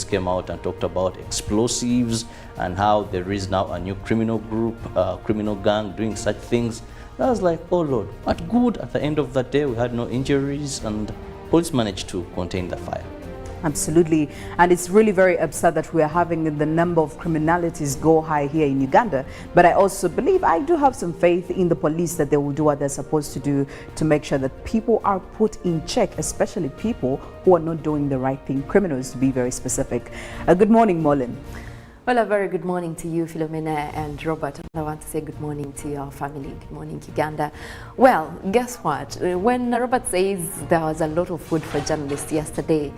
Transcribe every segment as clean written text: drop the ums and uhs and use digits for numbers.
came out and talked about explosives and how there is now a new criminal group, criminal gang doing such things. I was like, oh Lord, but good. At the end of the day, we had no injuries and police managed to contain the fire. Absolutely. And it's really very absurd that we are having the number of criminalities go high here in Uganda. But I also believe, I do have some faith in the police that they will do what they're supposed to do to make sure that people are put in check, especially people who are not doing the right thing, criminals to be very specific. Good morning, Mollen. Well, a very good morning to you, Philomena and Robert. I want to say good morning to your family. Good morning, Uganda. Well, guess what? When Robert says there was a lot of food for journalists yesterday,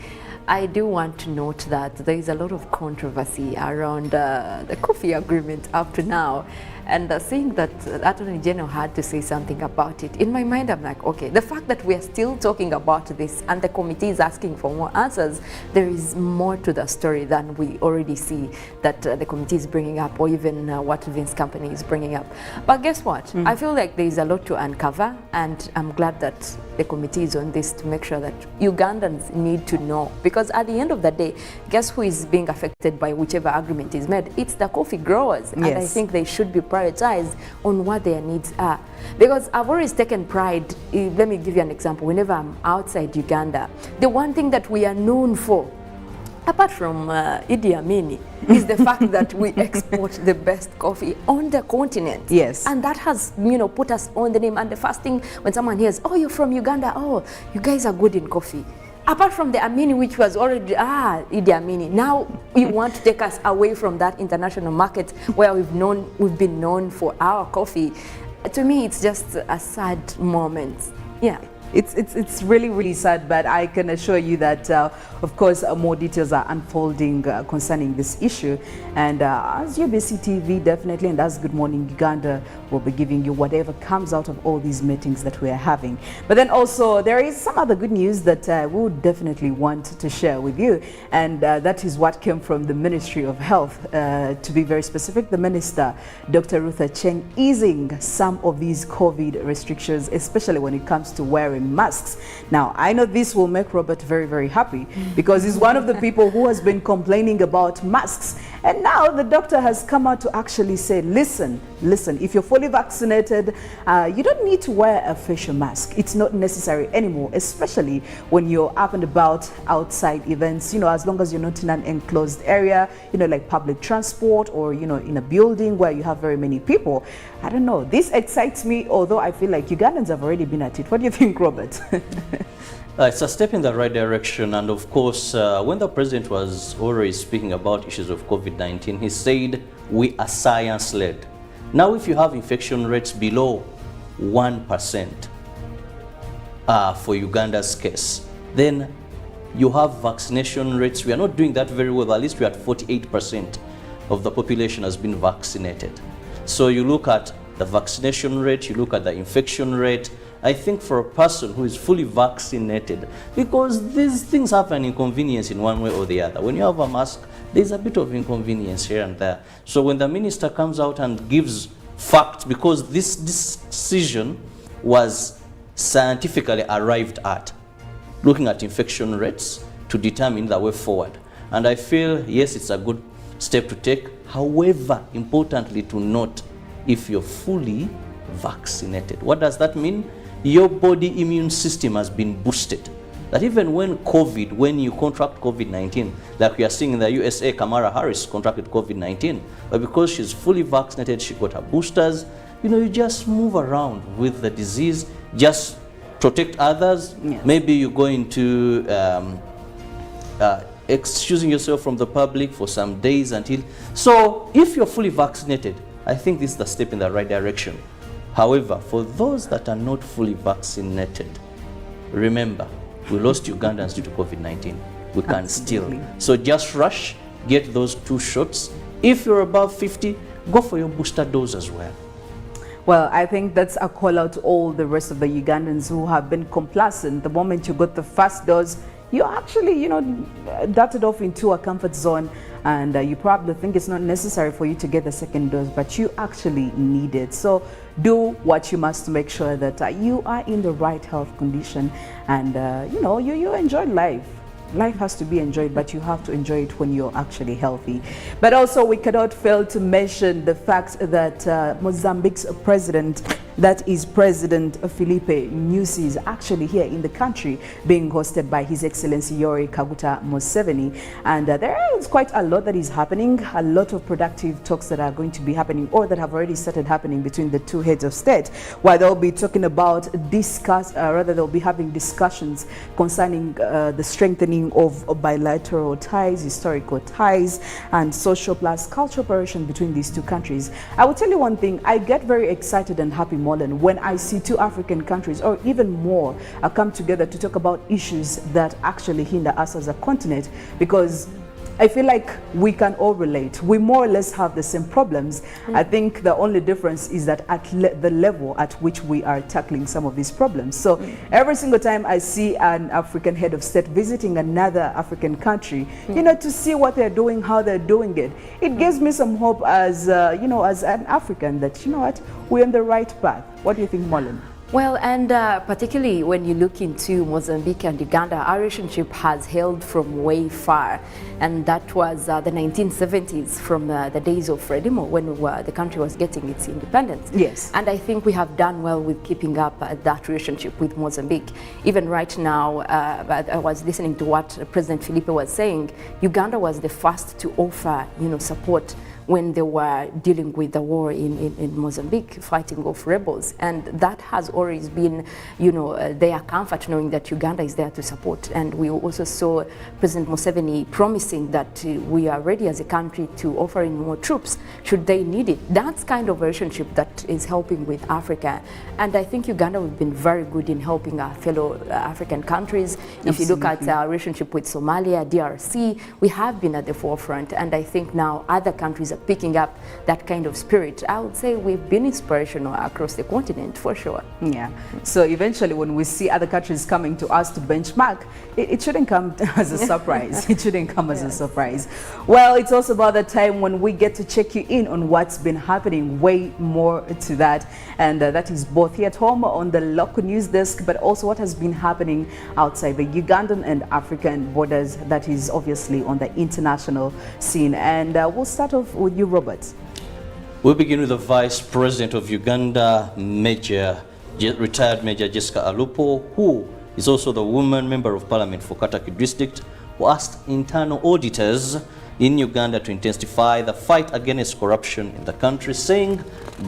I do want to note that there is a lot of controversy around the coffee agreement up to now. And seeing that Attorney General had to say something about it, in my mind I'm like, okay, the fact that we are still talking about this and the committee is asking for more answers, there is more to the story than we already see that the committee is bringing up, or even what Vince's company is bringing up. But guess what? I feel like there is a lot to uncover, and I'm glad that the committee is on this to make sure that Ugandans need to know. Because at the end of the day, guess who is being affected by whichever agreement is made? It's the coffee growers. Yes. And I think they should be prioritized on what their needs are. Because I've always taken pride, let me give you an example, whenever I'm outside Uganda, the one thing that we are known for, apart from Idi Amin, is the fact that we export the best coffee on the continent. Yes. And that has, you know, put us on the name. And the first thing when someone hears, oh, you're from Uganda, oh, you guys are good in coffee. Apart from the Amini, which was already, Idi Amin, now you want to take us away from that international market where we've been known for our coffee. To me, it's just a sad moment. Yeah. It's really, really sad, but I can assure you that, of course, more details are unfolding concerning this issue. And as UBC TV, definitely, and as Good Morning Uganda, will be giving you whatever comes out of all these meetings that we are having. But then also, there is some other good news that we would definitely want to share with you. And that is what came from the Ministry of Health. To be very specific, the Minister, Dr. Ruth Acheng, easing some of these COVID restrictions, especially when it comes to wearing masks. Now, I know this will make Robert very, very happy because he's one of the people who has been complaining about masks. And now the doctor has come out to actually say, listen, if you're fully vaccinated, you don't need to wear a facial mask. It's not necessary anymore, especially when you're up and about outside events, you know, as long as you're not in an enclosed area, you know, like public transport or, you know, in a building where you have very many people. I don't know. This excites me, although I feel like Ugandans have already been at it. What do you think, Robert? It's a step in the right direction, and of course, when the president was already speaking about issues of COVID-19, he said, we are science-led. Now, if you have infection rates below 1% for Uganda's case, then you have vaccination rates. We are not doing that very well. At least we are at 48% of the population has been vaccinated. So you look at the vaccination rate, you look at the infection rate. I think for a person who is fully vaccinated, because these things have an inconvenience in one way or the other. When you have a mask, there's a bit of inconvenience here and there. So when the minister comes out and gives facts, because this decision was scientifically arrived at, looking at infection rates to determine the way forward. And I feel, yes, it's a good step to take. However, importantly to note, if you're fully vaccinated, what does that mean? Your body immune system has been boosted. That even when you contract COVID-19, like we are seeing in the USA, Kamala Harris contracted COVID-19, but because she's fully vaccinated, she got her boosters, you know, you just move around with the disease, just protect others. Yes. Maybe you're going to excusing yourself from the public for some days until. So if you're fully vaccinated, I think this is the step in the right direction. However, for those that are not fully vaccinated, remember, we lost Ugandans due to COVID-19. We can still. So just rush, get those 2 shots. If you're above 50, go for your booster dose as well. Well, I think that's a call out to all the rest of the Ugandans who have been complacent. The moment you got the first dose, you actually, you know, darted off into a comfort zone, and you probably think it's not necessary for you to get the second dose, but you actually need it. So do what you must to make sure that you are in the right health condition, and you know, you enjoy life. life has to be enjoyed, but you have to enjoy it when you're actually healthy. But also we cannot fail to mention the fact that Mozambique's president, that is President Filipe Nyusi, is actually here in the country being hosted by His Excellency Yoweri Kaguta Museveni. And there is quite a lot that is happening, a lot of productive talks that are going to be happening or that have already started happening between the two heads of state, where they'll be talking about they'll be having discussions concerning the strengthening of bilateral ties, historical ties, and social plus cultural cooperation between these two countries. I will tell you one thing, I get very excited and happy, Mollen, when I see two African countries or even more come together to talk about issues that actually hinder us as a continent, because I feel like we can all relate. We more or less have the same problems. I think the only difference is that at the level at which we are tackling some of these problems. So every single time I see an African head of state visiting another African country, you know, to see what they're doing, how they're doing it, it gives me some hope as, you know, as an African that, you know what, we're on the right path. What do you think, Mollen? Well, and particularly when you look into Mozambique and Uganda, our relationship has held from way far. And that was the 1970s, from the days of Frelimo, when the country was getting its independence. Yes. And I think we have done well with keeping up that relationship with Mozambique. Even right now, I was listening to what President Filipe was saying. Uganda was the first to offer, you know, support when they were dealing with the war in Mozambique, fighting off rebels. And that has always been, you know, their comfort, knowing that Uganda is there to support. And we also saw President Museveni promising that we are ready as a country to offer in more troops should they need it. That's kind of a relationship that is helping with Africa. And I think Uganda has been very good in helping our fellow African countries. Absolutely. If you look at our relationship with Somalia, DRC, we have been at the forefront. And I think now other countries are picking up that kind of spirit. I would say we've been inspirational across the continent, for sure. Yeah. So eventually when we see other countries coming to us to benchmark, it shouldn't come as a surprise. It shouldn't come as a surprise. Well, it's also about the time when we get to check you in on what's been happening, way more to that. And that is both here at home on the local news desk, but also what has been happening outside the Ugandan and African borders, that is obviously on the international scene. And we'll start off with you, Robert. We'll begin with the Vice President of Uganda, retired Major Jessica Alupo, who is also the woman member of Parliament for Kataki District, who asked internal auditors in Uganda to intensify the fight against corruption in the country, saying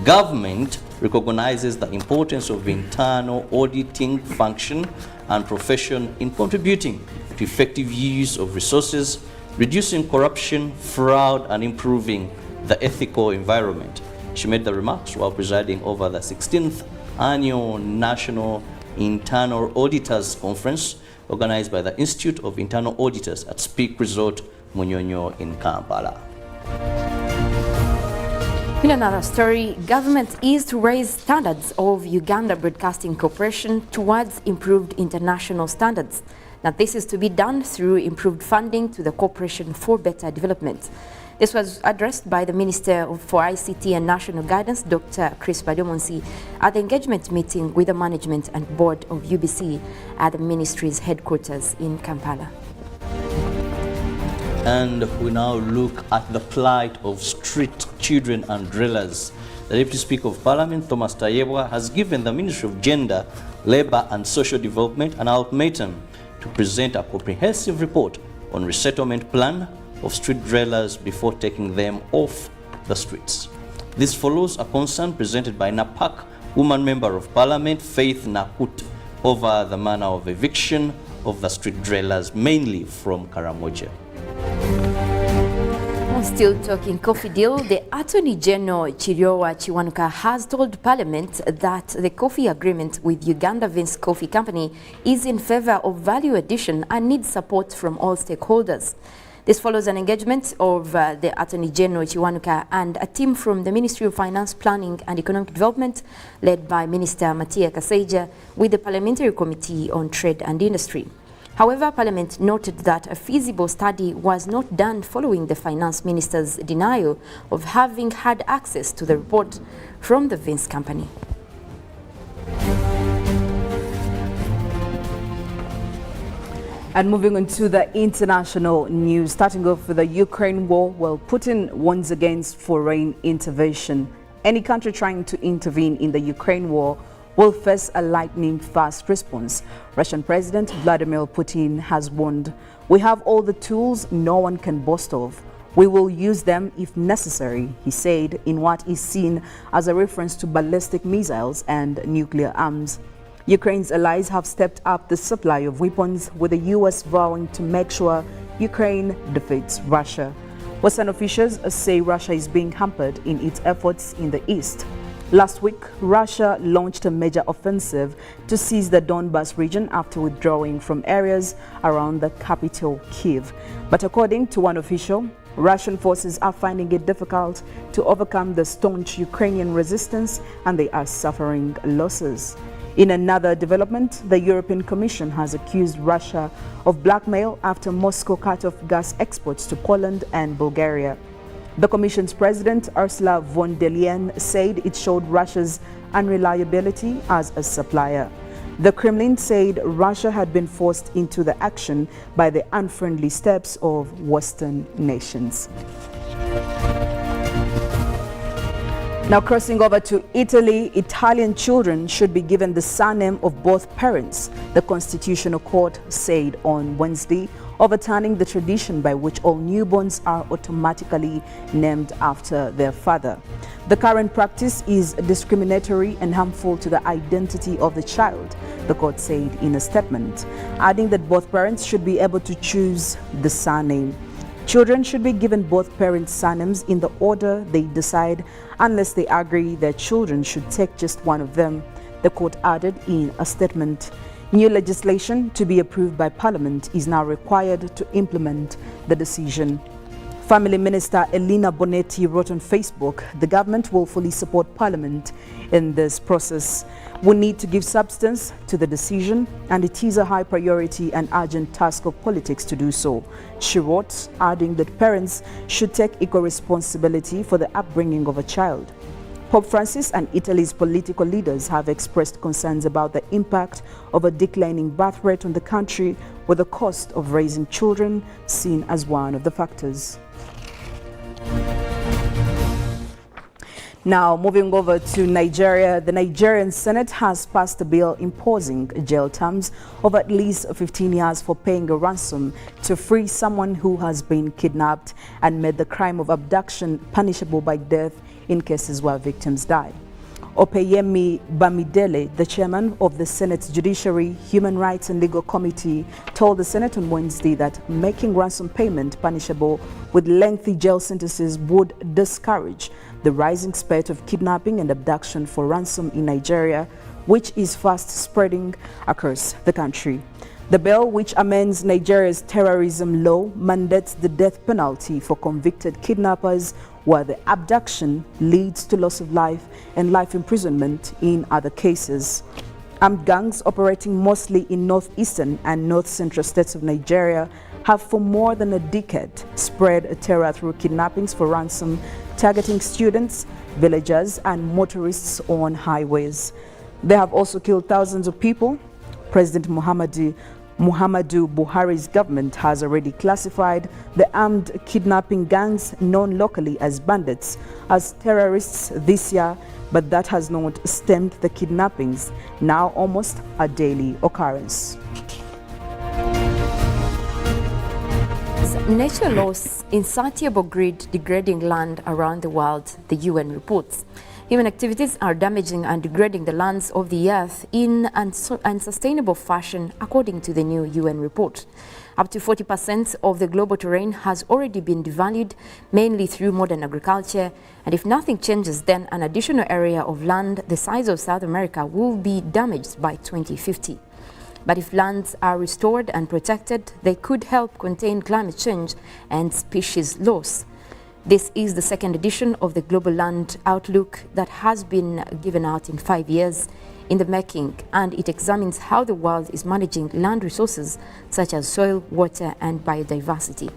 government recognizes the importance of internal auditing function and profession in contributing to effective use of resources, reducing corruption, fraud, and improving the ethical environment. She made the remarks while presiding over the 16th Annual National Internal Auditors Conference organized by the Institute of Internal Auditors at Speak Resort, Munyonyo in Kampala. In another story, government is to raise standards of Uganda Broadcasting Corporation towards improved international standards. Now, this is to be done through improved funding to the corporation for better development. This was addressed by the Minister for ICT and National Guidance, Dr. Chris Badomonsi, at the engagement meeting with the management and board of UBC at the ministry's headquarters in Kampala. And we now look at the plight of street children and drillers. The Deputy Speaker of Parliament, Thomas Tayebwa, has given the Ministry of Gender, Labour and Social Development an ultimatum to present a comprehensive report on resettlement plan of street dwellers before taking them off the streets. This follows a concern presented by NAPAC woman member of Parliament, Faith Nakut, over the manner of eviction of the street dwellers, mainly from Karamoja. Still talking coffee deal, the Attorney General Kirabo Kiwanuka has told Parliament that the coffee agreement with Uganda Vince Coffee Company is in favor of value addition and needs support from all stakeholders. This follows an engagement of the Attorney General Kiwanuka and a team from the Ministry of Finance, Planning and Economic Development, led by Minister Matia Kaseija, with the Parliamentary Committee on Trade and Industry. However, Parliament noted that a feasible study was not done following the Finance Minister's denial of having had access to the report from the Vince Company. And moving on to the international news, starting off with the Ukraine war, well, Putin warns against foreign intervention. Any country trying to intervene in the Ukraine war will face a lightning-fast response. Russian President Vladimir Putin has warned, "We have all the tools no one can boast of. We will use them if necessary," he said in what is seen as a reference to ballistic missiles and nuclear arms. Ukraine's allies have stepped up the supply of weapons, with the US vowing to make sure Ukraine defeats Russia. Western officials say Russia is being hampered in its efforts in the east. Last week, Russia launched a major offensive to seize the Donbas region after withdrawing from areas around the capital, Kyiv. But according to one official, Russian forces are finding it difficult to overcome the staunch Ukrainian resistance, and they are suffering losses. In another development, the European Commission has accused Russia of blackmail after Moscow cut off gas exports to Poland and Bulgaria. The Commission's president, Ursula von der Leyen, said it showed Russia's unreliability as a supplier. The Kremlin said Russia had been forced into the action by the unfriendly steps of Western nations. Now crossing over to Italy, Italian children should be given the surname of both parents, the Constitutional Court said on Wednesday, overturning the tradition by which all newborns are automatically named after their father. The current practice is discriminatory and harmful to the identity of the child, the court said in a statement, adding that both parents should be able to choose the surname. Children should be given both parents' surnames in the order they decide, unless they agree their children should take just one of them, the court added in a statement. New legislation to be approved by Parliament is now required to implement the decision. Family Minister Elena Bonetti wrote on Facebook, "The government will fully support Parliament in this process. We need to give substance to the decision, and it is a high priority and urgent task of politics to do so," she wrote, adding that parents should take equal responsibility for the upbringing of a child. Pope Francis and Italy's political leaders have expressed concerns about the impact of a declining birth rate on the country, with the cost of raising children seen as one of the factors. Now, moving over to Nigeria, the Nigerian Senate has passed a bill imposing jail terms of at least 15 years for paying a ransom to free someone who has been kidnapped and made the crime of abduction punishable by death in cases where victims die. Opeyemi Bamidele, the chairman of the Senate's Judiciary, Human Rights and Legal Committee, told the Senate on Wednesday that making ransom payment punishable with lengthy jail sentences would discourage the rising spate of kidnapping and abduction for ransom in Nigeria, which is fast spreading across the country. The bill, which amends Nigeria's terrorism law, mandates the death penalty for convicted kidnappers, where the abduction leads to loss of life and life imprisonment in other cases. Armed gangs operating mostly in northeastern and north-central states of Nigeria have for more than a decade spread terror through kidnappings for ransom, targeting students, villagers, and motorists on highways. They have also killed thousands of people. President Muhammadu Buhari's government has already classified the armed kidnapping gangs known locally as bandits as terrorists this year, but that has not stemmed the kidnappings, now almost a daily occurrence. Nature loss, insatiable greed degrading land around the world, the UN reports. Human activities are damaging and degrading the lands of the earth in an unsustainable fashion, according to the new UN report. Up to 40% of the global terrain has already been devalued, mainly through modern agriculture, and if nothing changes, then an additional area of land the size of South America will be damaged by 2050. But if lands are restored and protected, they could help contain climate change and species loss. This is the second edition of the Global Land Outlook that has been given out in 5 years in the making, and it examines how the world is managing land resources such as soil, water, and biodiversity.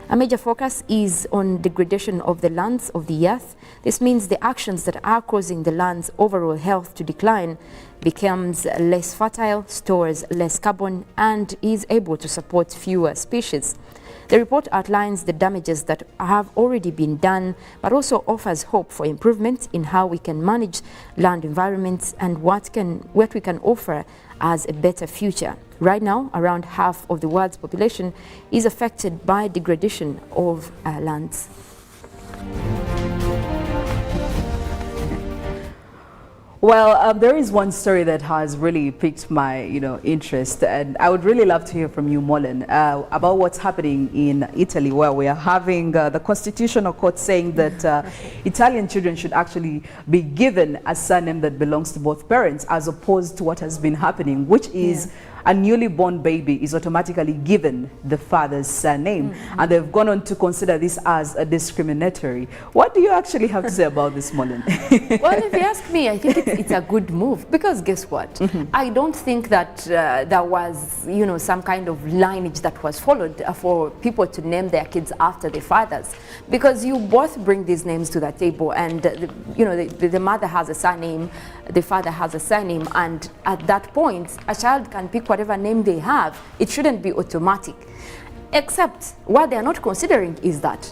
A major focus is on degradation of the lands of the earth. This means the actions that are causing the land's overall health to decline becomes less fertile, stores less carbon, and is able to support fewer species. The report outlines the damages that have already been done, but also offers hope for improvement in how we can manage land environments and what we can offer as a better future. Right now, around half of the world's population is affected by degradation of lands. Well, there is one story that has really piqued my, interest, and I would really love to hear from you, Mollen, about what's happening in Italy, where we are having the Constitutional Court saying that Italian children should actually be given a surname that belongs to both parents, as opposed to what has been happening, which is a newly born baby is automatically given the father's surname, and they've gone on to consider this as a discriminatory. What do you actually have to say about this, Mollen? Well, if you ask me, I think it's a good move, because guess what? I don't think that there was, some kind of lineage that was followed for people to name their kids after their fathers, because you both bring these names to the table, and the mother has a surname, the father has a surname, and at that point, a child can pick whatever name they have. It shouldn't be automatic. Except what they are not considering is that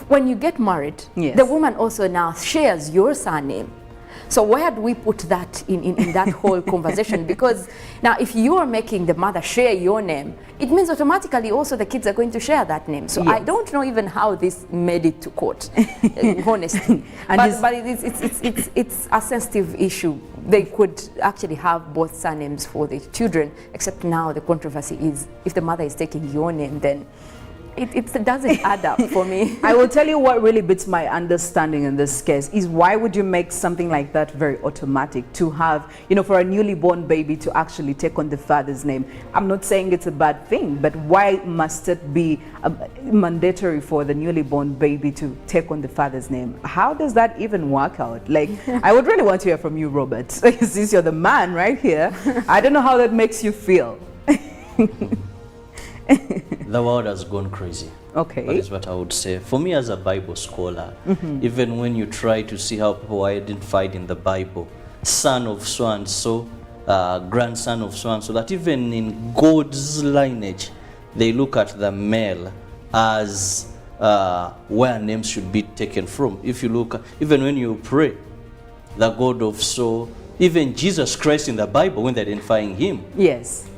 when you get married, the woman also now shares your surname. So where do we put that in that whole conversation? Because now if you are making the mother share your name, it means automatically also the kids are going to share that name. So I don't know even how this made it to court, honestly. But it's a sensitive issue. They could actually have both surnames for the children, except now the controversy is if the mother is taking your name, then it doesn't add up for me. I will tell you what really beats my understanding in this case is why would you make something like that very automatic to have, for a newly born baby to actually take on the father's name? I'm not saying it's a bad thing, but why must it be mandatory for the newly born baby to take on the father's name? How does that even work out? Like, I would really want to hear from you, Robert, since you're the man right here. I don't know how that makes you feel. The world has gone crazy. Okay. That is what I would say. For me as a Bible scholar, even when you try to see how people are identified in the Bible, son of so-and-so, grandson of so-and-so, that even in God's lineage, they look at the male as where names should be taken from. If you look, even when you pray, the God of so, even Jesus Christ in the Bible, when they're identifying him. Yes.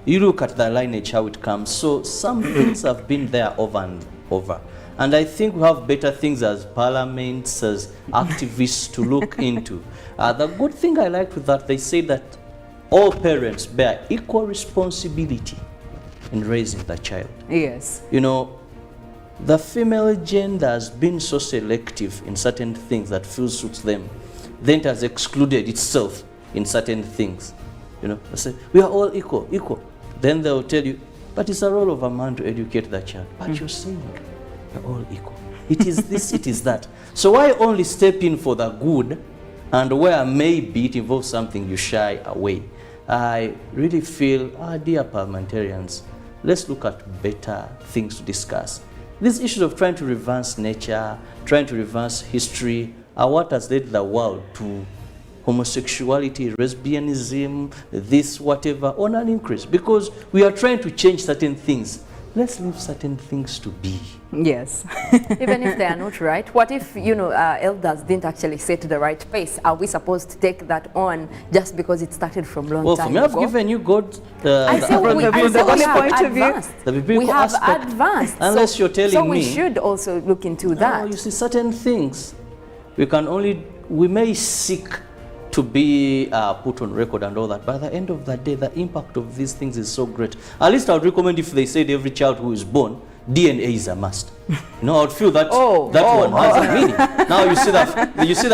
You look at the lineage, how it comes. So some things have been there over and over. And I think we have better things as parliaments, as activists to look into. The good thing I liked with that, they say that all parents bear equal responsibility in raising the child. Yes. The female gender has been so selective in certain things that feels suits them. Then it has excluded itself in certain things. They say, we are all equal. Then they'll tell you, but it's a role of a man to educate the child. But you're saying we're all equal. It is this, it is that. So why only step in for the good, and where maybe it involves something you shy away? I really feel, dear parliamentarians, let's look at better things to discuss. These issues of trying to reverse nature, trying to reverse history, are what has led the world to homosexuality, lesbianism, this, whatever, on an increase. Because we are trying to change certain things. Let's leave certain things to be. Yes. Even if they are not right, what if, elders didn't actually set the right pace? Are we supposed to take that on just because it started from long time ago? Well, for me, I've given you God I say we have advanced. Unless you're telling me. So we should also look into that. You see, certain things, we may seek to be put on record and all that, but at the end of the day, the impact of these things is so great. At least I would recommend if they said every child who is born, DNA is a must. I would feel that one has a meaning. Now you see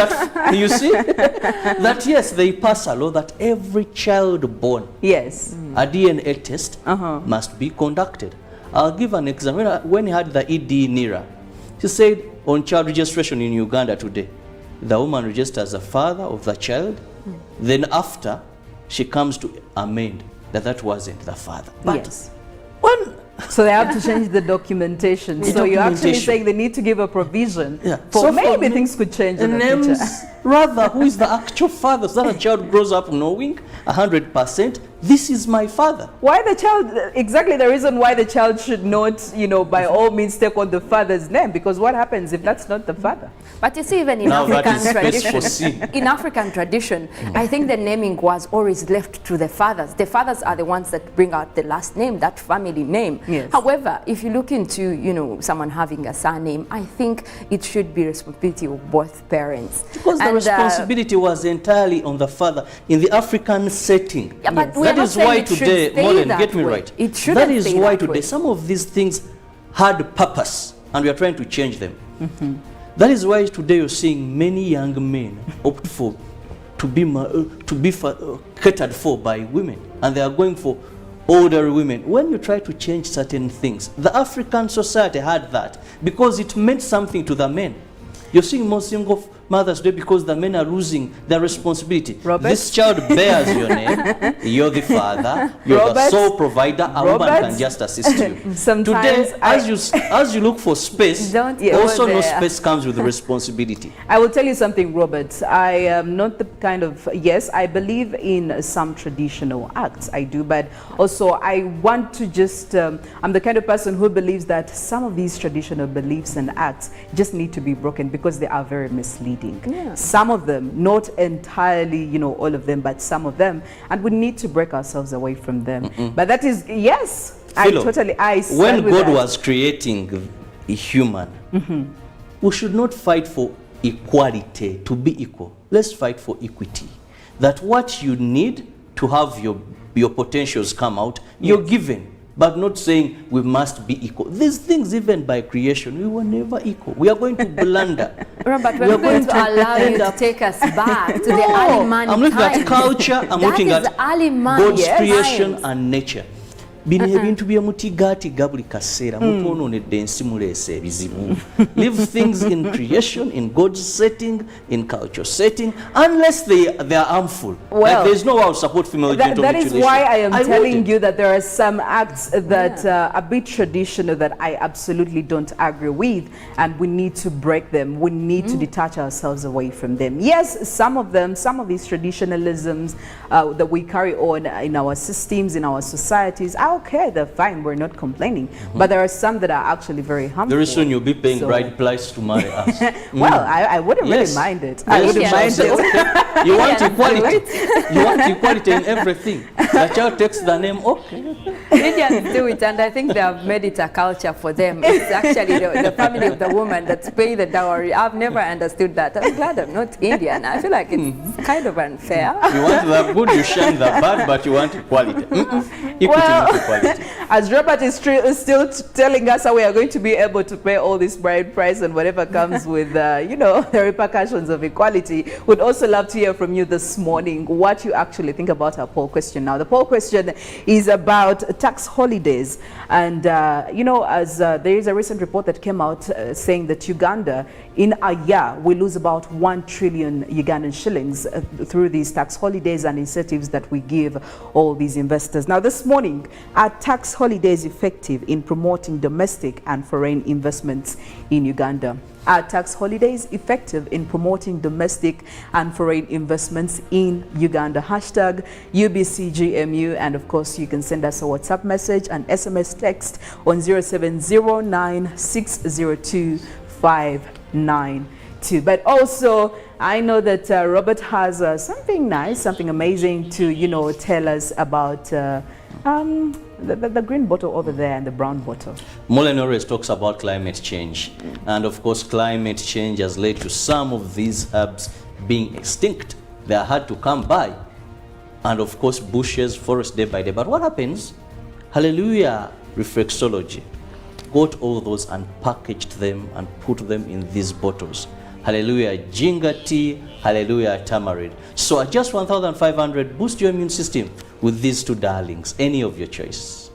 that yes, they pass a law that every child born, a DNA test must be conducted. I'll give an example. When he had the ED NIRA, she said on child registration in Uganda today, the woman registers as the father of the child. Then after, she comes to amend that wasn't the father. But when So they have to change the documentation. The So you're actually documentation. saying they need to give a provision Yeah. for So maybe for things could change in the names, future. rather, who is the actual father, so that a child grows up knowing 100%, this is my father. Why the child, exactly the reason why the child should not, you know, by all means take on the father's name, because what happens if that's not the father? But you see, even in Now that African is space for tradition, sin. in African tradition, I think the naming was always left to the fathers. The fathers are the ones that bring out the last name, that family name. Yes. However, if you look into, you know, someone having a surname, I think it should be responsibility of both parents. Because the responsibility was entirely on the father in the African setting. Yeah, but we're That not is saying why it should today, stay Mollen, that get me way. right. It shouldn't That is stay why that today way. some of these things had purpose, and we are trying to change them. That is why today you're seeing many young men opt for to be catered for by women, and they are going for older women. When you try to change certain things, the African society had that because it meant something to the men. You're seeing more single mothers today because the men are losing their responsibility. Robert? This child bears your name. You're the father. You're the Robert? sole provider. A woman Robert? can just assist you. Sometimes Today, as you look for space, Don't go also no there. space comes with responsibility. I will tell you something, Robert. I am not the kind of, yes, I believe in some traditional acts, I do, but also I want to just, I'm the kind of person who believes that some of these traditional beliefs and acts just need to be broken because they are very misleading. Yeah. Some of them, not entirely, you know, all of them, but some of them, and we need to break ourselves away from them. But that is, yes, Philo, I stand when with God that. was creating a human, we should not fight for equality, to be equal. Let's fight for equity. That what you need to have your potentials come out, you're given. But not saying we must be equal. These things, even by creation, we were never equal. We are going to blunder. Robert, We we're are going to allow you end to up- take us back to the No, early man I'm looking at times. culture, I'm That looking is at early man God's times. creation and nature. Bino ebintu bye mutigaatiga buli kaseera mutwonoonedde ensi muleese ebizibu. Leave things in creation, in God's setting, in culture setting, unless they are harmful. Well, like there's no way I'll support female genital That is mutilation. why I am telling wouldn't. you that there are some acts that are a bit traditional that I absolutely don't agree with, and we need to break them. We need to detach ourselves away from them. Yes, some of them, some of these traditionalisms that we carry on in our systems, in our societies, are okay, they're fine, we're not complaining. But there are some that are actually very harmful. Very soon you'll be paying So- bride price to marry us. Well, I wouldn't Yes. really mind it. I Yes, wouldn't you mind shall it. say, okay. You want Yes, equality. You want equality in everything. The child takes the name, okay. Indians do it, and I think they have made it a culture for them. It's actually the family of the woman that's paying the dowry. I've never understood that. I'm glad I'm not Indian. I feel like it's kind of unfair. You want the good, you shun the bad, but you want equality. Equity, Well, not equality. as Robert is still telling us how we are going to be able to pay all this bride price and whatever comes with, you know, the repercussions of equality, we'd also love to hear from you this morning what you actually think about our poll question. Now, the poll question is about tax holidays. And, you know, as there is a recent report that came out saying that Uganda, in a year, we lose about 1 trillion Ugandan shillings through these tax holidays and incentives that we give all these investors. Now, this morning, are tax holidays effective in promoting domestic and foreign investments in Uganda? Are tax holidays effective in promoting domestic and foreign investments in Uganda? Hashtag UBCGMU, and of course you can send us a WhatsApp message and SMS text on 0709602592. But also, I know that Robert has something nice, something amazing to, you know, tell us about the green bottle over there and the brown bottle. Mollen always talks about climate change. And of course, climate change has led to some of these herbs being extinct. They are hard to come by. And of course, bushes, forests day by day. But what happens? Hallelujah Reflexology got all those and packaged them and put them in these bottles. Hallelujah Ginger tea, hallelujah tamarind. So at just 1,500, boost your immune system with these two darlings, any of your choice.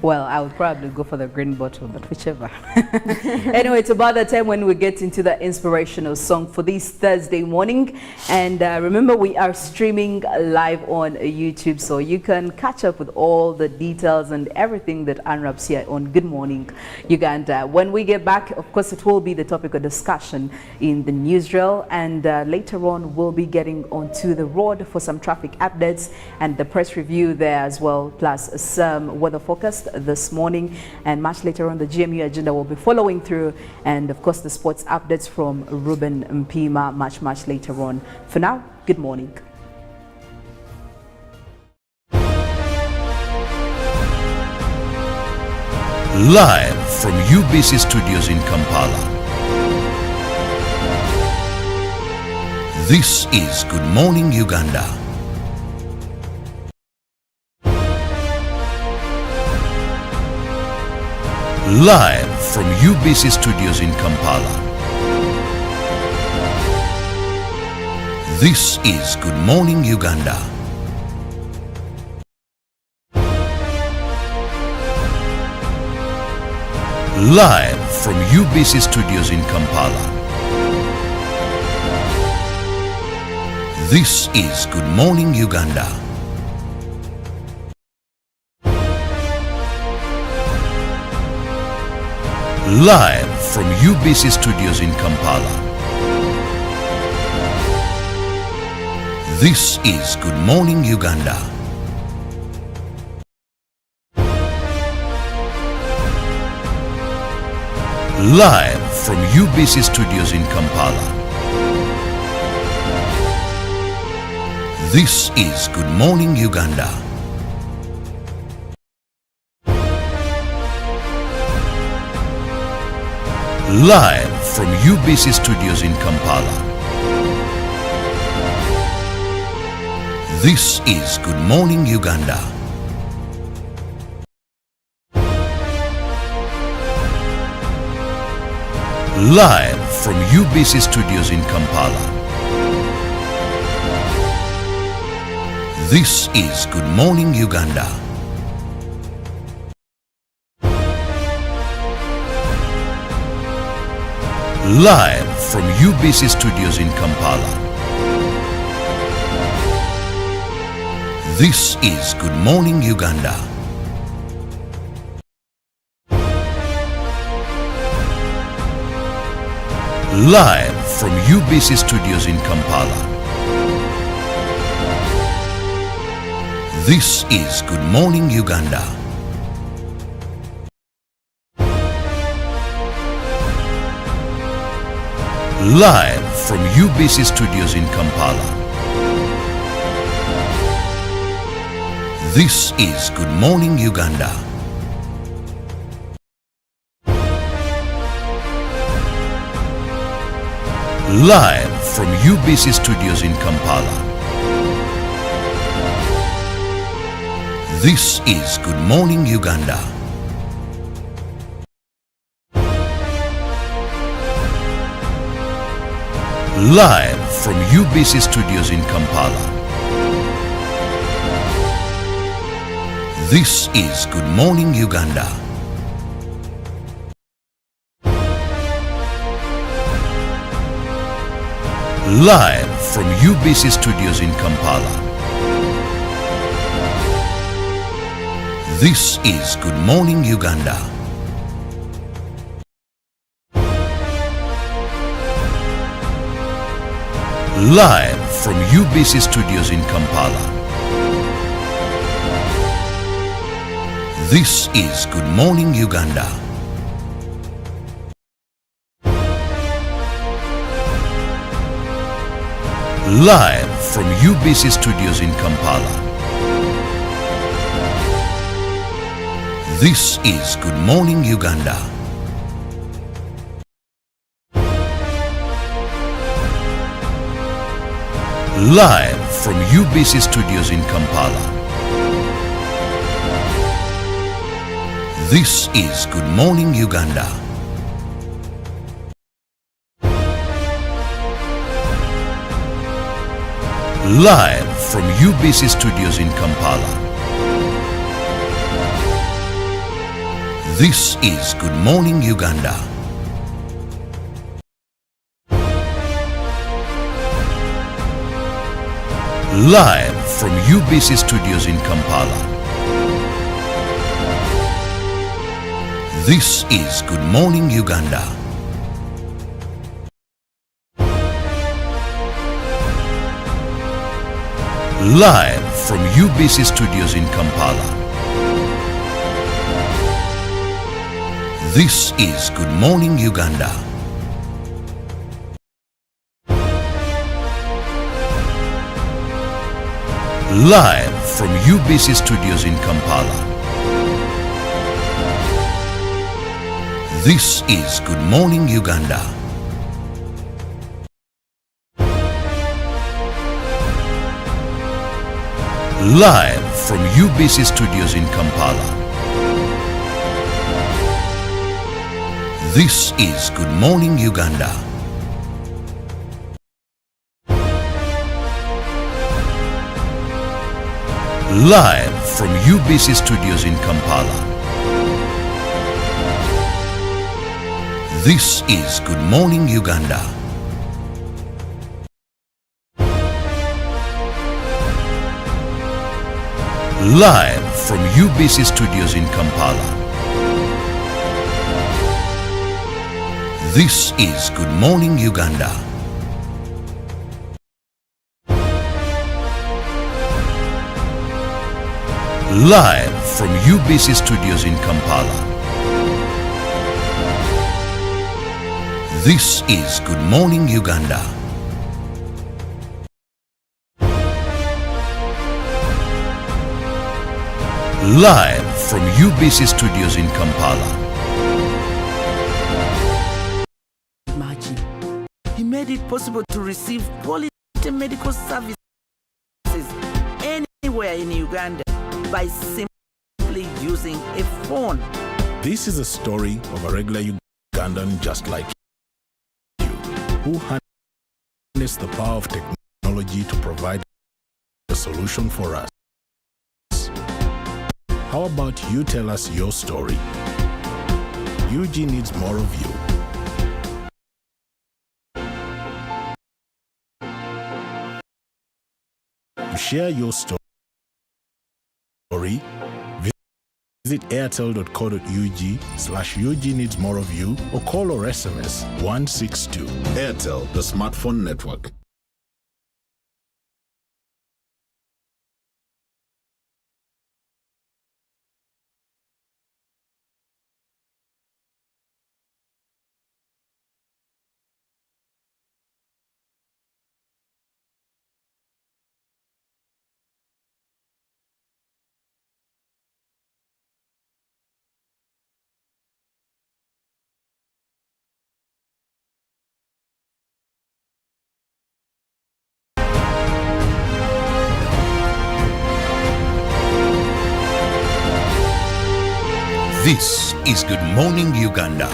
Well, I would probably go for the green bottle, but whichever. Anyway, it's about the time when we get into the inspirational song for this Thursday morning. And remember, we are streaming live on YouTube, so you can catch up with all the details and everything that unwraps here on Good Morning Uganda. When we get back, of course, it will be the topic of discussion in the newsreel, and later on, we'll be getting onto the road for some traffic updates and the press review there as well, plus some weather forecast this morning. And much later on, the GMU agenda will be following through, and of course the sports updates from Ruben Mpima much later on. For now, good morning. Live from UBC Studios in Kampala, this is Good Morning Uganda. Live from UBC Studios in Kampala, this is Good Morning Uganda. Live from UBC Studios in Kampala, this is Good Morning Uganda. Live from UBC Studios in Kampala, this is Good Morning Uganda. Live from UBC Studios in Kampala, this is Good Morning Uganda. Live from UBC Studios in Kampala, this is Good Morning Uganda. Live from UBC Studios in Kampala, this is Good Morning Uganda. Live from UBC Studios in Kampala, this is Good Morning Uganda. Live from UBC Studios in Kampala, this is Good Morning Uganda. Live from UBC Studios in Kampala, this is Good Morning Uganda. Live from UBC Studios in Kampala, this is Good Morning Uganda. Live from UBC Studios in Kampala, this is Good Morning Uganda. Live from UBC Studios in Kampala, this is Good Morning Uganda. Live from UBC Studios in Kampala, this is Good Morning Uganda. Live from UBC Studios in Kampala, this is Good Morning Uganda. Live from UBC Studios in Kampala, this is Good Morning Uganda. Live from UBC Studios in Kampala, This is Good Morning Uganda. Live from UBC Studios in Kampala. This is Good Morning Uganda. Live from UBC Studios in Kampala. This is Good Morning Uganda. Live from UBC Studios in Kampala. This is Good Morning Uganda. Live from UBC Studios in Kampala. This is Good Morning Uganda. Live from UBC Studios in Kampala. This is Good Morning Uganda. Live from UBC Studios in Kampala. This is Good Morning Uganda. Live from UBC Studios in Kampala. This is Good Morning Uganda. Live from UBC Studios in Kampala. He made it possible to receive quality medical services anywhere in Uganda by simply using a phone. This is a story of a regular Ugandan just like you, who harnessed the power of technology to provide a solution for us. How about you tell us your story? UG needs more of you. To share your story, visit airtel.co.ug/UG needs more of you or call or SMS 162. Airtel, the smartphone network. This is Good Morning Uganda.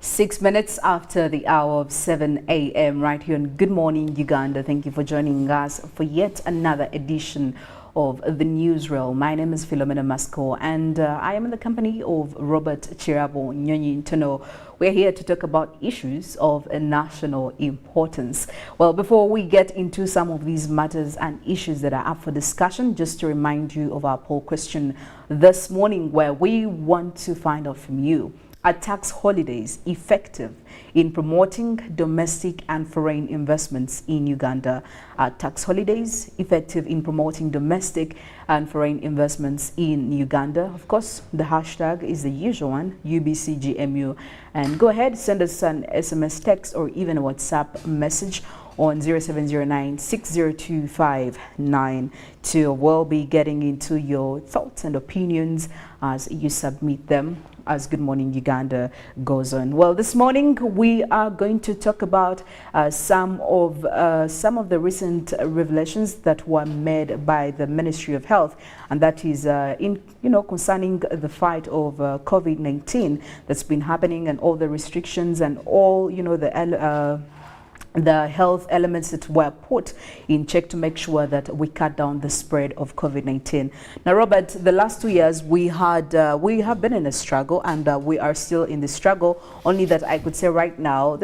Six minutes after the hour of 7 a.m. right here on Good Morning Uganda. Thank you for joining us for yet another edition of the Newsreel. My name is Philomena Mastiko and I am in the company of Robert Kirabo, Nyonyintono. We're here to talk about issues of national importance. Well, before we get into some of these matters and issues that are up for discussion, just to remind you of our poll question this morning, where we want to find out from you: are tax holidays effective in promoting domestic and foreign investments in Uganda? Are tax holidays effective in promoting domestic and foreign investments in Uganda? Of course, the hashtag is the usual one, UBCGMU. And go ahead, send us an SMS text or even a WhatsApp message on 0709-602-592. We'll be getting into your thoughts and opinions as you submit them. as Good Morning Uganda goes on. Well, this morning we are going to talk about some of the recent revelations that were made by the Ministry of Health, and that is concerning the fight of COVID-19 that's been happening, and all the restrictions and all the health elements that were put in check to make sure that we cut down the spread of COVID-19. Now, Robert, the last 2 years we have been in a struggle, and we are still in the struggle. Only that I could say right now,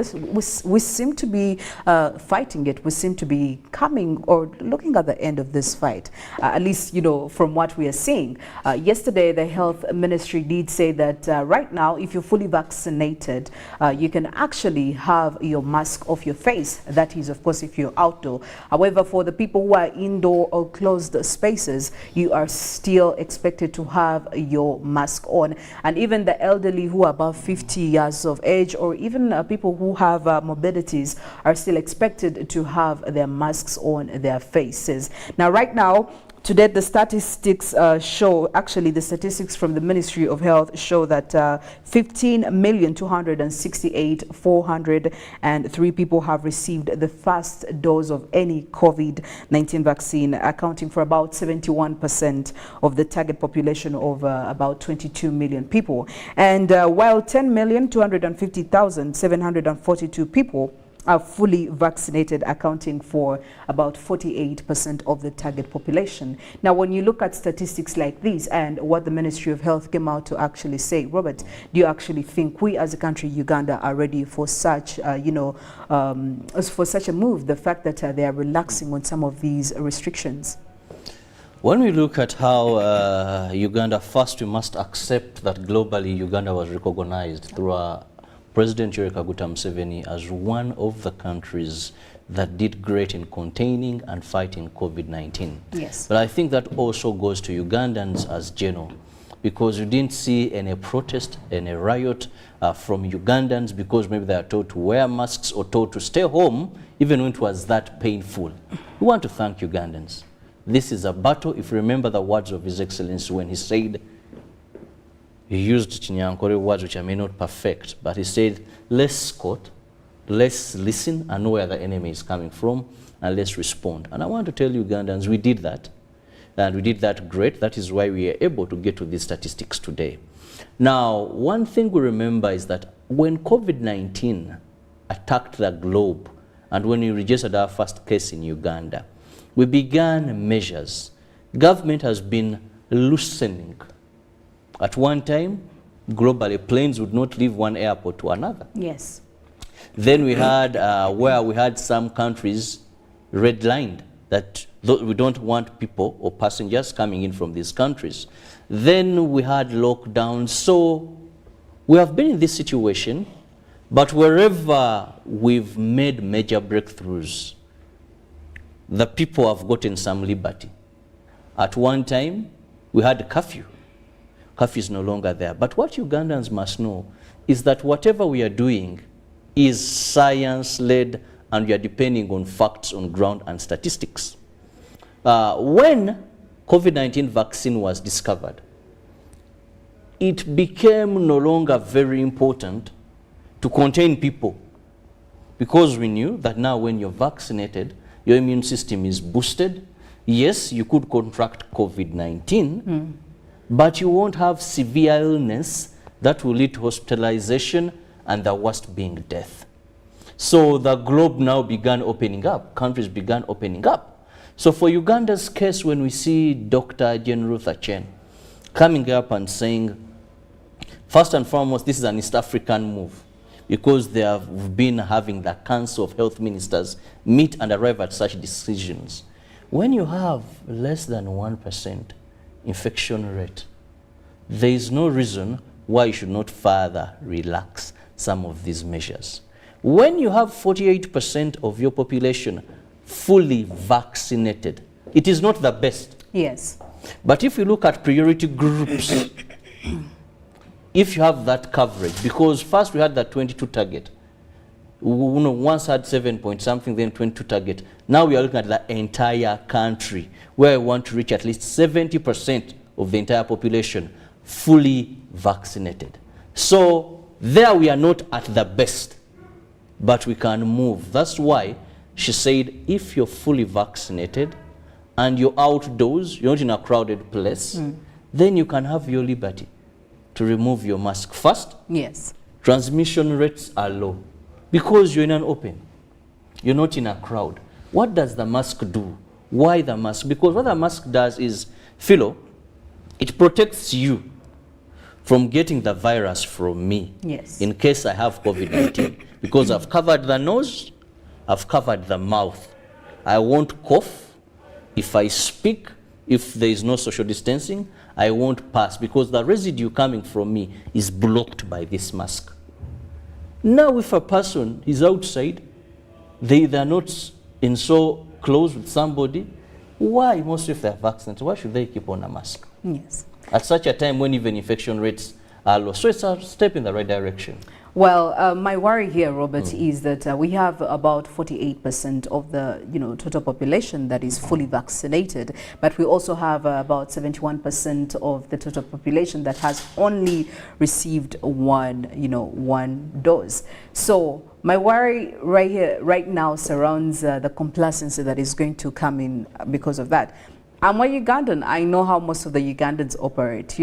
we seem to be fighting it. We seem to be coming or looking at the end of this fight, at least from what we are seeing. Yesterday, the health ministry did say that right now, if you're fully vaccinated, you can actually have your mask off your face. That is, of course, if you're outdoor. However, for the people who are indoor or closed spaces, you are still expected to have your mask on. And even the elderly who are above 50 years of age, or even people who have mobilities, are still expected to have their masks on their faces. Now, right now, today, the statistics show, actually the statistics from the Ministry of Health show that 15,268,403 people have received the first dose of any COVID-19 vaccine, accounting for about 71% of the target population of about 22 million people. And while 10,250,742 people are fully vaccinated, accounting for about 48% of the target population. Now, when you look at statistics like these and what the Ministry of Health came out to actually say, Robert, do you actually think we as a country, Uganda, are ready for such, for such a move, the fact that they are relaxing on some of these restrictions? When we look at how Uganda, first we must accept that globally Uganda was recognized through President Yoweri Kaguta Museveni as one of the countries that did great in containing and fighting COVID-19. Yes. But I think that also goes to Ugandans as general, because you didn't see any protest, any riot from Ugandans because maybe they are told to wear masks or told to stay home, even when it was that painful. We want to thank Ugandans. This is a battle. If you remember the words of His Excellency when he said, he used Chinyankore words which I may not perfect, but he said, let's scout, let's listen and know where the enemy is coming from, and let's respond. And I want to tell Ugandans, we did that. And we did that great. That is why we are able to get to these statistics today. Now, one thing we remember is that when COVID-19 attacked the globe, and when we registered our first case in Uganda, we began measures. Government has been loosening. At one time, globally, planes would not leave one airport to another. Yes. Then we had where we had some countries redlined that we don't want people or passengers coming in from these countries. Then we had lockdowns. So we have been in this situation, but wherever we've made major breakthroughs, the people have gotten some liberty. At one time, we had curfew. Curfew is no longer there. But what Ugandans must know is that whatever we are doing is science-led, and we are depending on facts on ground and statistics. When COVID-19 vaccine was discovered, it became no longer very important to contain people, because we knew that now when you're vaccinated, your immune system is boosted. Yes, you could contract COVID-19, but you won't have severe illness that will lead to hospitalization and the worst being death. So the globe now began opening up. Countries began opening up. So for Uganda's case, when we see Dr. Jane Ruth Aceng coming up and saying, first and foremost, this is an East African move, because they have been having the Council of Health Ministers meet and arrive at such decisions. When you have less than 1% infection rate, there is no reason why you should not further relax some of these measures. When you have 48% of your population fully vaccinated, it is not the best. Yes. But if you look at priority groups, if you have that coverage, because first we had that 22 target, once had 7 point something, then 22 target. Now we are looking at the entire country, where we want to reach at least 70% of the entire population fully vaccinated. So there we are not at the best, but we can move. That's why she said if you're fully vaccinated and you're outdoors, you're not in a crowded place, then you can have your liberty to remove your mask. First, Yes. transmission rates are low because you're in an open. You're not in a crowd. What does the mask do? Why the mask? Because what the mask does is, Philo, it protects you from getting the virus from me. Yes. In case I have COVID-19. Because I've covered the nose, I've covered the mouth. I won't cough. If I speak, if there is no social distancing, I won't pass because the residue coming from me is blocked by this mask. Now if a person is outside, they're not in so close with somebody, why, most if they're vaccinated, why should they keep on a mask? Yes. At such a time when even infection rates are low. So it's a step in the right direction. Well, my worry here, Robert, is that we have about 48% of the total population that is fully vaccinated, but we also have about 71% of the total population that has only received one dose. So my worry right now surrounds the complacency that is going to come in because of that. I'm a Ugandan. I know how most of the Ugandans operate.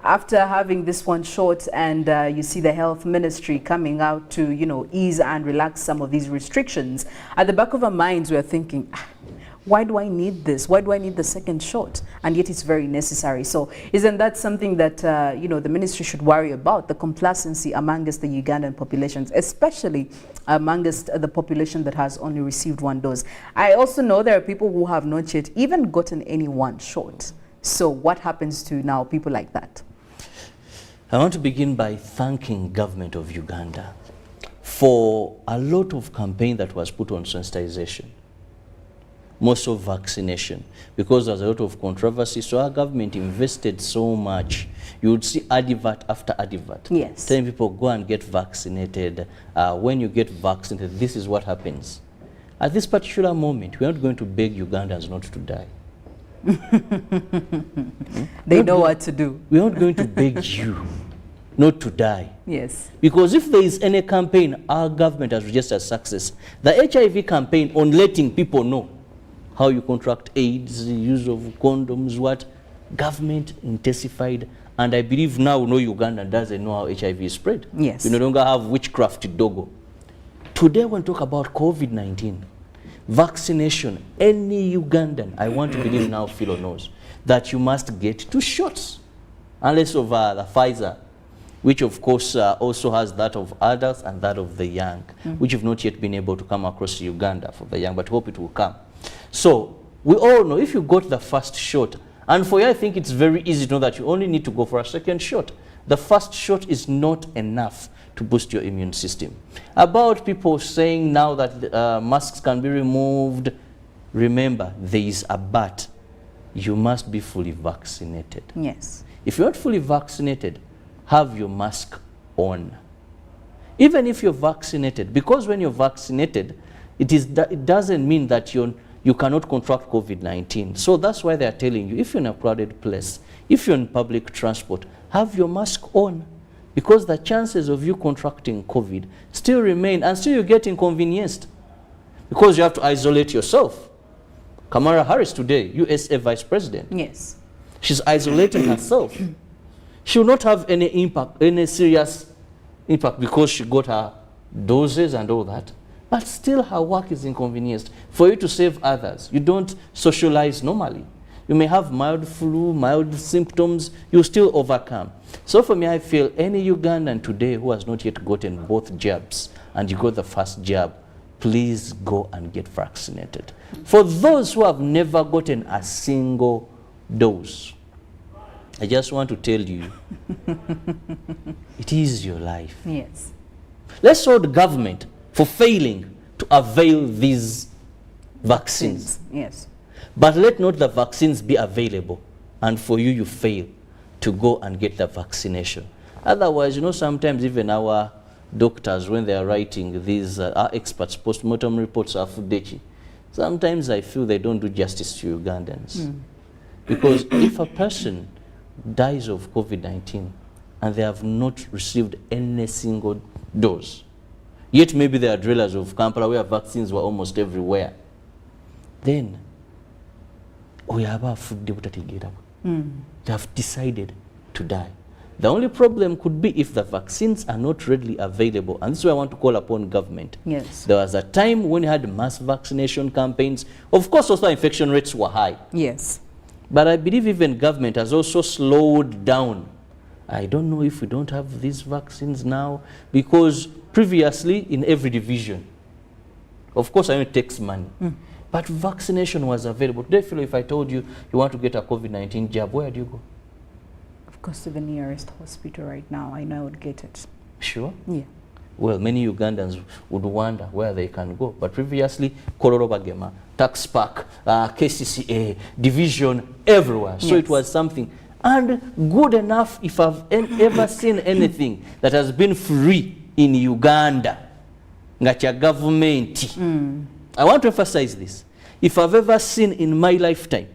After having this one shot and you see the health ministry coming out to, ease and relax some of these restrictions, at the back of our minds, we're thinking, why do I need this? Why do I need the second shot? And yet it's very necessary. So isn't that something that, the ministry should worry about, the complacency amongst the Ugandan populations, especially amongst the population that has only received one dose? I also know there are people who have not yet even gotten any one shot. So what happens to now people like that? I want to begin by thanking government of Uganda for a lot of campaign that was put on sensitization. Most of vaccination, because there's a lot of controversy. So our government invested so much. You would see advert after advert. Yes. Telling people, go and get vaccinated. When you get vaccinated, this is what happens. At this particular moment, we're not going to beg Ugandans not to die. They know what to do. We're not going to beg you not to die. Yes. Because if there is any campaign our government has registered success, the HIV campaign on letting people know how you contract AIDS, the use of condoms, what government intensified, and I believe now no Ugandan doesn't know how HIV is spread. Yes. We no longer have witchcraft dogo. Today when we talk about COVID-19, vaccination, any Ugandan, I want to believe now Philo knows, that you must get 2 shots, unless of the Pfizer, which of course also has that of adults and that of the young, which have not yet been able to come across Uganda for the young, but hope it will come. So we all know if you got the first shot, and for you I think it's very easy to know that you only need to go for a second shot. The first shot is not enough to boost your immune system. About people saying now that masks can be removed, remember there is a but. You must be fully vaccinated. Yes. If you're not fully vaccinated, have your mask on. Even if you're vaccinated, because when you're vaccinated, it doesn't mean that you cannot contract COVID-19. So that's why they're telling you, if you're in a crowded place, if you're in public transport, have your mask on. Because the chances of you contracting COVID still remain, and still you get inconvenienced. Because you have to isolate yourself. Kamala Harris today, USA Vice President. Yes. She's isolating herself. She will not have any impact, any serious impact, because she got her doses and all that. But still her work is inconvenienced. For you to save others, you don't socialize normally. You may have mild flu, mild symptoms, you still overcome. So for me, I feel any Ugandan today who has not yet gotten both jabs and you got the first jab, please go and get vaccinated. For those who have never gotten a single dose, I just want to tell you, it is your life. Yes. Let's hold the government for failing to avail these vaccines. Yes. But let not the vaccines be available, and for you, you fail to go and get the vaccination. Otherwise, sometimes even our doctors, when they are writing these, our experts, post-mortem reports are fudechi. Sometimes I feel they don't do justice to Ugandans. Because if a person dies of COVID-19 and they have not received any single dose. Yet maybe they are drillers of Kampala where vaccines were almost everywhere. Then, we have they have decided to die. The only problem could be if the vaccines are not readily available. And this is why I want to call upon government. Yes. There was a time when you had mass vaccination campaigns. Of course, also infection rates were high. Yes. But I believe even government has also slowed down. I don't know if we don't have these vaccines now, because previously in every division, of course I know it takes money, but vaccination was available. Today, Philo, if I told you you want to get a COVID-19 jab, where do you go? Of course, to the nearest hospital right now. I know I would get it. Sure? Yeah. Well, many Ugandans would wonder where they can go. But previously, Kololo Bagema, Tax Park, KCCA, Division, everywhere. So it was something. And good enough, if I've ever seen anything that has been free in Uganda, ngacha government. I want to emphasize this. If I've ever seen in my lifetime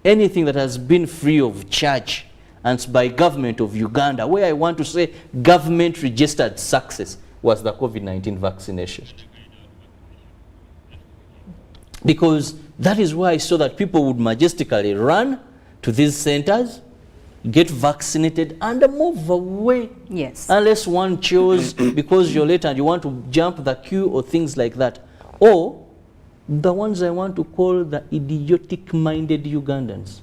anything that has been free of charge, and by government of Uganda, where I want to say government registered success, was the COVID-19 vaccination. Because that is why I saw that people would majestically run to these centers, get vaccinated, and move away. Yes. Unless one chose because you're late and you want to jump the queue or things like that. Or the ones I want to call the idiotic-minded Ugandans,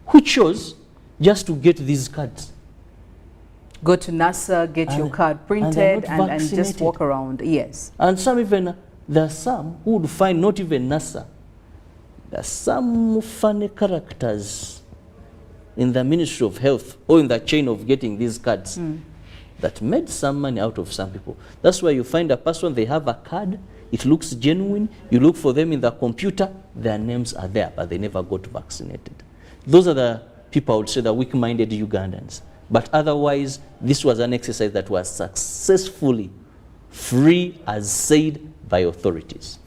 who chose just to get these cards. Go to NASA, get your card printed, and just walk around. Yes. And some even, there are some who would find not even NASA. There are some funny characters in the Ministry of Health or in the chain of getting these cards that made some money out of some people. That's why you find a person, they have a card, it looks genuine, you look for them in the computer, their names are there, but they never got vaccinated. Those are the people I would say the weak-minded Ugandans. But otherwise, this was an exercise that was successfully free as said by authorities.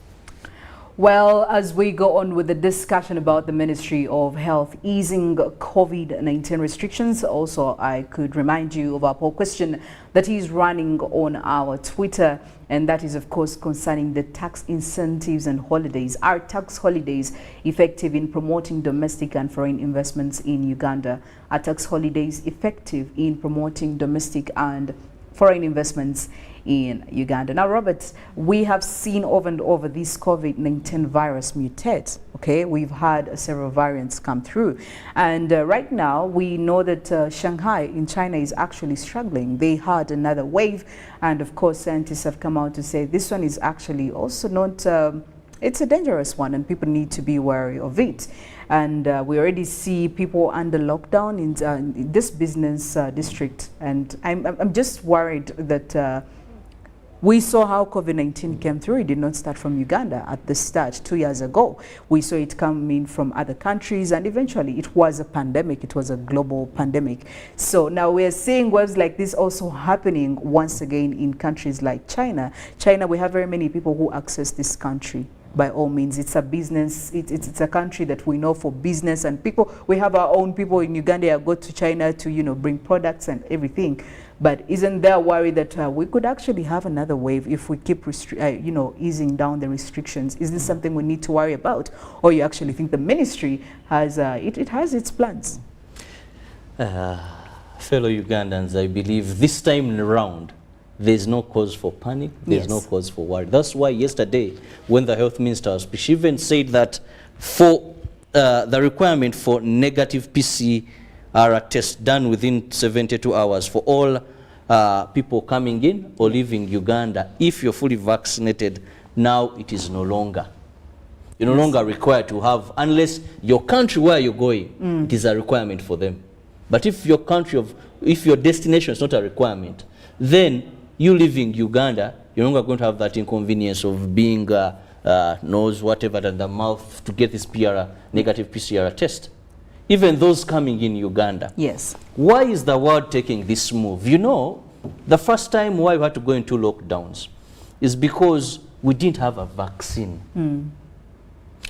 Well, as we go on with the discussion about the Ministry of Health easing COVID-19 restrictions, also I could remind you of our poll question that is running on our Twitter, and that is of course concerning the tax incentives and holidays. Are tax holidays effective in promoting domestic and foreign investments in Uganda? Are tax holidays effective in promoting domestic and foreign investments in Uganda? Now, Robert, we have seen over and over this COVID-19 virus mutate. Okay, we've had several variants come through, and right now we know that Shanghai in China is actually struggling. They had another wave, and of course scientists have come out to say this one is actually also not it's a dangerous one, and people need to be wary of it. And we already see people under lockdown in this business district, and I'm just worried that we saw how COVID-19 came through. It did not start from Uganda at the start 2 years ago. We saw it coming from other countries, and eventually it was a pandemic. It was a global pandemic. So now we're seeing waves like this also happening once again in countries like China. China, we have very many people who access this country. By all means, it's a business, it's a country that we know for business, and people, we have our own people in Uganda who go to China to, you know, bring products and everything. But isn't there a worry that we could actually have another wave if we keep you know, easing down the restrictions? Is this something we need to worry about, or you actually think the ministry has it has its plans? Fellow Ugandans, I believe this time around there's no cause for panic, there's no cause for worry. That's why yesterday, when the health minister was speaking, she even said that for the requirement for negative PCR test done within 72 hours for all people coming in or leaving Uganda, if you're fully vaccinated, now it is no longer. You're no longer required to have, unless your country where you're going, it is a requirement for them. But if your country if your destination is not a requirement, then you living Uganda, you're no longer going to have that inconvenience of being nose, whatever, than the mouth to get this negative PCR test. Even those coming in Uganda. Yes. Why is the world taking this move? You know, the first time why we had to go into lockdowns is because we didn't have a vaccine.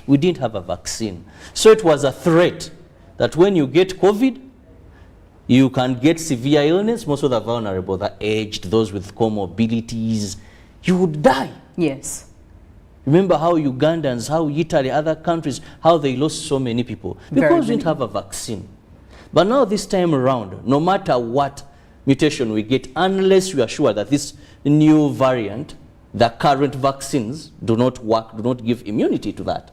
We didn't have a vaccine. So it was a threat that when you get COVID, You can get severe illness. Most of the vulnerable, the aged, those with comorbidities, you would die. Yes. Remember how Ugandans, how Italy, other countries, how they lost so many people because we didn't have a vaccine. But now this time around, no matter what mutation we get, unless we are sure that this new variant, the current vaccines do not work, do not give immunity to that.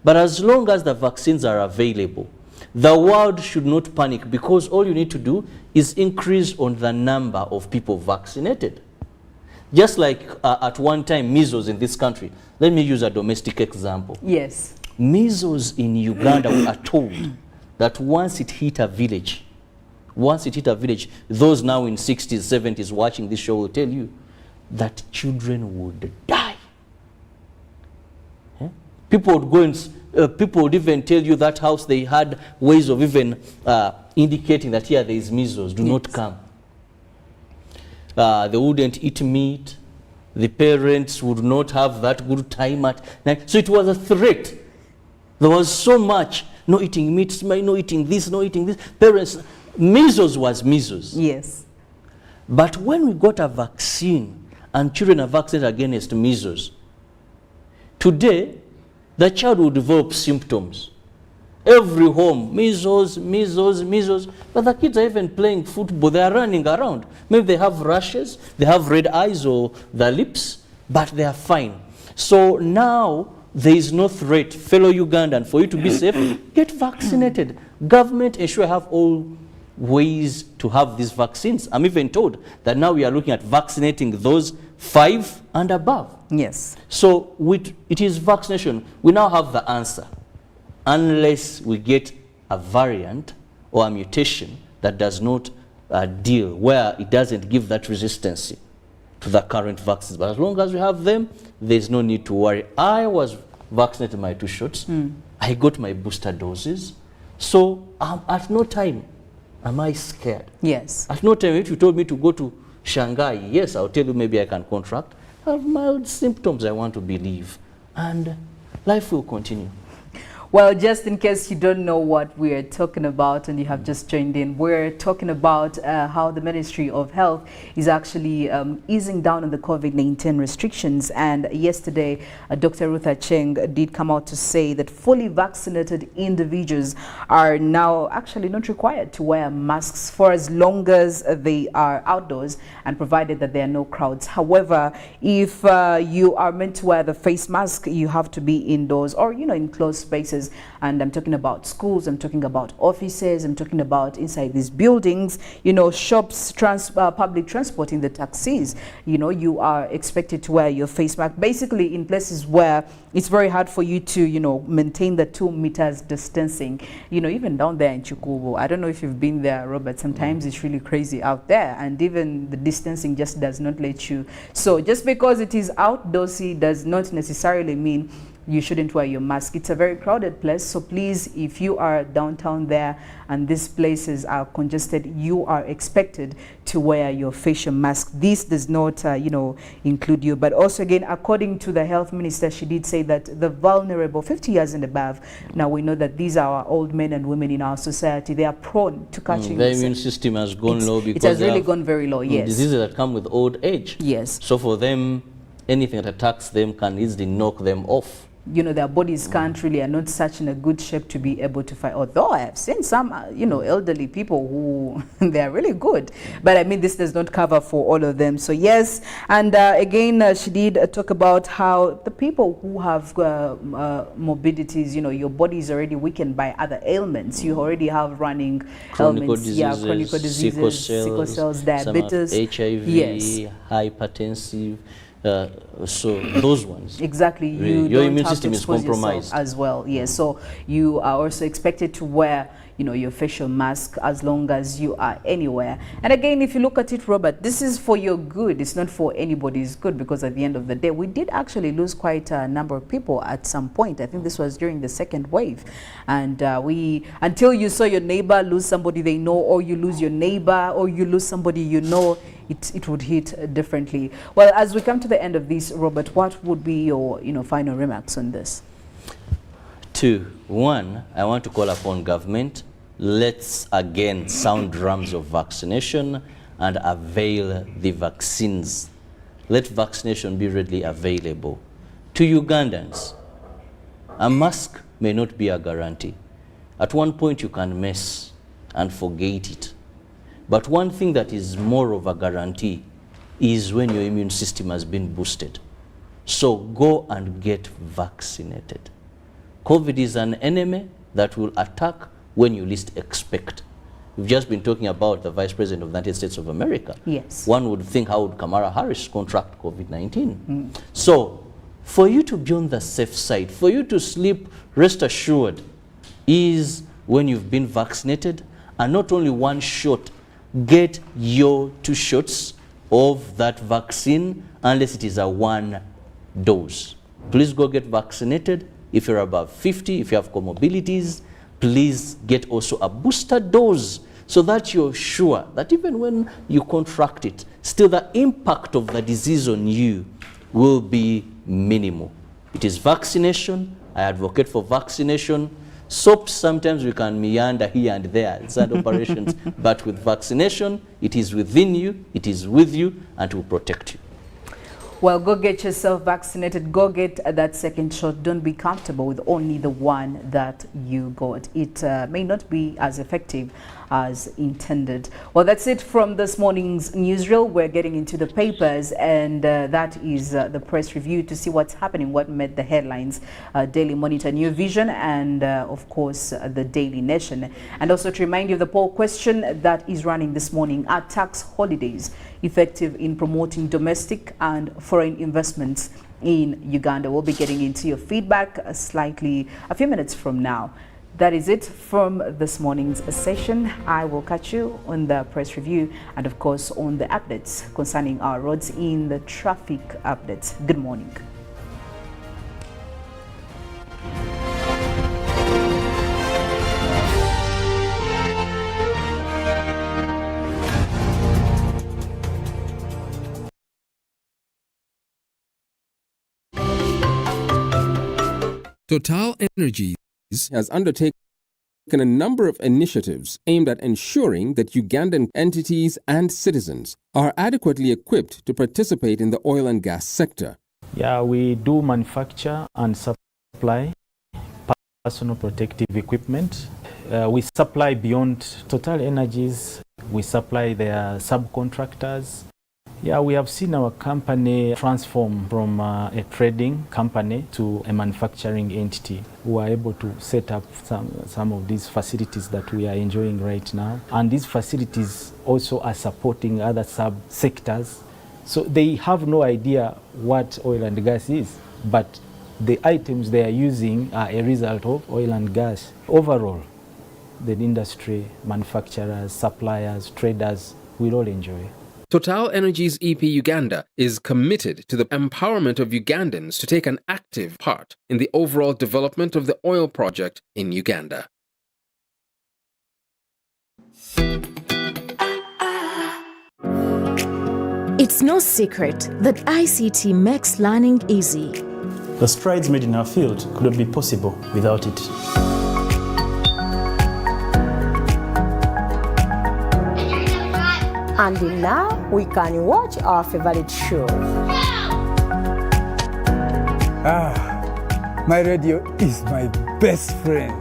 But as long as the vaccines are available, the world should not panic, because all you need to do is increase on the number of people vaccinated. Just like at one time, measles in this country. Let me use a domestic example. Yes. Measles in Uganda, we are told that once it hit a village, those now in 60s, 70s watching this show will tell you that children would die. Yeah? People would go and people would even tell you that house they had ways of even indicating that here there is measles, do not come. They wouldn't eat meat. The parents would not have that good time at night. So it was a threat. There was so much, no eating meat, no eating this, no eating this. Parents, measles was measles. Yes. But when we got a vaccine and children are vaccinated against measles, today the child will develop symptoms. Every home, measles, measles, measles. But the kids are even playing football. They are running around. Maybe they have rashes, they have red eyes or the lips, but they are fine. So now there is no threat, fellow Ugandan, for you to be safe, get vaccinated. Government ensure have all ways to have these vaccines. I'm even told that now we are looking at vaccinating those 5 and above. Yes. So it is vaccination. We now have the answer. Unless we get a variant or a mutation that does not deal, where it doesn't give that resistance to the current vaccines. But as long as we have them, there's no need to worry. I was vaccinated my 2 shots. I got my booster doses. So at no time am I scared. Yes. At no time, if you told me to go to Shanghai, yes, I'll tell you maybe I can contract. I have mild symptoms, I want to believe. And life will continue. Well, just in case you don't know what we are talking about and you have just joined in, we're talking about how the Ministry of Health is actually easing down on the COVID-19 restrictions. And yesterday, Dr. Ruth Acheng did come out to say that fully vaccinated individuals are now actually not required to wear masks for as long as they are outdoors and provided that there are no crowds. However, if you are meant to wear the face mask, you have to be indoors or, you know, in closed spaces. And I'm talking about schools, I'm talking about offices, I'm talking about inside these buildings, you know, shops, public transport, in the taxis. You know, you are expected to wear your face mask, basically in places where it's very hard for you to, you know, maintain the 2 meters distancing. You know, even down there in Kirabo, I don't know if you've been there, Robert, sometimes it's really crazy out there, and even the distancing just does not let you. So just because it is outdoorsy does not necessarily mean you shouldn't wear your mask. It's a very crowded place, so please, if you are downtown there and these places are congested, you are expected to wear your facial mask. This does not, you know, include you. But also, again, according to the health minister, she did say that the vulnerable, 50 years and above, now we know that these are our old men and women in our society. They are prone to catching the immune system has gone low because it has really gone very low. Yes, diseases that come with old age. Yes. So for them, anything that attacks them can easily knock them off. You know, their bodies can't really, are not such in a good shape to be able to fight. Although I have seen some, you know, elderly people who, they are really good. But I mean, this does not cover for all of them. So yes, and again, she did talk about how the people who have morbidities, you know, your body is already weakened by other ailments. You already have running ailments. Diseases, chronic diseases, sickle cells, diabetes. HIV, yes. hypertensive. So those ones. Exactly. Your immune system is compromised as well. Yes. So you are also expected to wear, you know, your facial mask as long as you are anywhere. And again, if you look at it, Robert, this is for your good. It's not for anybody's good, because at the end of the day, we did actually lose quite a number of people at some point. I think this was during the second wave. And until you saw your neighbor lose somebody they know, or you lose your neighbor, or you lose somebody you know, it would hit differently. Well, as we come to the end of this, Robert, what would be your, you know, final remarks on this? 2. 1, I want to call upon government. let's again sound drums of vaccination and avail the vaccines. Let vaccination be readily available. To Ugandans, a mask may not be a guarantee. At one point you can mess and forget it. But one thing that is more of a guarantee is when your immune system has been boosted. So go and get vaccinated. COVID is an enemy that will attack when you least expect. We've just been talking about the Vice President of the United States of America. Yes. One would think, how would Kamala Harris contract COVID-19? So for you to be on the safe side, for you to sleep rest assured, is when you've been vaccinated, and not only one shot, get your 2 shots of that vaccine, unless it is a 1 dose. Please go get vaccinated. If you're above 50, if you have comorbidities, please get also a booster dose so that you're sure that even when you contract it, still the impact of the disease on you will be minimal. It is vaccination. I advocate for vaccination. Soaps, sometimes we can meander here and there, it's sad operations, but with vaccination, it is within you, it is with you, and it will protect you. Well, go get yourself vaccinated. Go get that second shot. Don't be comfortable with only the one that you got. It may not be as effective as intended. Well, that's it from this morning's newsreel. We're getting into the papers, and that is the press review to see what's happening, what made the headlines. Daily Monitor, New Vision, and of course the Daily Nation. And also to remind you of the poll question that is running this morning: are tax holidays effective in promoting domestic and foreign investments in Uganda? We'll be getting into your feedback a few minutes from now. That is it from this morning's session. I will catch you on the press review and of course on the updates concerning our roads in the traffic updates. Good morning. Total Energies has undertaken a number of initiatives aimed at ensuring that Ugandan entities and citizens are adequately equipped to participate in the oil and gas sector. Yeah, we do manufacture and supply personal protective equipment. We supply beyond Total Energies. We supply their subcontractors. Yeah, we have seen our company transform from a trading company to a manufacturing entity. We are able to set up some of these facilities that we are enjoying right now. And these facilities also are supporting other sub-sectors. So they have no idea what oil and gas is, but the items they are using are a result of oil and gas. Overall, the industry, manufacturers, suppliers, traders will all enjoy. Total Energies EP Uganda is committed to the empowerment of Ugandans to take an active part in the overall development of the oil project in Uganda. It's no secret that ICT makes learning easy. The strides made in our field could not be possible without it. And now we can watch our favorite shows. My radio is my best friend.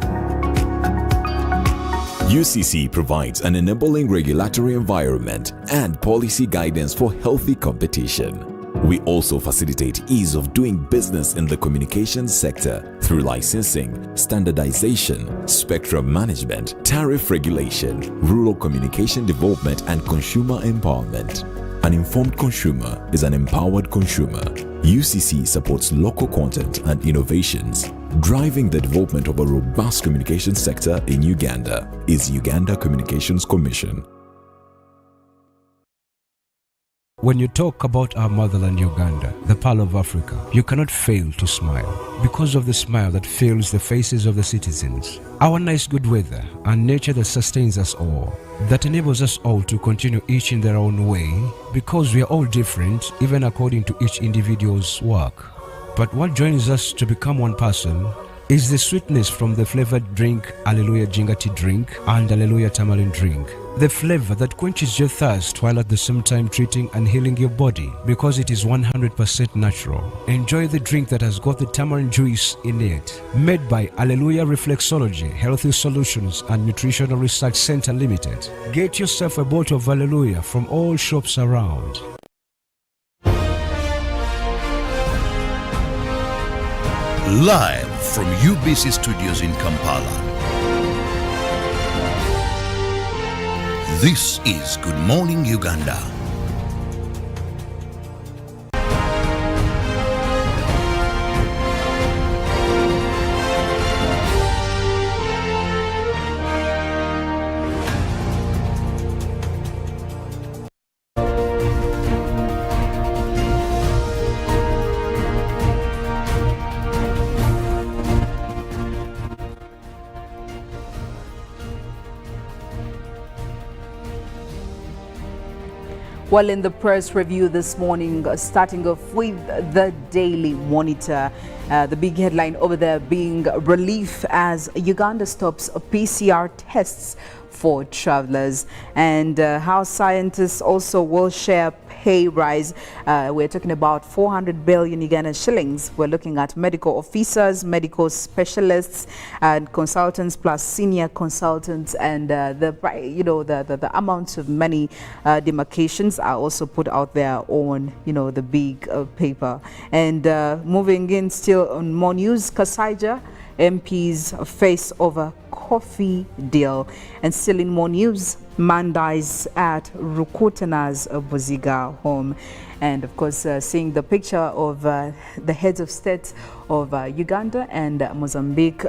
UCC provides an enabling regulatory environment and policy guidance for healthy competition. We also facilitate ease of doing business in the communications sector through licensing, standardization, spectrum management, tariff regulation, rural communication development, and consumer empowerment. An informed consumer is an empowered consumer. UCC supports local content and innovations. Driving the development of a robust communication sector in Uganda is Uganda Communications Commission. When you talk about our motherland Uganda, the Pearl of Africa, you cannot fail to smile because of the smile that fills the faces of the citizens. Our nice good weather and nature that sustains us all, that enables us all to continue each in their own way because we are all different even according to each individual's work. But what joins us to become one person is the sweetness from the flavored drink Alleluia Ginger Tea drink and Alleluia Tamarind drink. The flavor that quenches your thirst while at the same time treating and healing your body because it is 100% natural. Enjoy the drink that has got the tamarind juice in it. Made by Alleluia Reflexology, Healthy Solutions and Nutritional Research Center Limited. Get yourself a bottle of Alleluia from all shops around. Live from UBC Studios in Kampala. This is Good Morning Uganda. Well, in the press review this morning, starting off with the Daily Monitor, the big headline over there being relief as Uganda stops PCR tests for travelers, and how scientists also will share pay rise. We're talking about 400 billion Ugandan shillings. We're looking at medical officers, medical specialists, and consultants plus senior consultants, and the amounts of money demarcations are also put out there on the big paper. And moving in still on more news, Kasaija MPs face over coffee deal. And still in more news, man dies at Rukutana's Buziga home. And of course, seeing the picture of the heads of state of Uganda and Mozambique,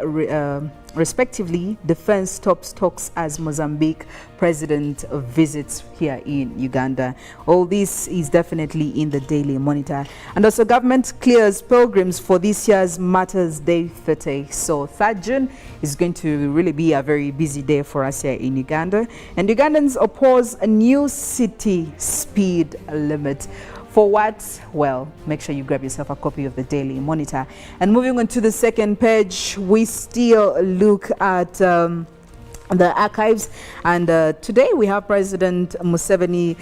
respectively, defense tops talks as Mozambique president visits here in Uganda. All this is definitely in the Daily Monitor. And also, government clears pilgrims for this year's Martyrs' Day 30. So 3rd June is going to really be a very busy day for us here in Uganda. And Ugandans oppose a new city speed limit. For what? Well, make sure you grab yourself a copy of the Daily Monitor. And moving on to the second page, we still look at the archives, and today we have President Museveni,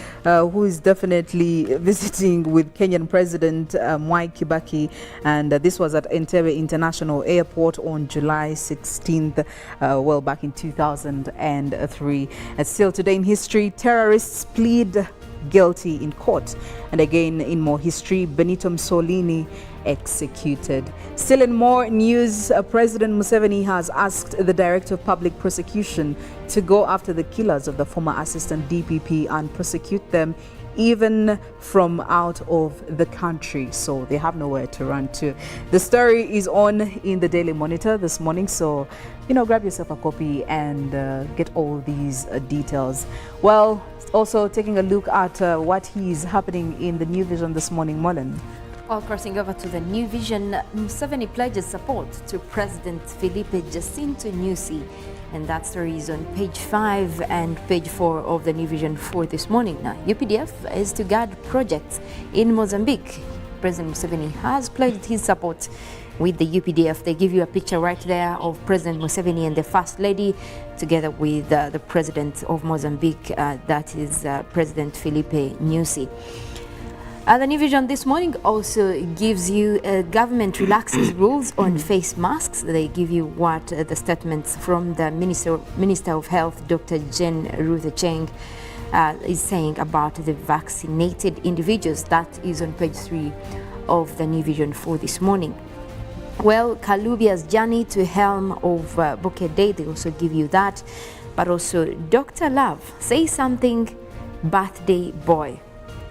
who is definitely visiting with Kenyan President Mwai Kibaki, and this was at Entebbe International Airport on July 16th, well, back in 2003. And still today in history, terrorists plead guilty in court. And again, in more history, Benito Mussolini executed. Still in more news, President Museveni has asked the Director of Public Prosecution to go after the killers of the former assistant DPP and prosecute them even from out of the country, so they have nowhere to run to. The story is on in the Daily Monitor this morning, so grab yourself a copy and get all these details. Well, also taking a look at what is happening in the New Vision this morning, Mollen. While crossing over to the New Vision, Museveni pledges support to President Filipe Jacinto Nyusi, and that story is on page 5 and page 4 of the New Vision for this morning. Now, UPDF is to guard projects in Mozambique. President Museveni has pledged his support with the UPDF. They give you a picture right there of President Museveni and the First Lady, together with the President of Mozambique, that is President Filipe Nyusi. The New Vision this morning also gives you government relaxes rules on face masks. They give you what the statements from the Minister of Health, Dr. Jane Ruth Cheng, is saying about the vaccinated individuals. That is on page 3 of the New Vision for this morning. Well, Kalubia's journey to helm of Bouquet Day, they also give you that. But also, Dr. Love, say something, birthday boy.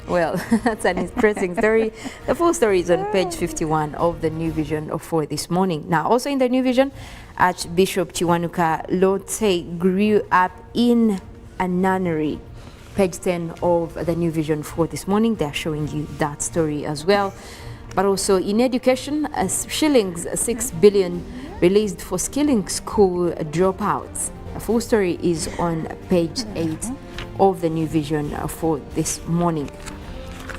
Well, that's an interesting story. The full story is on page 51 of the New Vision for this morning. Now, also in the New Vision, Archbishop Chiwanuka Lote grew up in a nunnery. Page 10 of the New Vision for this morning, they're showing you that story as well. But also in education, shillings 6 billion released for skilling school dropouts. A full story is on page 8 of the New Vision for this morning.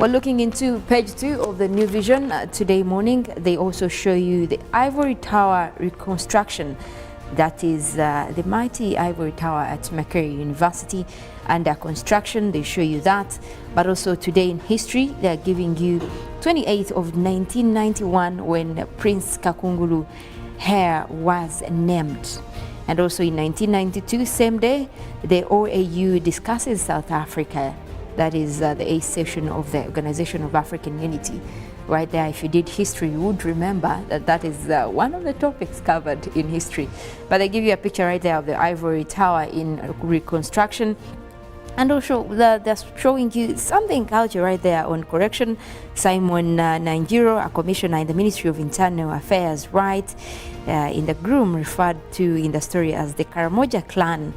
Well, looking into page 2 of the New Vision today morning, they also show you the Ivory Tower reconstruction. That is the mighty Ivory Tower at Makerere University under construction. They show you that. But also today in history, they are giving you 28th of 1991 when Prince Kakungulu Hair was named. And also in 1992, same day, the OAU discusses South Africa. That is the 8th session of the Organization of African Unity. Right there, if you did history, you would remember that that is one of the topics covered in history. But they give you a picture right there of the Ivory Tower in reconstruction. And also, they're showing you something culture right there on correction. Simon Nangiro, a commissioner in the Ministry of Internal Affairs, right in the groom referred to in the story as the Karamoja clan,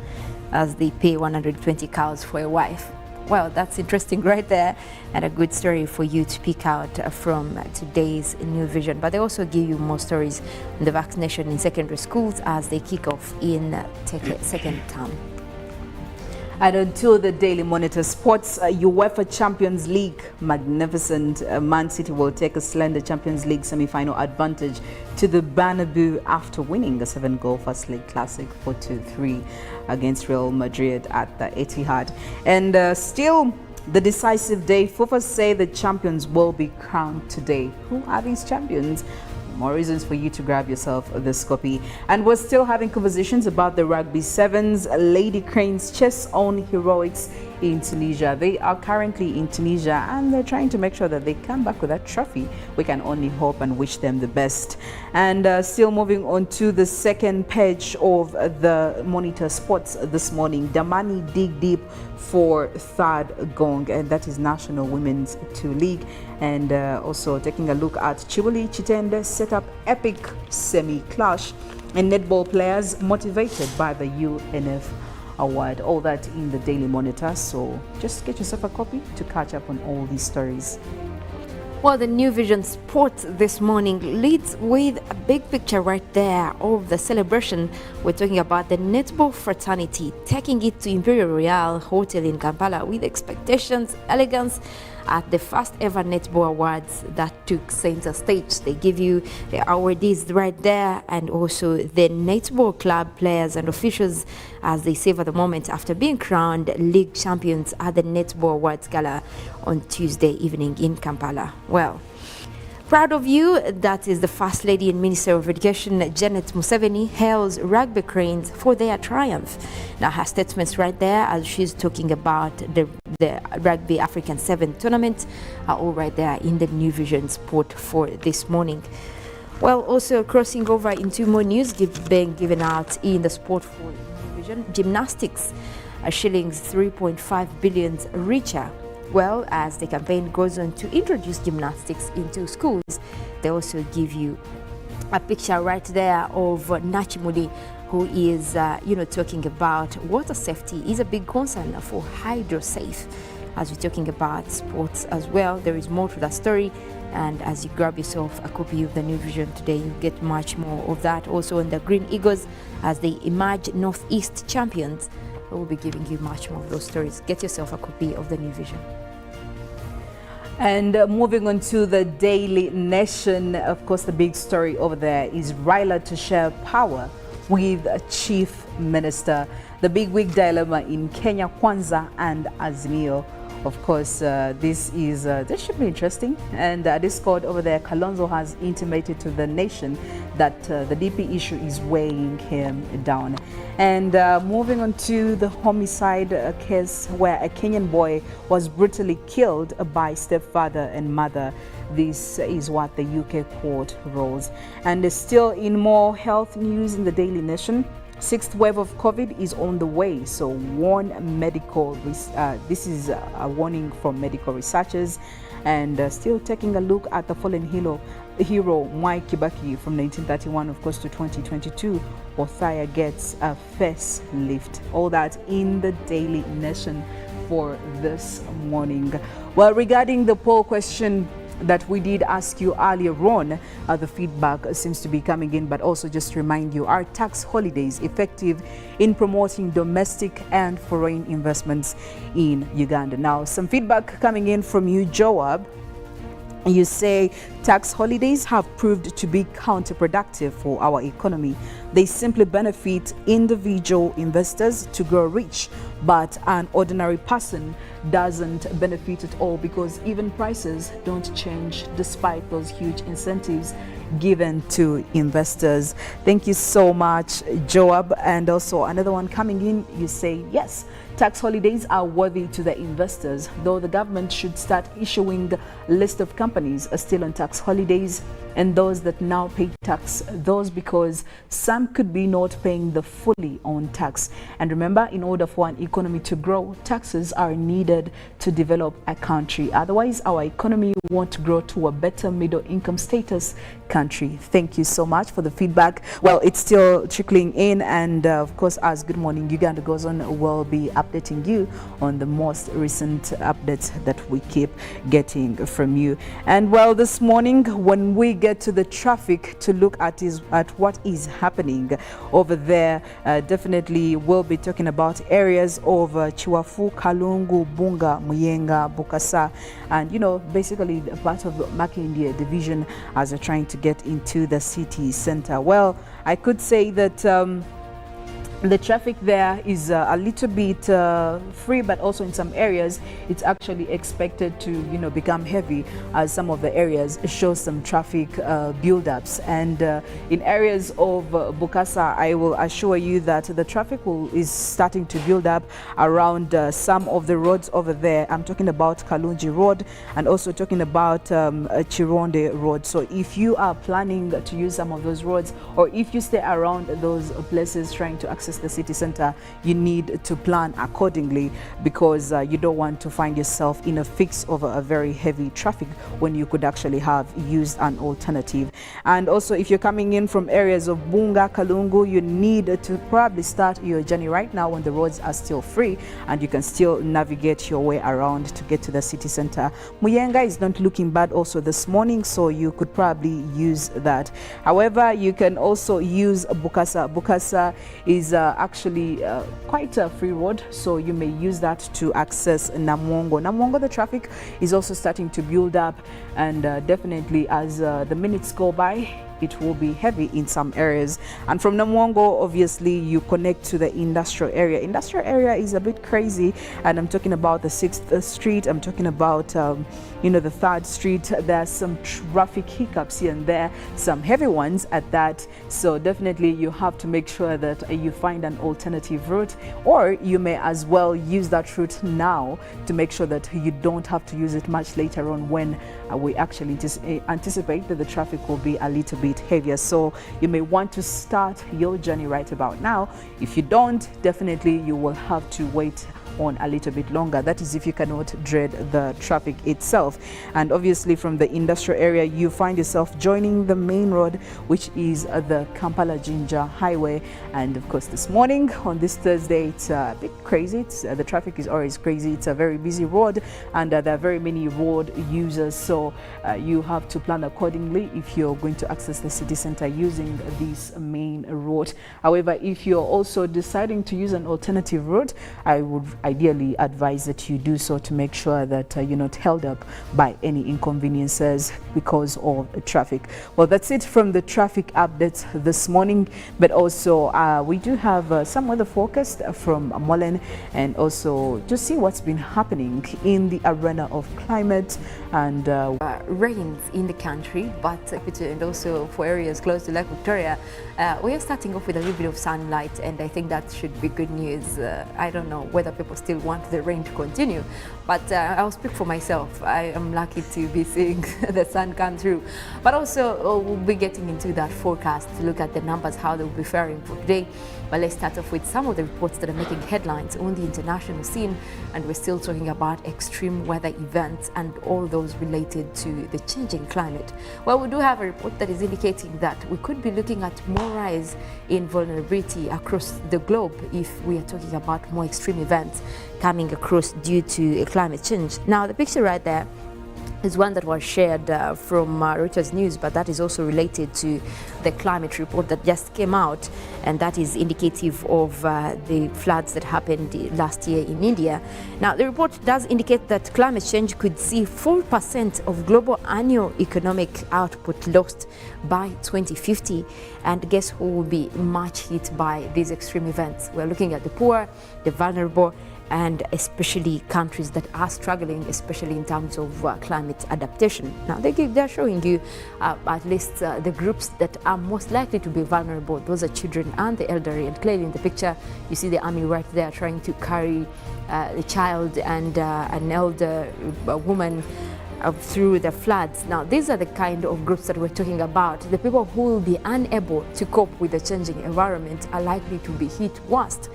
as they pay 120 cows for a wife. Well, that's interesting right there, and a good story for you to pick out from today's New Vision. But they also give you more stories on the vaccination in secondary schools as they kick off in second term. And until the Daily Monitor Sports, UEFA Champions League, magnificent. Man City will take a slender Champions League semi-final advantage to the Bernabeu after winning a 7-goal First League Classic 4-3 against Real Madrid at the Etihad. And still the decisive day, FIFA say the champions will be crowned today. Who are these champions? More reasons for you to grab yourself this copy. And we're still having conversations about the Rugby Sevens. Lady Cranes chess on heroics in Tunisia. They are currently in Tunisia and they're trying to make sure that they come back with that trophy. We can only hope and wish them the best. And still moving on to the second page of the Monitor Sports this morning. Damani dig deep for third gong, and that is National Women's 2 League. And also taking a look at Chibuli Chitende set up epic semi-clash, and netball players motivated by the UNF award. All that in the Daily Monitor, so just get yourself a copy to catch up on all these stories. Well, the New Vision Sports this morning leads with a big picture right there of the celebration. We're talking about the netball fraternity taking it to Imperial Royal Hotel in Kampala with expectations, elegance at the first ever netball awards that took center stage. They give you the awardees right there, and also the netball club players and officials as they savor the moment after being crowned league champions at the Netball Awards Gala on Tuesday evening in Kampala. Well, proud of you. That is the First Lady and Minister of Education, Janet Museveni, hails Rugby Cranes for their triumph. Now, her statements right there as she's talking about the Rugby African 7 tournament are all right there in the New Vision Sport for this morning. Well, also crossing over into more news being given out in the sport for New Vision. Gymnastics, shillings 3.5 billion richer. Well, as the campaign goes on to introduce gymnastics into schools, they also give you a picture right there of Nachimuli, who is, talking about water safety is a big concern for HydroSafe. As we're talking about sports as well, there is more to that story. And as you grab yourself a copy of the New Vision today, you get much more of that. Also on the Green Eagles, as they emerge Northeast champions, we'll be giving you much more of those stories. Get yourself a copy of the New Vision. And moving on to the Daily Nation, of course, the big story over there is Raila to share power with Chief Minister. The big wig dilemma in Kenya Kwanza and Azimio. Of course, this should be interesting. And Discord over there, Kalonzo has intimated to the nation that the DP issue is weighing him down. And moving on to the homicide case where a Kenyan boy was brutally killed by stepfather and mother. This is what the UK court rules. And still in more health news in the Daily Nation, sixth wave of COVID is on the way, so this is a warning from medical researchers. And still taking a look at the fallen hero Mwai Kibaki from 1931, of course, to 2022, Othaya gets a facelift. All that in the Daily Nation for this morning. Well, regarding the poll question, that we did ask you earlier on. The feedback seems to be coming in, but also just to remind you, are tax holidays effective in promoting domestic and foreign investments in Uganda? Now, some feedback coming in from you, Joab. You say tax holidays have proved to be counterproductive for our economy. They simply benefit individual investors to grow rich, but an ordinary person doesn't benefit at all, because even prices don't change despite those huge incentives given to investors. Thank you so much, Joab. And also another one coming in, you say, yes, tax holidays are worthy to the investors, though the government should start issuing a list of companies still on tax holidays and those that now pay tax, those because some could be not paying the fully on tax. And remember, in order for an economy to grow, taxes are needed to develop a country. Otherwise, our economy won't grow to a better middle income status country. Thank you so much for the feedback. Well, it's still trickling in, and of course, as Good Morning Uganda goes on, we'll be updating you on the most recent updates that we keep getting from you. And well, this morning when we get to the traffic to look at what is happening over there, definitely we'll be talking about areas of Chiwafu, Kalungu, Bunga, Muyenga, Bukasa, and basically a part of Makindye division as they're trying to get into the city center. Well, I could say that the traffic there is a little bit free, but also in some areas it's actually expected to become heavy, as some of the areas show some traffic build-ups. And in areas of Bukasa, I will assure you that the traffic is starting to build up around some of the roads over there. I'm talking about Kalunji Road and also talking about Chironde Road. So if you are planning to use some of those roads, or if you stay around those places trying to access the city center, you need to plan accordingly, because you don't want to find yourself in a fix of a very heavy traffic when you could actually have used an alternative. And also, if you're coming in from areas of Bunga, Kalungu, you need to probably start your journey right now when the roads are still free and you can still navigate your way around to get to the city center. Muyenga is not looking bad also this morning, so you could probably use that. However, you can also use Bukasa. Bukasa is actually quite a free road, so you may use that to access Namwongo. Namwongo, the traffic is also starting to build up, and definitely as the minutes go by, it will be heavy in some areas. And from Namwongo, obviously, you connect to the industrial area. Industrial area is a bit crazy, and I'm talking about the 6th Street. I'm talking about, the 3rd Street. There's some traffic hiccups here and there, some heavy ones at that. So definitely you have to make sure that you find an alternative route, or you may as well use that route now to make sure that you don't have to use it much later on when we actually anticipate that the traffic will be a little bit heavier. So you may want to start your journey right about now. If you don't, definitely you will have to wait on a little bit longer. That is if you cannot dread the traffic itself. And obviously from the industrial area, you find yourself joining the main road, which is the Kampala-Jinja highway. And of course, this morning on this Thursday, it's a bit crazy. The traffic is always crazy. It's a very busy road, and there are very many road users. So you have to plan accordingly if you're going to access the city center using this main road. However, if you're also deciding to use an alternative route, I would ideally advise that you do so to make sure that you're not held up by any inconveniences because of traffic. Well, that's it from the traffic updates this morning, but also we do have some weather forecast from Mollen, and also to see what's been happening in the arena of climate and rains in the country, but and also for areas close to Lake Victoria, we are starting off with a little bit of sunlight, and I think that should be good news. I don't know whether people still want the rain to continue, but I'll speak for myself. I am lucky to be seeing the sun come through, but also we'll be getting into that forecast to look at the numbers, how they'll be faring for today. But let's start off with some of the reports that are making headlines on the international scene, and we're still talking about extreme weather events and all those related to the changing climate. Well, we do have a report that is indicating that we could be looking at more rise in vulnerability across the globe if we are talking about more extreme events coming across due to climate change. Now, the picture right there is one that was shared from Reuters News, but that is also related to the climate report that just came out, and that is indicative of the floods that happened last year in India. Now, the report does indicate that climate change could see 4% of global annual economic output lost by 2050. And guess who will be much hit by these extreme events? We're looking at the poor, the vulnerable, and especially countries that are struggling, especially in terms of climate adaptation. Now, they're showing you at least the groups that are most likely to be vulnerable. Those are children and the elderly. And clearly in the picture, you see the army right there trying to carry the child and an elder woman through the floods. Now, these are the kind of groups that we're talking about. The people who will be unable to cope with the changing environment are likely to be hit worst.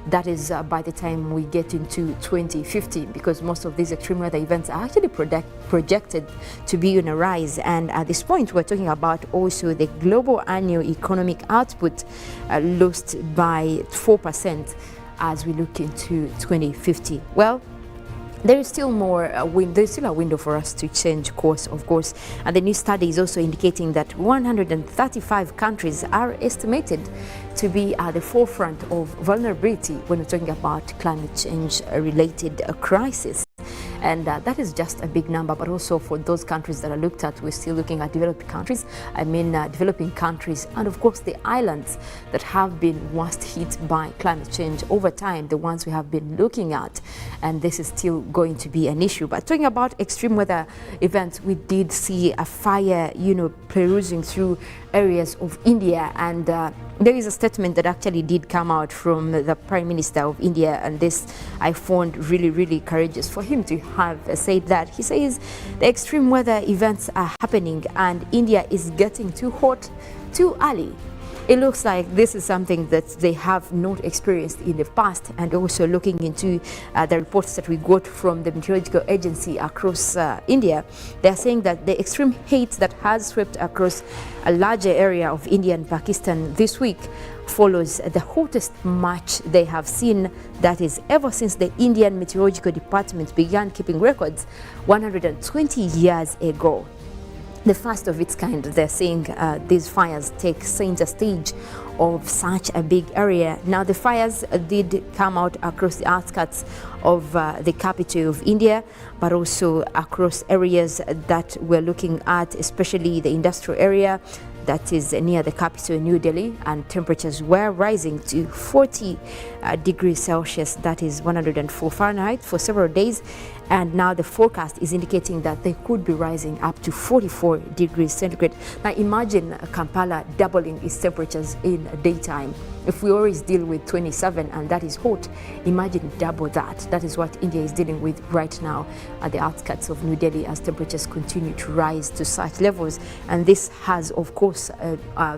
That is by the time we get into 2050, because most of these extreme weather events are actually projected to be on a rise. And at this point, we're talking about also the global annual economic output lost by 4% as we look into 2050. Well, there is still there's still a window for us to change course, of course. And the new study is also indicating that 135 countries are estimated to be at the forefront of vulnerability when we're talking about climate change related crisis. And that is just a big number, but also for those countries that are looked at, we're still looking at developing countries, developing countries, and of course the islands that have been worst hit by climate change over time, the ones we have been looking at. And this is still going to be an issue. But talking about extreme weather events, we did see a fire, perusing through areas of India, and there is a statement that actually did come out from the Prime Minister of India, and this I found really, really courageous for him to have said that. He says the extreme weather events are happening and India is getting too hot too early. It looks like this is something that they have not experienced in the past. And also looking into the reports that we got from the meteorological agency across India, they're saying that the extreme heat that has swept across a larger area of India and Pakistan this week follows the hottest March they have seen, that is ever since the Indian Meteorological Department began keeping records 120 years ago. The first of its kind. They're saying these fires take center stage of such a big area. Now, the fires did come out across the outskirts of the capital of India, but also across areas that we're looking at, especially the industrial area that is near the capital, New Delhi, and temperatures were rising to 40 degrees Celsius, that is 104 Fahrenheit, for several days. And now the forecast is indicating that they could be rising up to 44 degrees centigrade. Now imagine Kampala doubling its temperatures in daytime. If we always deal with 27 and that is hot, imagine double that. That is what India is dealing with right now at the outskirts of New Delhi as temperatures continue to rise to such levels. And this has, of course,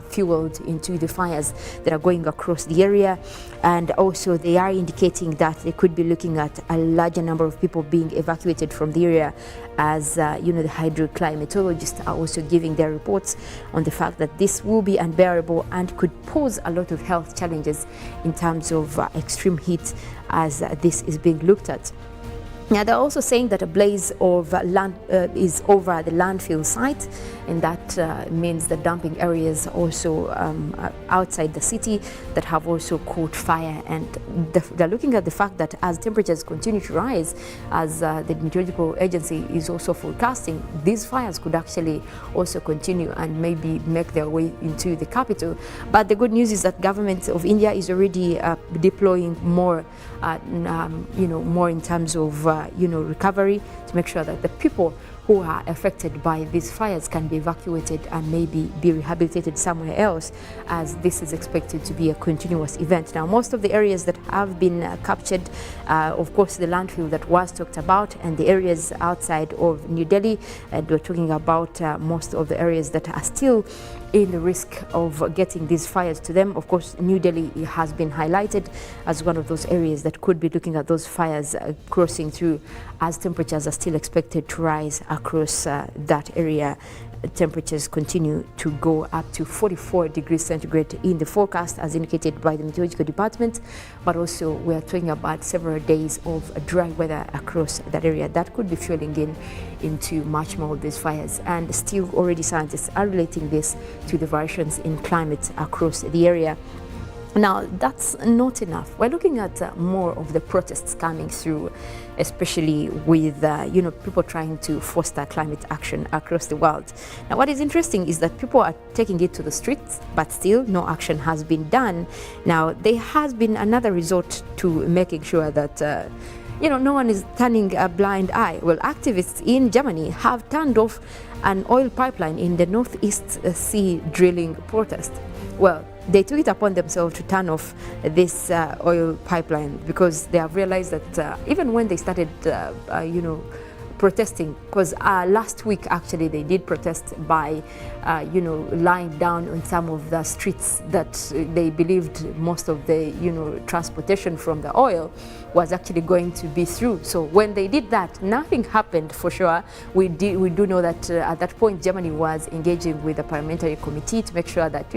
fueled into the fires that are going across the area. And also they are indicating that they could be looking at a larger number of people being evacuated from the area, as the hydroclimatologists are also giving their reports on the fact that this will be unbearable and could pose a lot of health challenges in terms of extreme heat as this is being looked at. Now, they're also saying that a blaze of land is over the landfill site, and that means the dumping areas also outside the city that have also caught fire. And they're looking at the fact that as temperatures continue to rise, as the meteorological agency is also forecasting, these fires could actually also continue and maybe make their way into the capital. But the good news is that government of India is already deploying more, more in terms of recovery, to make sure that the people who are affected by these fires can be evacuated and maybe be rehabilitated somewhere else, as this is expected to be a continuous event. Now, most of the areas that have been captured, of course, the landfill that was talked about, and the areas outside of New Delhi, and we're talking about most of the areas that are still in the risk of getting these fires to them. Of course, New Delhi has been highlighted as one of those areas that could be looking at those fires crossing through, as temperatures are still expected to rise across that area temperatures continue to go up to 44 degrees centigrade in the forecast as indicated by the Meteorological Department, but also we are talking about several days of dry weather across that area that could be fueling into much more of these fires. And still already scientists are relating this to the variations in climate across the area. Now, that's not enough. We're looking at more of the protests coming through, especially with people trying to foster climate action across the world. Now, what is interesting is that people are taking it to the streets, but still no action has been done. Now, there has been another resort to making sure that no one is turning a blind eye. Well, activists in Germany have turned off an oil pipeline in the Northeast Sea drilling protest. Well, they took it upon themselves to turn off this oil pipeline because they have realized that even when they started, protesting, because last week actually they did protest by, lying down on some of the streets that they believed most of the, transportation from the oil was actually going to be through. So when they did that, nothing happened for sure. We do know that at that point Germany was engaging with the parliamentary committee to make sure that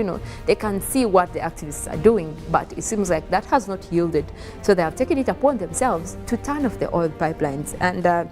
they can see what the activists are doing, but it seems like that has not yielded. So they have taken it upon themselves to turn off the oil pipelines, and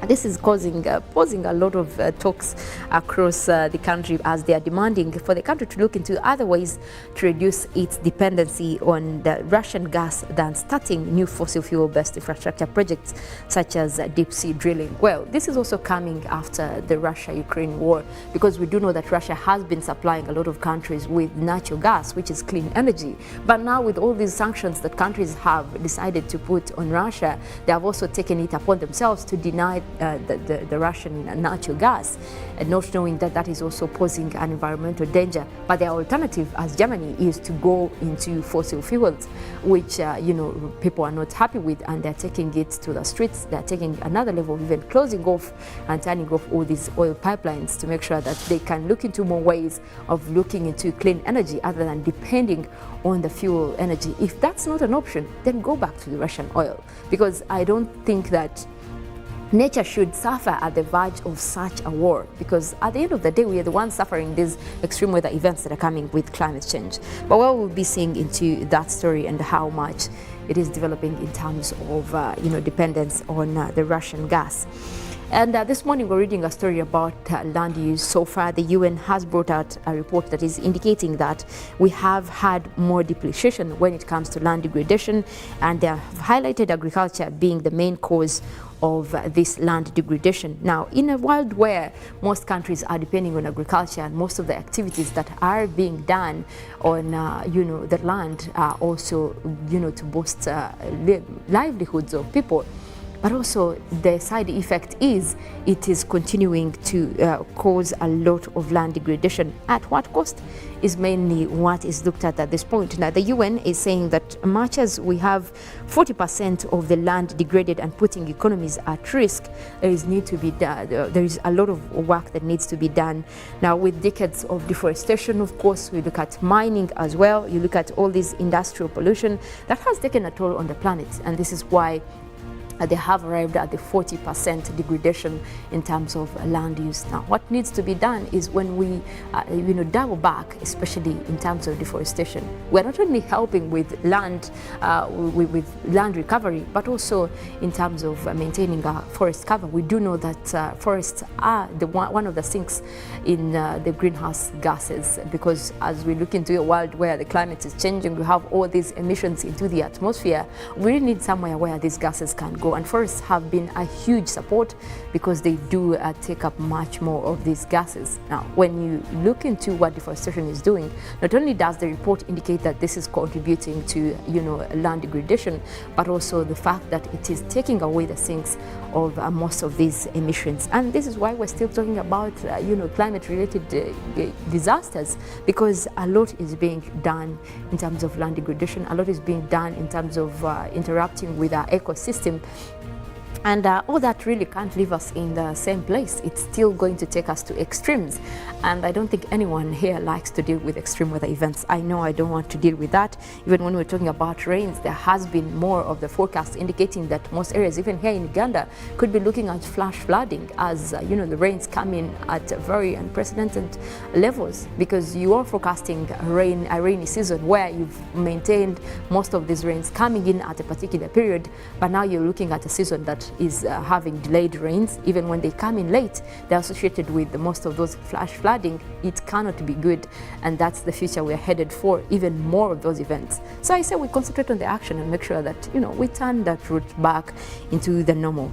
this is posing a lot of talks across the country as they are demanding for the country to look into other ways to reduce its dependency on the Russian gas than starting new fossil fuel-based infrastructure projects such as deep sea drilling. Well, this is also coming after the Russia-Ukraine war, because we do know that Russia has been supplying a lot of countries with natural gas, which is clean energy. But now with all these sanctions that countries have decided to put on Russia, they have also taken it upon themselves to deny the Russian natural gas, and not knowing that that is also posing an environmental danger. But their alternative as Germany is to go into fossil fuels, which people are not happy with, and they're taking it to the streets. They're taking another level, even closing off and turning off all these oil pipelines to make sure that they can look into more ways of looking into clean energy other than depending on the fuel energy. If that's not an option, then go back to the Russian oil, because I don't think that nature should suffer at the verge of such a war, because at the end of the day we are the ones suffering these extreme weather events that are coming with climate change. But we'll be seeing into that story and how much it is developing in terms of dependence on the Russian gas. And this morning we're reading a story about land use. So far the UN has brought out a report that is indicating that we have had more depletion when it comes to land degradation, and they have highlighted agriculture being the main cause of this land degradation. Now, in a world where most countries are depending on agriculture, and most of the activities that are being done on the land are also to boost livelihoods of people, but also the side effect is it is continuing to cause a lot of land degradation. At what cost is mainly what is looked at this point. Now, the UN is saying that much as we have 40% of the land degraded and putting economies at risk, there is a lot of work that needs to be done. Now, with decades of deforestation, of course, we look at mining as well. You look at all this industrial pollution that has taken a toll on the planet, and this is why they have arrived at the 40% degradation in terms of land use. Now, what needs to be done is when we, double back, especially in terms of deforestation, we're not only helping with land, with land recovery, but also in terms of maintaining our forest cover. We do know that forests are one of the sinks in the greenhouse gases, because as we look into a world where the climate is changing, we have all these emissions into the atmosphere. We really need somewhere where these gases can go. And forests have been a huge support because they do take up much more of these gases. Now, when you look into what deforestation is doing, not only does the report indicate that this is contributing to land degradation, but also the fact that it is taking away the sinks of most of these emissions. And this is why we're still talking about climate-related disasters, because a lot is being done in terms of land degradation, a lot is being done in terms of interrupting with our ecosystem. And all that really can't leave us in the same place. It's still going to take us to extremes. And I don't think anyone here likes to deal with extreme weather events. I know I don't want to deal with that. Even when we're talking about rains, there has been more of the forecast indicating that most areas, even here in Uganda, could be looking at flash flooding as the rains come in at very unprecedented levels, because you are forecasting a rainy season where you've maintained most of these rains coming in at a particular period, but now you're looking at a season that is having delayed rains. Even when they come in late, they're associated with most of those flash flooding. It cannot be good, and that's the future we're headed for, even more of those events. So I say we concentrate on the action and make sure that we turn that route back into the normal.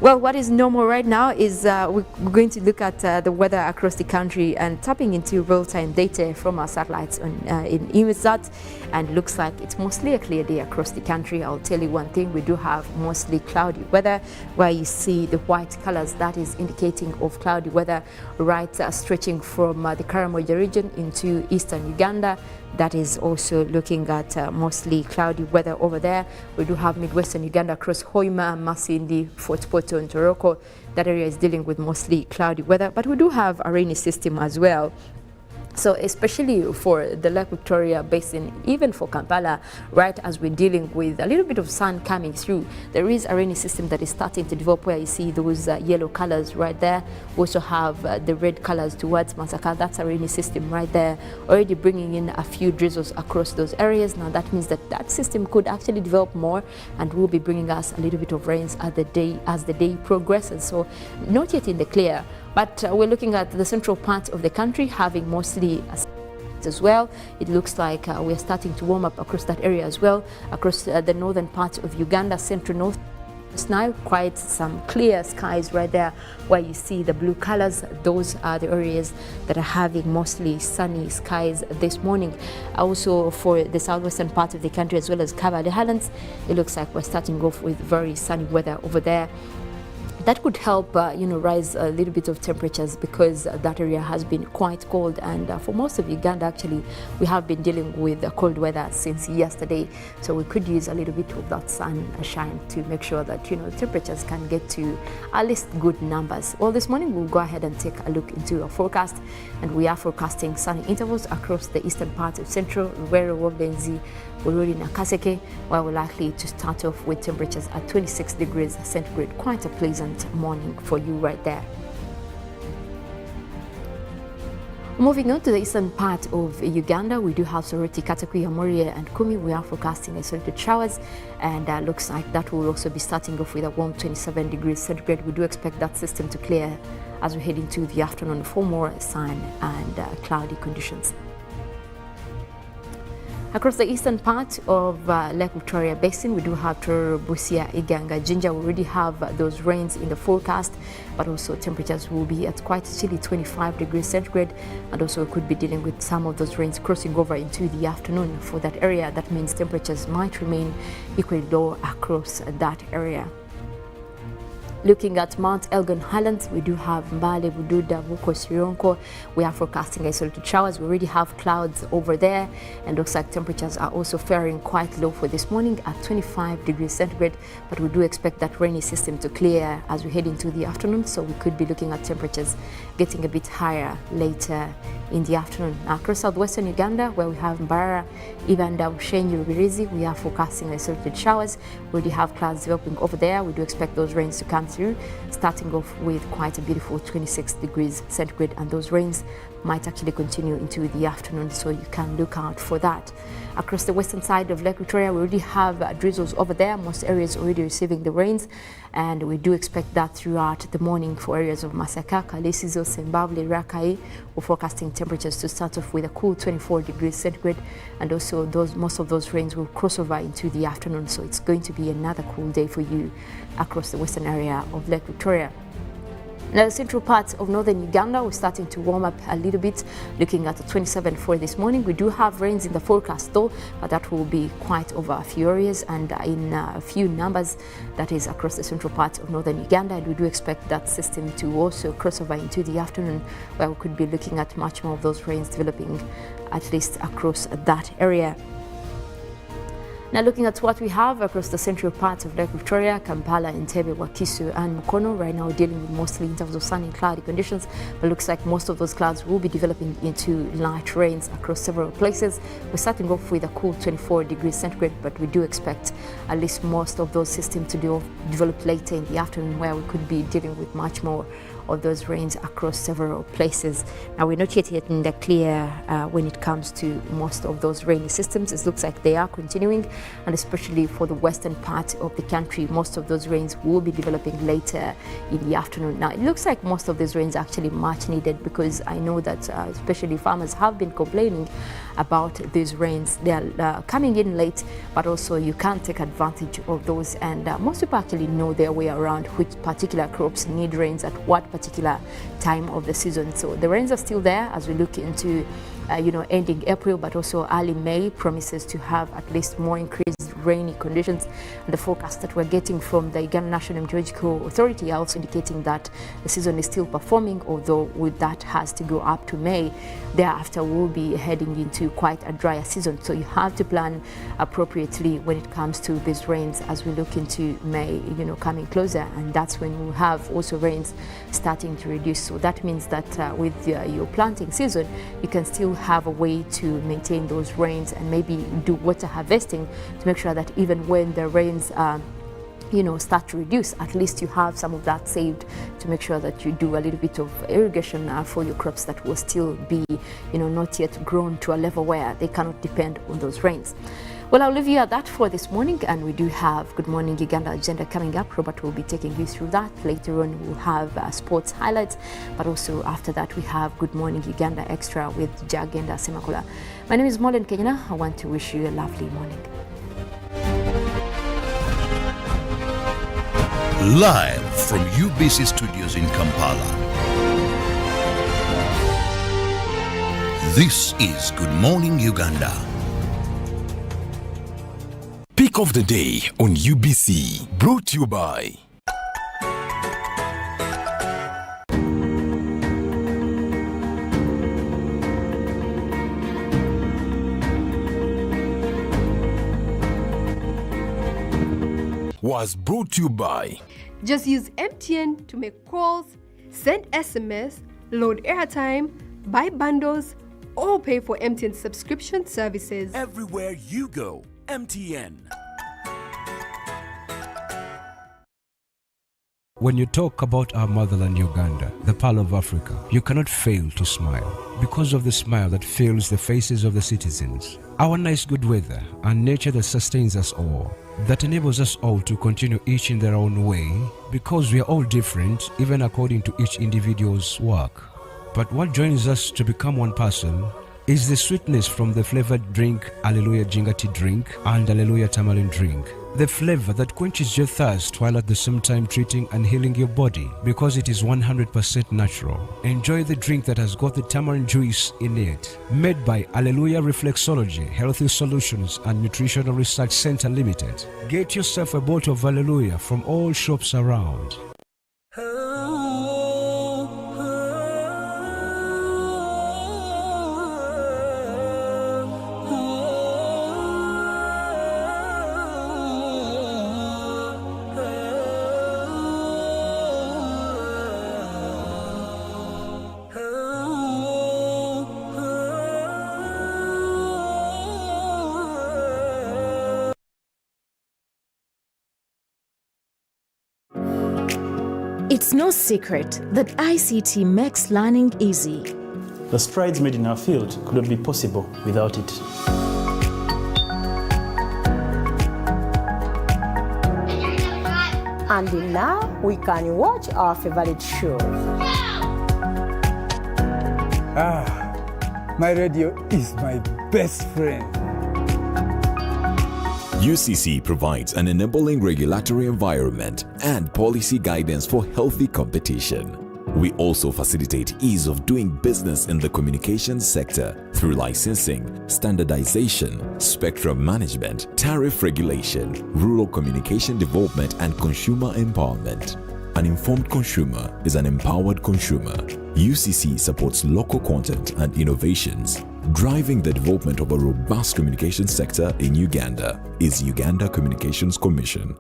Well, what is normal right now is we're going to look at the weather across the country and tapping into real-time data from our satellites in IMSAT, and looks like it's mostly a clear day across the country. I'll tell you one thing, we do have mostly cloudy weather, where you see the white colors, that is indicating of cloudy weather, right stretching from the Kirabo region into eastern Uganda. That is also looking at mostly cloudy weather over there. We do have midwestern Uganda across Hoima, Masindi, Fort Portal and Toroko. That area is dealing with mostly cloudy weather, but we do have a rainy system as well. So especially for the Lake Victoria Basin, even for Kampala, right as we're dealing with a little bit of sun coming through, there is a rainy system that is starting to develop, where you see those yellow colors right there. We also have the red colors towards Masaka. That's a rainy system right there, already bringing in a few drizzles across those areas. Now that means that that system could actually develop more and will be bringing us a little bit of rains as the day progresses. So not yet in the clear. But we're looking at the central part of the country having mostly as well. It looks like we're starting to warm up across that area as well. Across the northern part of Uganda, central north, now quite some clear skies right there, where you see the blue colors. Those are the areas that are having mostly sunny skies this morning. Also for the southwestern part of the country, as well as Kabale Highlands, it looks like we're starting off with very sunny weather over there. That could help, rise a little bit of temperatures, because that area has been quite cold. And for most of Uganda, actually, we have been dealing with cold weather since yesterday. So we could use a little bit of that sunshine to make sure that, temperatures can get to at least good numbers. Well, this morning, we'll go ahead and take a look into our forecast. And we are forecasting sunny intervals across the eastern part of central, Ruwero, Wobenzi, Bururi, and Kaseke, where we're likely to start off with temperatures at 26 degrees centigrade. Quite a pleasant morning for you right there. Moving on to the eastern part of Uganda, we do have Soroti, Katakuya, Moria and Kumi. We are forecasting isolated showers, and looks like that will also be starting off with a warm 27 degrees centigrade. We do expect that system to clear as we head into the afternoon for more sun and cloudy conditions. Across the eastern part of Lake Victoria Basin, we do have Tororo, Busia, Iganga, Jinja. We already have those rains in the forecast, but also temperatures will be at quite chilly 25 degrees centigrade, and also we could be dealing with some of those rains crossing over into the afternoon for that area. That means temperatures might remain equally low across that area. Looking at Mount Elgon Highlands, we do have Mbale, Bududa, Buko, Sironko. We are forecasting isolated showers. We already have clouds over there, and looks like temperatures are also faring quite low for this morning at 25 degrees centigrade. But we do expect that rainy system to clear as we head into the afternoon, so we could be looking at temperatures getting a bit higher later in the afternoon. Now, across southwestern Uganda, where we have Mbarara, Ibanda, Bushenyi, Rubirizi, we are forecasting isolated showers. We already have clouds developing over there. We do expect those rains to come through, starting off with quite a beautiful 26 degrees centigrade, and those rains might actually continue into the afternoon, so you can look out for that. Across the western side of Lake Victoria, we already have drizzles over there. Most areas already receiving the rains, and we do expect that throughout the morning for areas of Masaka, Kalesizo, Sembabule, Rakai. We're forecasting temperatures to start off with a cool 24 degrees centigrade, and also most of those rains will cross over into the afternoon, so it's going to be another cool day for you across the western area of Lake Victoria. Now, the central part of northern Uganda, we're starting to warm up a little bit, looking at 27 for this morning. We do have rains in the forecast though, but that will be quite over a few areas and in a few numbers. That is across the central part of northern Uganda, and we do expect that system to also cross over into the afternoon, where we could be looking at much more of those rains developing, at least across that area. Now looking at what we have across the central parts of Lake Victoria, Kampala, Entebbe, Wakiso and Mukono, right now dealing with mostly in terms of sunny and cloudy conditions, but looks like most of those clouds will be developing into light rains across several places. We're starting off with a cool 24 degrees centigrade, but we do expect at least most of those systems to develop later in the afternoon, where we could be dealing with much more of those rains across several places. Now we're not yet in the clear when it comes to most of those rainy systems. It looks like they are continuing, and especially for the western part of the country, most of those rains will be developing later in the afternoon. Now it looks like most of these rains are actually much needed, because I know that especially farmers have been complaining about these rains. They are coming in late, but also you can't take advantage of those, and most people actually know their way around which particular crops need rains at what particular time of the season. So the rains are still there as we look into ending April, but also early May promises to have at least more increased rainy conditions. And the forecast that we're getting from the Uganda National Meteorological Authority are also indicating that the season is still performing, although with that has to go up to May. Thereafter we'll be heading into quite a drier season, so you have to plan appropriately when it comes to these rains as we look into May, coming closer, and that's when we'll have also rains starting to reduce. So that means that with your planting season, you can still have a way to maintain those rains and maybe do water harvesting to make sure that even when the rains start to reduce, at least you have some of that saved to make sure that you do a little bit of irrigation for your crops that will still be not yet grown to a level where they cannot depend on those rains. Well, I'll leave you at that for this morning, and we do have Good Morning Uganda agenda coming up. Robert will be taking you through that. Later on we'll have sports highlights, but also after that we have Good Morning Uganda Extra with Jagenda Semakula. My name is Mollen, Kenyena. I want to wish you a lovely morning. Live from UBC Studios in Kampala. This is Good Morning Uganda. Pick of the day on UBC, brought to you by Just use MTN to make calls, send SMS, load airtime, buy bundles, or pay for MTN subscription services. Everywhere you go, MTN. When you talk about our motherland Uganda, the Pearl of Africa, you cannot fail to smile because of the smile that fills the faces of the citizens. Our nice good weather and nature that sustains us all, that enables us all to continue each in their own way, because we are all different even according to each individual's work. But what joins us to become one person is the sweetness from the flavored drink Alleluia Jingati drink and Alleluia Tamarind drink. The flavor that quenches your thirst while at the same time treating and healing your body, because it is 100% natural. Enjoy the drink that has got the tamarind juice in it. Made by Alleluia Reflexology, Healthy Solutions and Nutritional Research Center Limited. Get yourself a bottle of Alleluia from all shops around. It's no secret that ICT makes learning easy. The strides made in our field could not be possible without it. And now we can watch our favorite show. My radio is my best friend. UCC provides an enabling regulatory environment and policy guidance for healthy competition. We also facilitate ease of doing business in the communications sector through licensing, standardization, spectrum management, tariff regulation, rural communication development, and consumer empowerment. An informed consumer is an empowered consumer. UCC supports local content and innovations Driving the development of a robust communication sector in Uganda is Uganda Communications Commission.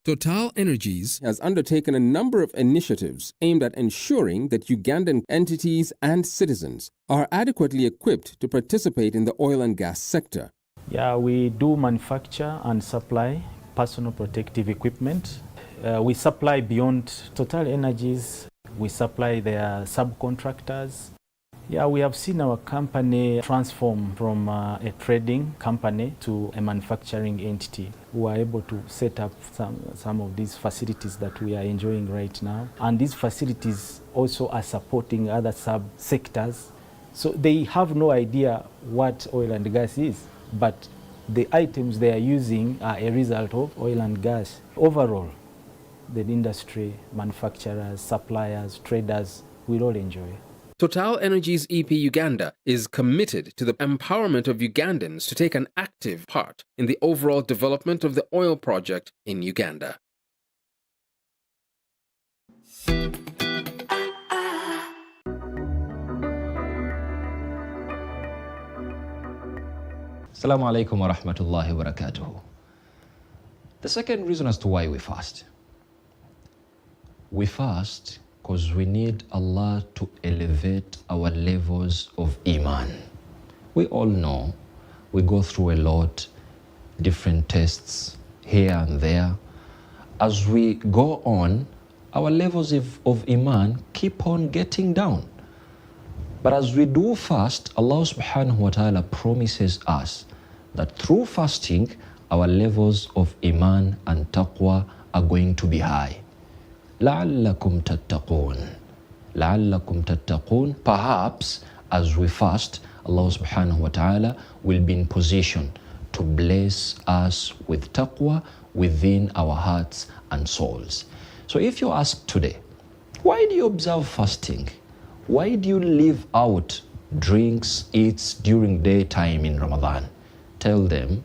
Total Energies has undertaken a number of initiatives aimed at ensuring that Ugandan entities and citizens are adequately equipped to participate in the oil and gas sector. Yeah, we do manufacture and supply personal protective equipment. We supply beyond Total Energies. We supply their subcontractors. Yeah, we have seen our company transform from a trading company to a manufacturing entity. We are able to set up some of these facilities that we are enjoying right now. And these facilities also are supporting other sub-sectors. So they have no idea what oil and gas is, but the items they are using are a result of oil and gas. Overall, the industry, manufacturers, suppliers, traders will all enjoy. Total Energies EP Uganda is committed to the empowerment of Ugandans to take an active part in the overall development of the oil project in Uganda. Assalamu alaikum wa rahmatullahi wa barakatuhu. The second reason as to why we fast. We fast because we need Allah to elevate our levels of Iman. We all know we go through a lot, different tests here and there. As we go on, our levels of Iman keep on getting down. But as we do fast, Allah subhanahu wa ta'ala promises us that through fasting, our levels of Iman and Taqwa are going to be high. لَعَلَّكُمْ تَتَّقُونَ لَعَلَّكُمْ تَتَّقُونَ. Perhaps as we fast, Allah subhanahu wa ta'ala will be in position to bless us with taqwa within our hearts and souls. So if you ask today, why do you observe fasting? Why do you leave out drinks, eats during daytime in Ramadan? Tell them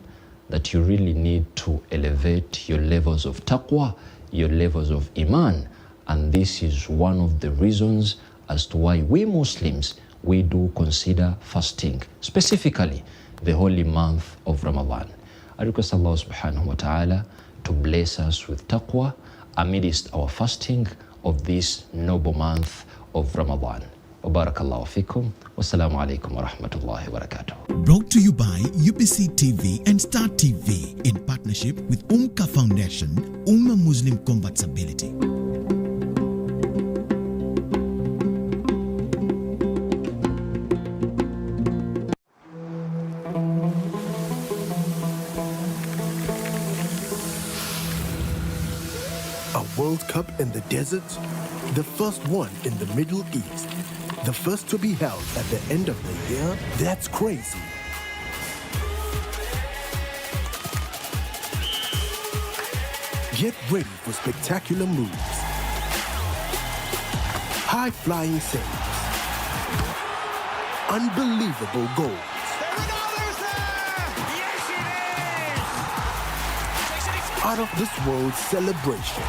that you really need to elevate your levels of taqwa, your levels of Iman. And this is one of the reasons as to why we Muslims, we do consider fasting, specifically the holy month of Ramadan. I request Allah subhanahu wa ta'ala to bless us with taqwa amidst our fasting of this noble month of Ramadan. Barakallahu fikum. Wassalamu alaikum wa rahmatullahi wa barakatuh. Brought to you by UBC TV and Star TV in partnership with Umka Foundation, Ummah Muslim Combats Ability. A World Cup in the desert? The first one in the Middle East. The first to be held at the end of the year? That's crazy. Get ready for spectacular moves, high-flying saves, unbelievable goals. Out of this world celebrations.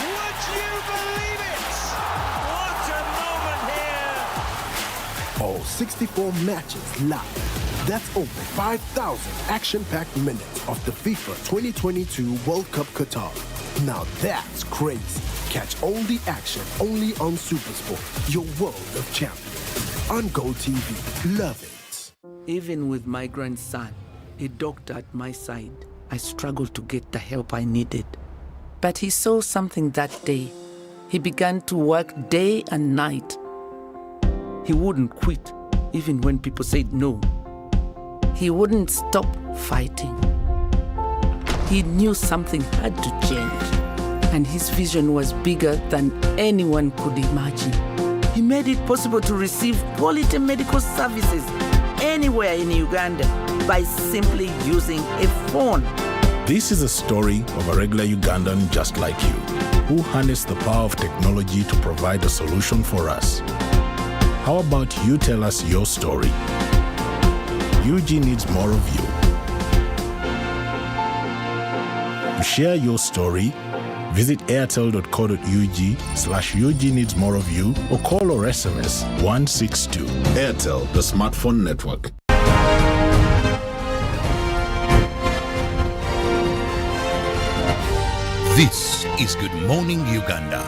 Would you believe it? What a moment here! All 64 matches live. That's over 5,000 action-packed minutes of the FIFA 2022 World Cup Qatar. Now that's crazy. Catch all the action only on SuperSport, your world of champions. On Go TV. Love it. Even with my grandson, a doctor at my side, I struggled to get the help I needed. But he saw something that day. He began to work day and night. He wouldn't quit, even when people said no. He wouldn't stop fighting. He knew something had to change, and his vision was bigger than anyone could imagine. He made it possible to receive quality medical services anywhere in Uganda by simply using a phone. This is a story of a regular Ugandan just like you, who harness the power of technology to provide a solution for us. How about you tell us your story? UG needs more of you. To share your story, visit airtel.co.ug/UG needs more of you or call or SMS 162. Airtel, the smartphone network. This is Good Morning Uganda.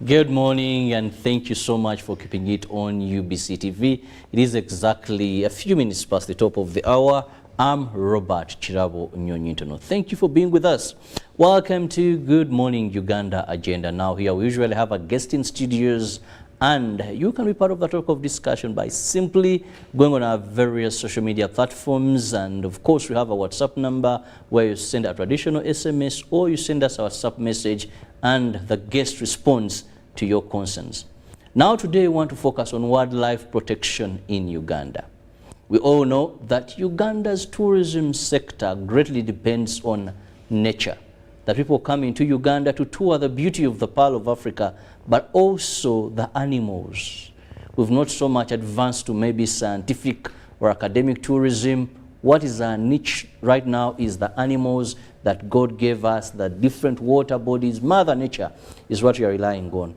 Good morning and thank you so much for keeping it on UBC TV. It is exactly a few minutes past the top of the hour. I'm Robert Kirabo Nyonyintono. Thank you for being with us. Welcome to Good Morning Uganda Agenda. Now here we usually have a guest in studios and you can be part of the talk of discussion by simply going on our various social media platforms, and of course we have a WhatsApp number where you send a traditional SMS or you send us a WhatsApp message and the guest responds to your concerns. Now today we want to focus on wildlife protection in Uganda. We all know that Uganda's tourism sector greatly depends on nature. That people come into Uganda to tour the beauty of the Pearl of Africa, but also the animals. We've not so much advanced to maybe scientific or academic tourism. What is our niche right now is the animals that God gave us, the different water bodies. Mother Nature is what we are relying on.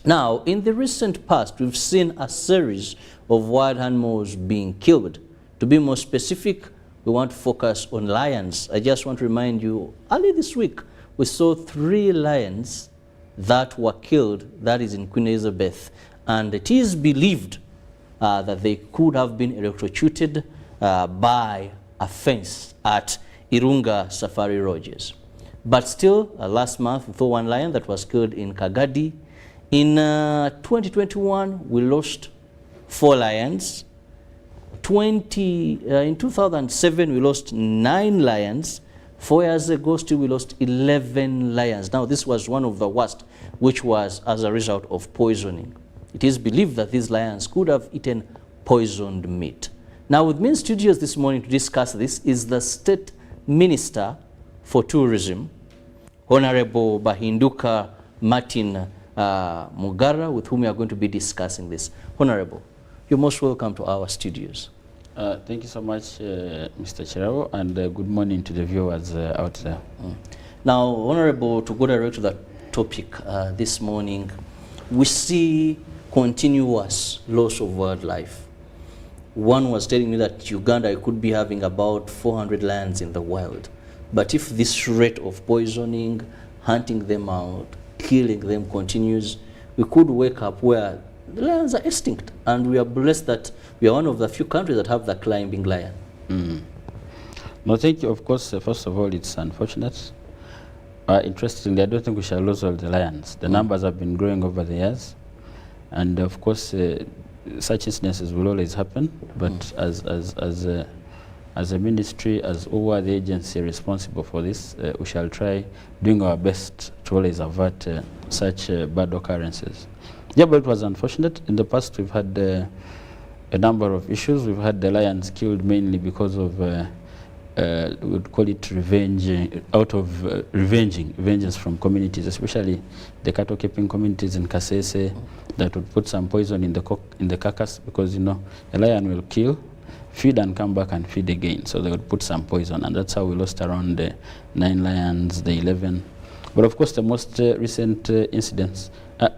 Now, in the recent past, we've seen a series of wild animals being killed. To be more specific, we want to focus on lions. I just want to remind you, early this week, we saw 3 lions that were killed, that is in Queen Elizabeth. And it is believed that they could have been electrocuted by a fence at Irunga Safari Lodges. But still, last month, we saw 1 lion that was killed in Kagadi. In 2021, we lost 4 lions. In 2007, we lost 9 lions. 4 years ago, still we lost 11 lions. Now, this was one of the worst, which was as a result of poisoning. It is believed that these lions could have eaten poisoned meat. Now, with me in studios this morning to discuss this is the State Minister for Tourism, Honorable Bahinduka Martin Mugara, with whom we are going to be discussing this. Honorable, you're most welcome to our studios. Thank you so much, Mr. Kirabo, and good morning to the viewers out there. Now, Honorable, to go direct to the topic this morning, we see continuous loss of wildlife. One was telling me that Uganda could be having about 400 lions in the wild. But if this rate of poisoning, hunting them out, killing them continues, we could wake up where the lions are extinct. And we are blessed that we are one of the few countries that have the climbing lion. No, thank you. Of course, first of all, it's unfortunate. Interestingly, I don't think we shall lose all the lions. The numbers have been growing over the years. And of course, such instances will always happen. But as a ministry, as over the agency responsible for this, we shall try doing our best to always avert such bad occurrences. Yeah, but it was unfortunate. In the past, we've had a number of issues. We've had the lions killed mainly because of, we would call it revenge, vengeance from communities, especially the cattle keeping communities in Kasese, that would put some poison in the carcass, because, you know, a lion will kill, feed and come back and feed again. So they would put some poison, and that's how we lost around 9 lions, the 11. But of course, the most recent incidents,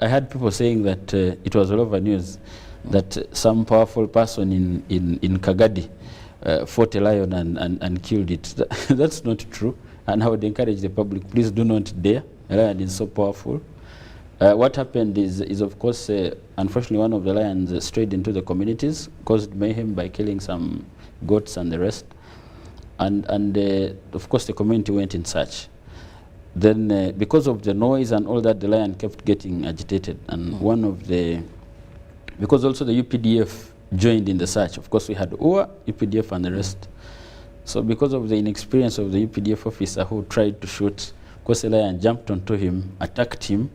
I had people saying that it was all over news that some powerful person in Kagadi fought a lion and killed it. That's not true. And I would encourage the public, please do not dare. A lion is so powerful. What happened is of course, unfortunately, one of the lions strayed into the communities, caused mayhem by killing some goats and the rest. And of course, the community went in search. Then, because of the noise and all that, the lion kept getting agitated. And because also the UPDF joined in the search. Of course, we had UA, UPDF, and the rest. So because of the inexperience of the UPDF officer who tried to shoot course, a lion jumped onto him, attacked him.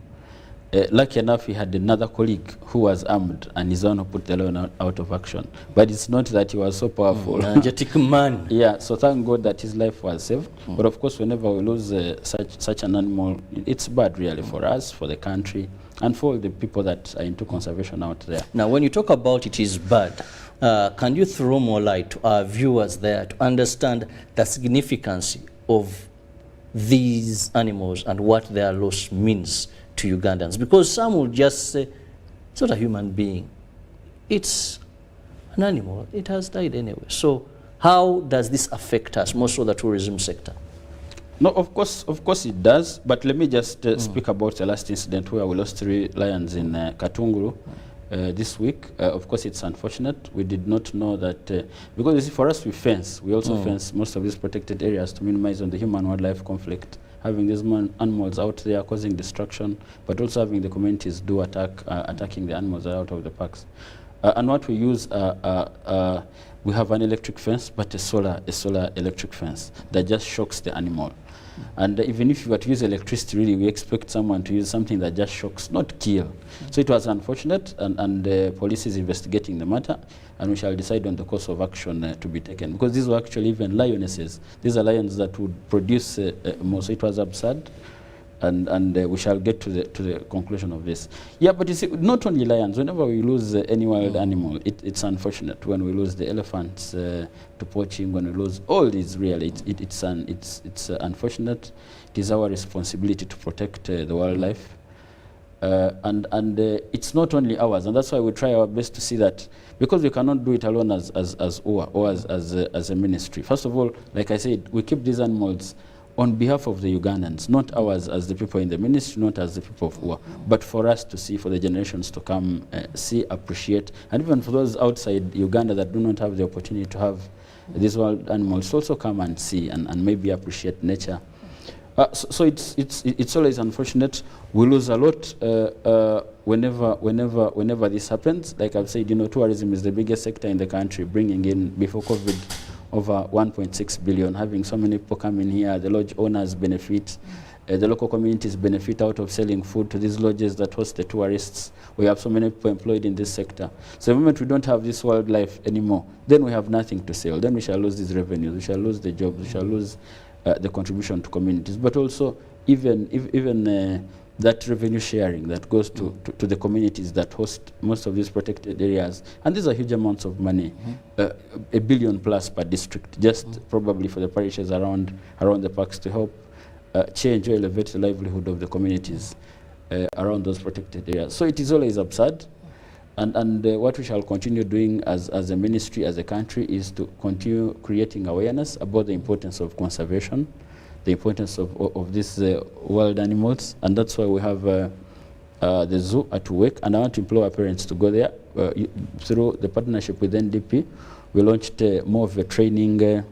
Lucky enough, he had another colleague who was armed, and his owner put the lion out of action. But it's not that he was so powerful. Energetic man. Yeah, so thank God that his life was saved. But of course, whenever we lose such an animal, it's bad really for us, for the country, and for all the people that are into conservation out there. Now, when you talk about it is bad, can you throw more light to our viewers there to understand the significance of these animals and what their loss means to Ugandans? Because some will just say, it's not a human being. It's an animal. It has died anyway. So how does this affect us, more so the tourism sector? No, of course it does. But let me just speak about the last incident where we lost 3 lions in Katunguru this week. Of course, it's unfortunate. We did not know that, because you see, for us, we fence. We also fence most of these protected areas to minimize on the human-wildlife conflict. Having these animals out there causing destruction, but also having the communities do attacking the animals out of the parks. And what we use, we have an electric fence, but a solar electric fence that just shocks the animal. And even if you were to use electricity, really, we expect someone to use something that just shocks, not kill. So it was unfortunate, and the police is investigating the matter, and we shall decide on the course of action to be taken. Because these were actually even lionesses. These are lions that would produce more. So it was absurd, and we shall get to the conclusion of this. Yeah, but you see, not only lions. Whenever we lose any wild animal, it's unfortunate. When we lose the elephants to poaching, when we lose all these, really, it's unfortunate. It is our responsibility to protect the wildlife, and it's not only ours, and that's why we try our best to see that, because we cannot do it alone as UWA or as a ministry. First of all, like I said, we keep these animals on behalf of the Ugandans, not ours as the people in the ministry, not as the people of UWA, but for us to see, for the generations to come, see, appreciate, and even for those outside Uganda that do not have the opportunity to have these wild animals, also come and see and maybe appreciate nature. So it's always unfortunate. We lose a lot whenever this happens. Like I've said, tourism is the biggest sector in the country, bringing in, before COVID, over 1.6 billion, having so many people come in here. The lodge owners benefit, the local communities benefit out of selling food to these lodges that host the tourists. We have so many people employed in this sector. So the moment we don't have this wildlife anymore, then we have nothing to sell. Then we shall lose these revenues, we shall lose the jobs, we shall lose the contribution to communities, but also even that revenue sharing that goes to the communities that host most of these protected areas. And these are huge amounts of money, $1 billion plus per district, just probably for the parishes around the parks to help change or elevate the livelihood of the communities around those protected areas. So it is always absurd. And what we shall continue doing as a ministry, as a country, is to continue creating awareness about the importance of conservation, the importance of these wild animals. And that's why we have the zoo at work. And I want to implore our parents to go there. Through the partnership with NDP, we launched more of a training,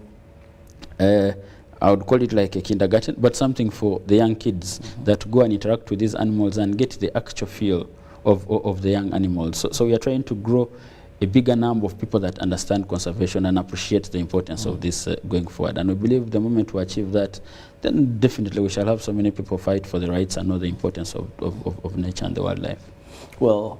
I would call it like a kindergarten, but something for the young kids that go and interact with these animals and get the actual feel of the young animals. So we are trying to grow a bigger number of people that understand conservation and appreciate the importance of this going forward. And we believe the moment we achieve that, then definitely we shall have so many people fight for the rights and know the importance of nature and the wildlife. Well,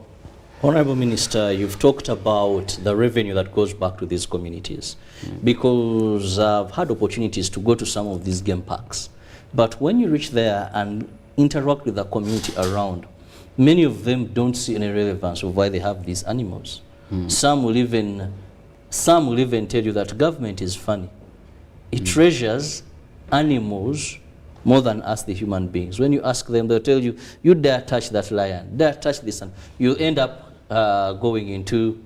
Honorable Minister, you've talked about the revenue that goes back to these communities, because I've had opportunities to go to some of these game parks. But when you reach there and interact with the community around, many of them don't see any relevance of why they have these animals. Some will even tell you that government is funny. It treasures animals more than us, the human beings. When you ask them, they'll tell you, you dare touch that lion, dare touch this, and you end up going into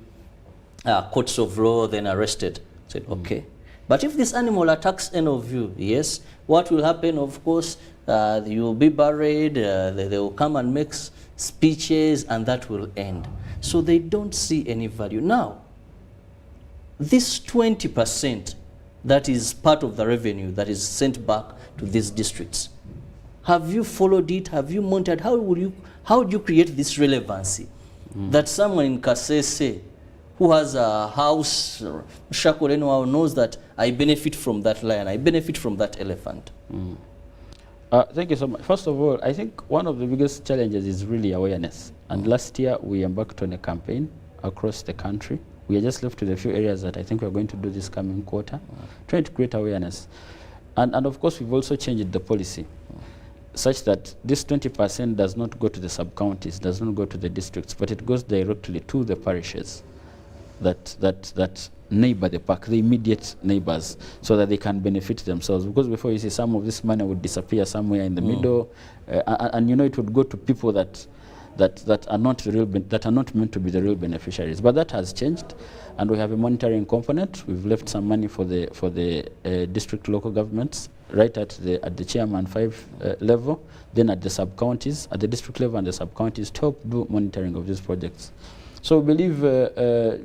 courts of law, then arrested. Said, okay. But if this animal attacks any of you, yes, what will happen? Of course, you will be buried, they will come and make speeches, and that will end. So they don't see any value. Now, this 20% that is part of the revenue that is sent back to these districts, have you followed it? Have you monitored? How do you create this relevancy that someone in Kasese who has a house, Shakolenwa, knows that I benefit from that lion, I benefit from that elephant? Thank you so much. First of all, I think one of the biggest challenges is really awareness. And last year, we embarked on a campaign across the country. We are just left with a few areas that I think we're going to do this coming quarter, trying to create awareness. And of course, we've also changed the policy such that this 20% does not go to the sub-counties, does not go to the districts, but it goes directly to the parishes that neighbor the park, the immediate neighbors, so that they can benefit themselves. Because before, you see, some of this money would disappear somewhere in the middle, and you know, it would go to people that are not that are not meant to be the real beneficiaries. But that has changed, and we have a monitoring component. We've left some money for the district local governments, right at the chairman 5 level, then at the sub-counties, at the district level and the sub-counties, to help do monitoring of these projects. So we believe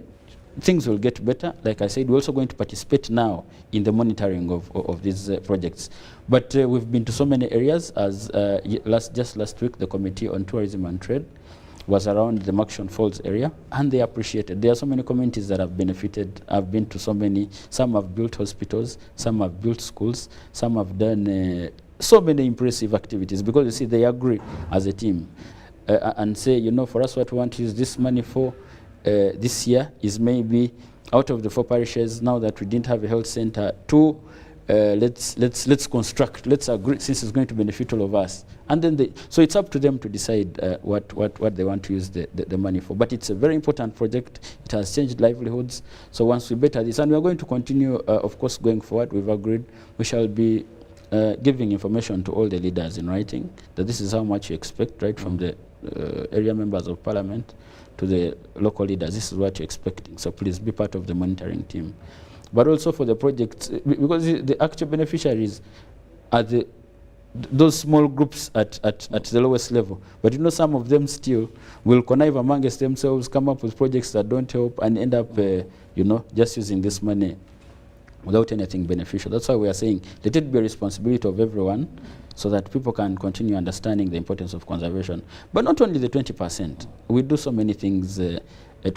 things will get better. Like I said, we're also going to participate now in the monitoring of these projects. But we've been to so many areas. As just last week, the Committee on Tourism and Trade was around the Maction Falls area, and they appreciated. There are so many communities that have benefited. I've been to so many. Some have built hospitals, some have built schools, some have done so many impressive activities, because you see, they agree as a team and say, you know, for us, what we want to use this money for this year is maybe out of the 4 parishes, now that we didn't have a health center, 2, let's construct, let's agree, since it's going to benefit all of us. And then so it's up to them to decide what they want to use the money for. But it's a very important project. It has changed livelihoods. So once we better this, and we are going to continue, of course, going forward, we've agreed we shall be giving information to all the leaders in writing that this is how much you expect, right, from the area members of parliament to the local leaders. This is what you're expecting. So please be part of the monitoring team. But also for the projects, because the actual beneficiaries are those small groups at the lowest level. But you know, some of them still will connive amongst themselves, come up with projects that don't help, and end up, you know, just using this money without anything beneficial. That's why we are saying let it be a responsibility of everyone, so that people can continue understanding the importance of conservation. But not only the 20%. We do so many things to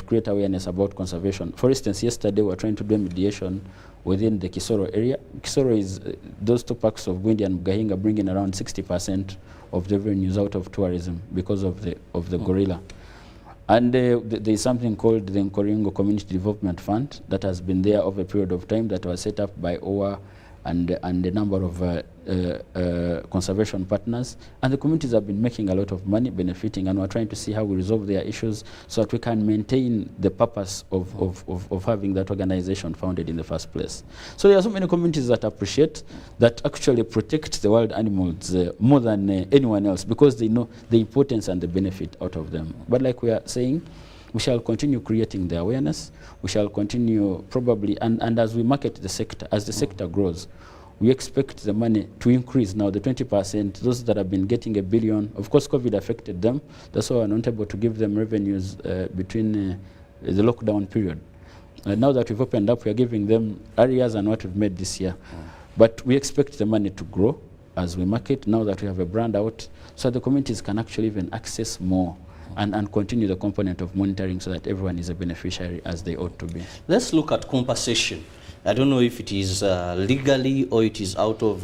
create awareness about conservation. For instance, yesterday we were trying to do mediation within the Kisoro area. Kisoro is those 2 parks of Gwindi and Gahinga bringing around 60% of the revenues out of tourism because of the gorilla. And there is something called the Nkoringo Community Development Fund that has been there over a period of time, that was set up by OWA and a number of conservation partners. And the communities have been making a lot of money, benefiting, and we're trying to see how we resolve their issues so that we can maintain the purpose of having that organization founded in the first place. So there are so many communities that appreciate, that actually protect the wild animals more than anyone else, because they know the importance and the benefit out of them. But like we are saying, we shall continue creating the awareness. We shall continue probably, and as we market the sector, as the sector grows, we expect the money to increase. Now, the 20%, those that have been getting $1 billion, of course, COVID affected them. That's why we're not able to give them revenues between the lockdown period. Now that we've opened up, we're giving them areas and what we've made this year. But we expect the money to grow as we market, now that we have a brand out, so the communities can actually even access more and continue the component of monitoring, so that everyone is a beneficiary as they ought to be. Let's look at compensation. I don't know if it is legally or it is out of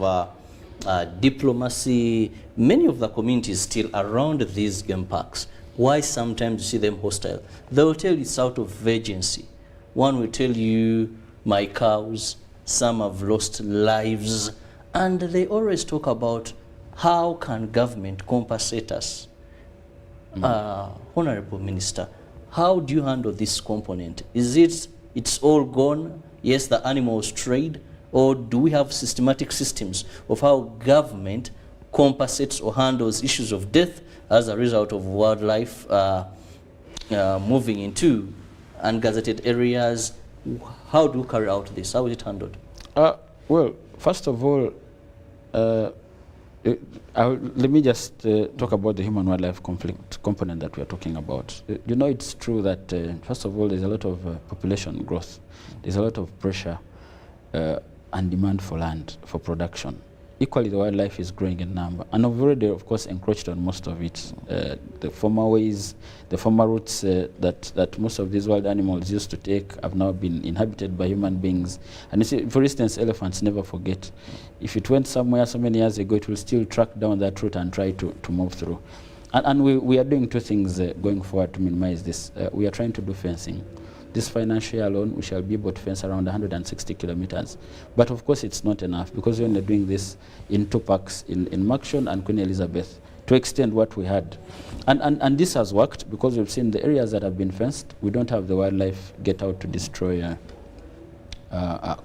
diplomacy. Many of the communities still around these game parks, why sometimes you see them hostile? They will tell you it's out of urgency. One will tell you, my cows, some have lost lives, and they always talk about how can government compensate us. Honorable Minister, how do you handle this component? Is it's all gone? Yes, the animals trade, or do we have systematic systems of how government compensates or handles issues of death as a result of wildlife moving into ungazetted areas? How do you carry out this? How is it handled? Well, first of all, let me just talk about the human-wildlife conflict component that we are talking about. You know, it's true that, first of all, there's a lot of population growth. There's a lot of pressure and demand for land, for production. equally the wildlife is growing in number. And we've already, of course, encroached on most of it. The former ways, the former routes that most of these wild animals used to take have now been inhabited by human beings. And you see, for instance, elephants never forget. If it went somewhere so many years ago, it will still track down that route and try to move through. And we are doing two things going forward to minimize this. We are trying to do fencing. This financial year alone, we shall be able to fence around 160 kilometers. But of course, it's not enough because we're only doing this in 2 parks, in Makshon and Queen Elizabeth, to extend what we had. And this has worked because we've seen the areas that have been fenced, we don't have the wildlife get out to destroy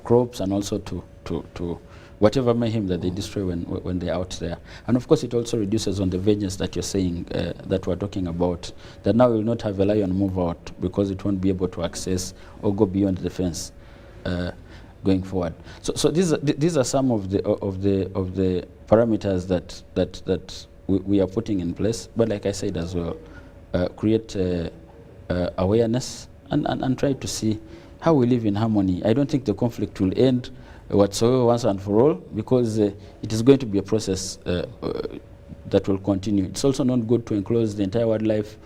crops and also to whatever mayhem that they destroy when they're out there. And of course, it also reduces on the vengeance that you're saying, that we're talking about, that now we will not have a lion move out because it won't be able to access or go beyond the fence going forward. So these are some of the parameters that we are putting in place. But like I said as well, create awareness and try to see how we live in harmony. I don't think the conflict will end whatsoever once and for all, because it is going to be a process that will continue. It's also not good to enclose the entire wildlife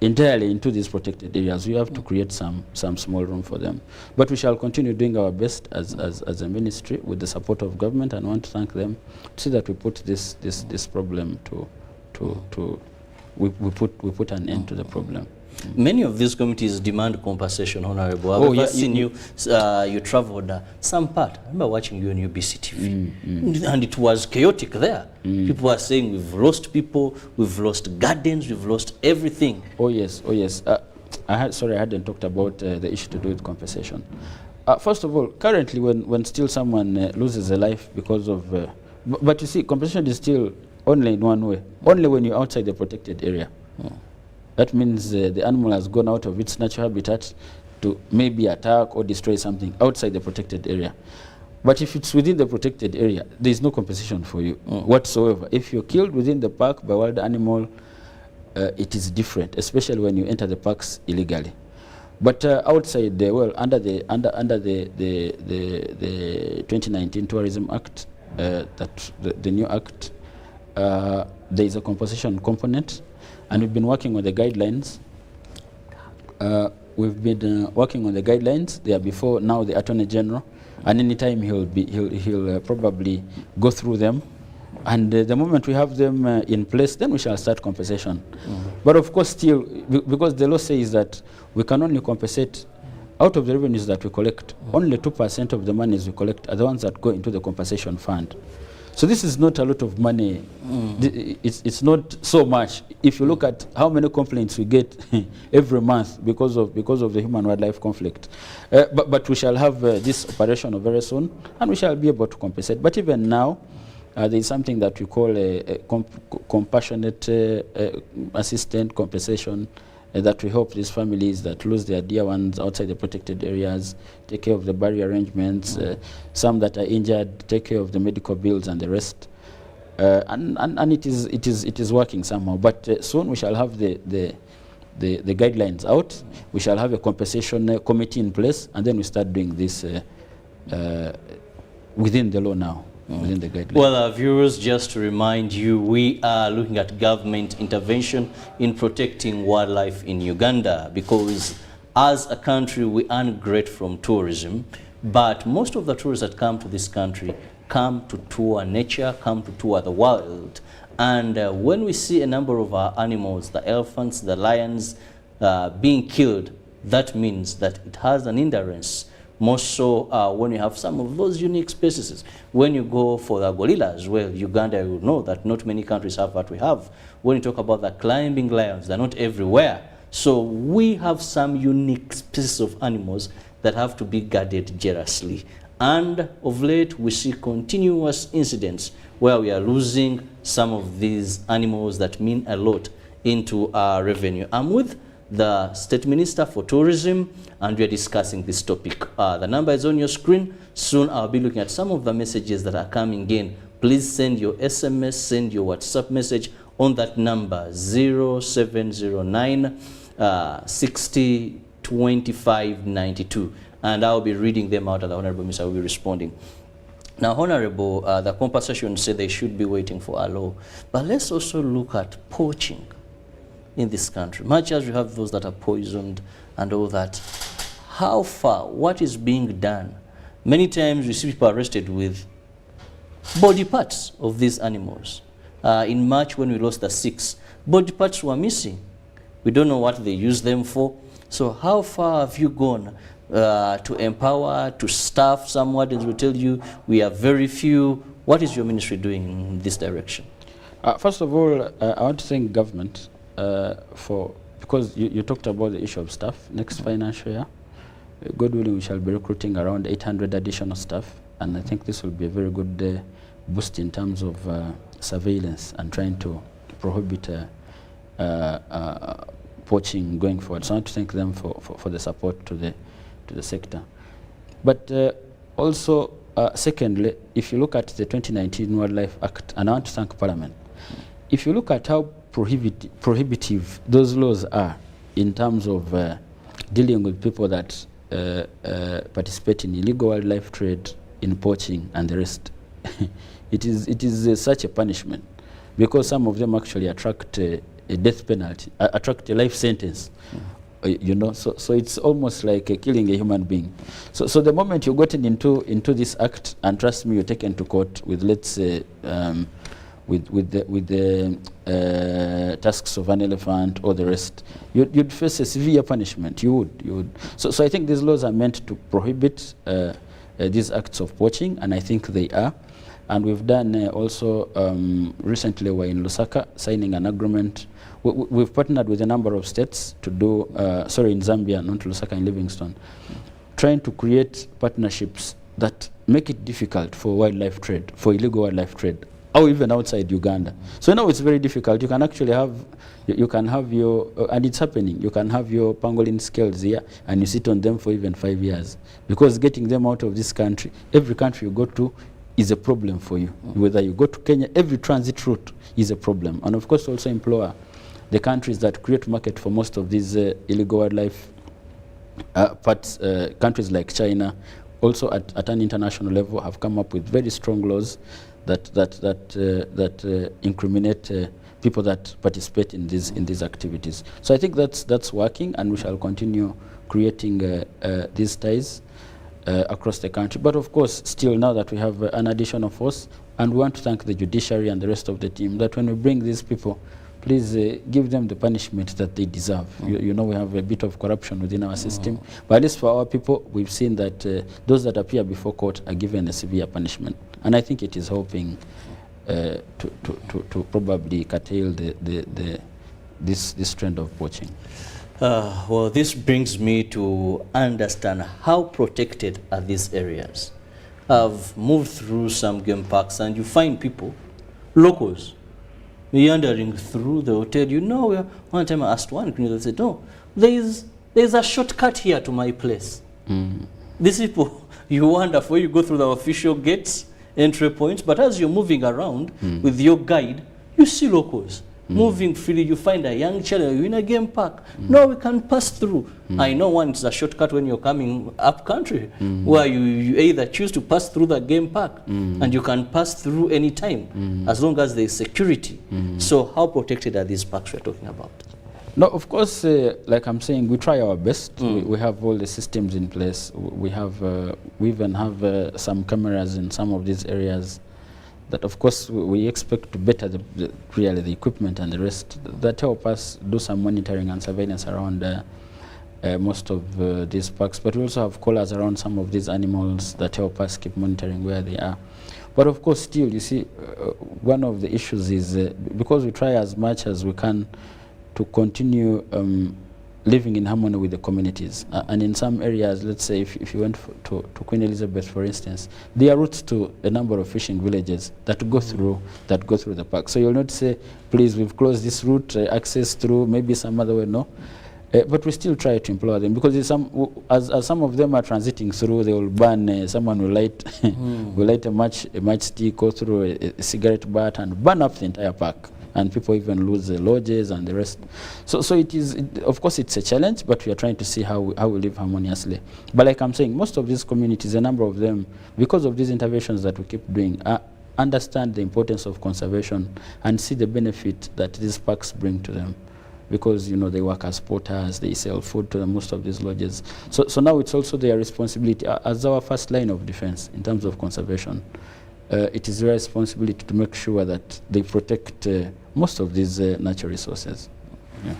entirely into these protected areas. We have to create some small room for them. But we shall continue doing our best as a ministry with the support of government, and I want to thank them to see that we put this problem we put an end to the problem. Many of these communities demand compensation, Honorable. I've seen you traveled some part. I remember watching you on UBC TV, and it was chaotic there. People were saying we've lost people, we've lost gardens, we've lost everything. Oh yes. I hadn't talked about the issue to do with compensation. First of all, currently when still someone loses a life because of, but you see, compensation is still only in one way, only when you're outside the protected area. That means the animal has gone out of its natural habitat to maybe attack or destroy something outside the protected area. But if it's within the protected area, there is no compensation for you whatsoever. If you're killed within the park by wild animal, it is different, especially when you enter the parks illegally. But outside, under the 2019 Tourism Act, the new act, there is a compensation component. And we've been working on the guidelines. They are before now the Attorney General, and anytime he'll probably go through them. And the moment we have them in place, then we shall start compensation. But of course, still, because the law says that we can only compensate out of the revenues that we collect. Only 2% of the monies we collect are the ones that go into the compensation fund. So this is not a lot of money. It's not so much. If you look at how many complaints we get every month because of the human-wildlife conflict. But we shall have this operation very soon, and we shall be able to compensate. But even now, there is something that we call a compassionate assistant compensation that we help these families that lose their dear ones outside the protected areas, take care of the barrier arrangements, some that are injured, take care of the medical bills and the rest. And it is working somehow. But soon we shall have the guidelines out. We shall have a compensation committee in place, and then we start doing this within the law now. Within the guidelines. Well, viewers, just to remind you, we are looking at government intervention in protecting wildlife in Uganda, because as a country we earn great from tourism, but most of the tourists that come to this country come to tour nature, come to tour the wild. And when we see a number of our animals, the elephants, the lions, being killed, that means that it has an hindrance. More so when you have some of those unique species. When you go for the gorillas, well, Uganda, you know that not many countries have what we have. When you talk about the climbing lions, they're not everywhere. So we have some unique species of animals that have to be guarded jealously. And of late, we see continuous incidents where we are losing some of these animals that mean a lot into our revenue. I'm with the State Minister for Tourism, and we are discussing this topic. The number is on your screen. Soon I'll be looking at some of the messages that are coming in. Please send your SMS, send your WhatsApp message on that number 0709 60 25 92. And I'll be reading them out, and the Honorable Minister will be responding. Now, Honorable, the compensation said they should be waiting for a law. But let's also look at poaching in this country. Much as we have those that are poisoned and all that, how far, what is being done? Many times we see people arrested with body parts of these animals. In March, when we lost the 6, body parts were missing. We don't know what they use them for. So how far have you gone to empower, to staff? Some wardens will tell you we are very few. What is your ministry doing in this direction? First of all, I want to thank government because you talked about the issue of staff. Next financial year, God willing, we shall be recruiting around 800 additional staff, and I think this will be a very good boost in terms of surveillance and trying to prohibit poaching going forward. So I want to thank them for the support to the sector. But also, secondly, if you look at the 2019 Wildlife Act, and I want to thank Parliament, if you look at how prohibitive those laws are in terms of dealing with people that participate in illegal wildlife trade, in poaching and the rest, it is such a punishment, because some of them actually attract a death penalty, attract a life sentence. You know, so it's almost like killing a human being. So the moment you're gotten into this act, and trust me, you're taken to court with, let's say, with the tusks of an elephant or the rest, you'd face a severe punishment. You would. So I think these laws are meant to prohibit these acts of poaching, and I think they are. And we've done also recently, we're in Lusaka signing an agreement. We've partnered with a number of states to do, in Zambia, not Lusaka, in Livingstone, trying to create partnerships that make it difficult for wildlife trade, for illegal wildlife trade, or even outside Uganda. So now it's very difficult. You can actually have, and it's happening, you can have your pangolin scales here, and you sit on them for even 5 years. Because getting them out of this country, every country you go to, is a problem for you. Whether you go to Kenya, every transit route is a problem. And of course also implore the countries that create market for most of these illegal wildlife parts, countries like China, also at an international level, have come up with very strong laws that incriminate people that participate in these activities. So I think that's working, and we shall continue creating these ties across the country. But of course, still now that we have an additional force, and we want to thank the judiciary and the rest of the team, that when we bring these people, please give them the punishment that they deserve. You know, we have a bit of corruption within our system, but at least for our people, we've seen that those that appear before court are given a severe punishment. And I think it is helping to probably curtail this trend of poaching. Well, this brings me to understand how protected are these areas. I've moved through some game parks, and you find people, locals, meandering through the hotel. You know, one time I asked one, they said, no, there's a shortcut here to my place. These people, you wonder where you go through the official gates, entry points, but as you're moving around with your guide, you see locals moving freely. You find a young child, you're in a game park. No, we can pass through. I know one is a shortcut when you're coming up country, where you either choose to pass through the game park, and you can pass through any time, as long as there's security. So how protected are these parks we're talking about? No, of course, like I'm saying, we try our best. We have all the systems in place. We even have some cameras in some of these areas that, of course, we expect to better really the equipment and the rest that help us do some monitoring and surveillance around most of these parks. But we also have collars around some of these animals that help us keep monitoring where they are. But of course, still, you see, one of the issues is because we try as much as we can to continue living in harmony with the communities. And in some areas, let's say if you went to Queen Elizabeth, for instance, there are routes to a number of fishing villages that go through the park. So you'll not say, please, we've closed this route, access through, maybe some other way, no. But we still try to employ them, because as some of them are transiting through, they will burn, someone will light, will light a matchstick, go through a cigarette butt and burn up the entire park. and people even lose their lodges and the rest. So it is, of course, it's a challenge, but we are trying to see how we live harmoniously. But like I'm saying, most of these communities, a number of them, because of these interventions that we keep doing, understand the importance of conservation and see the benefit that these parks bring to them. Because they work as porters, they sell food to most of these lodges. So now it's also their responsibility as our first line of defense in terms of conservation. It is their responsibility to make sure that they protect most of these natural resources. Yeah.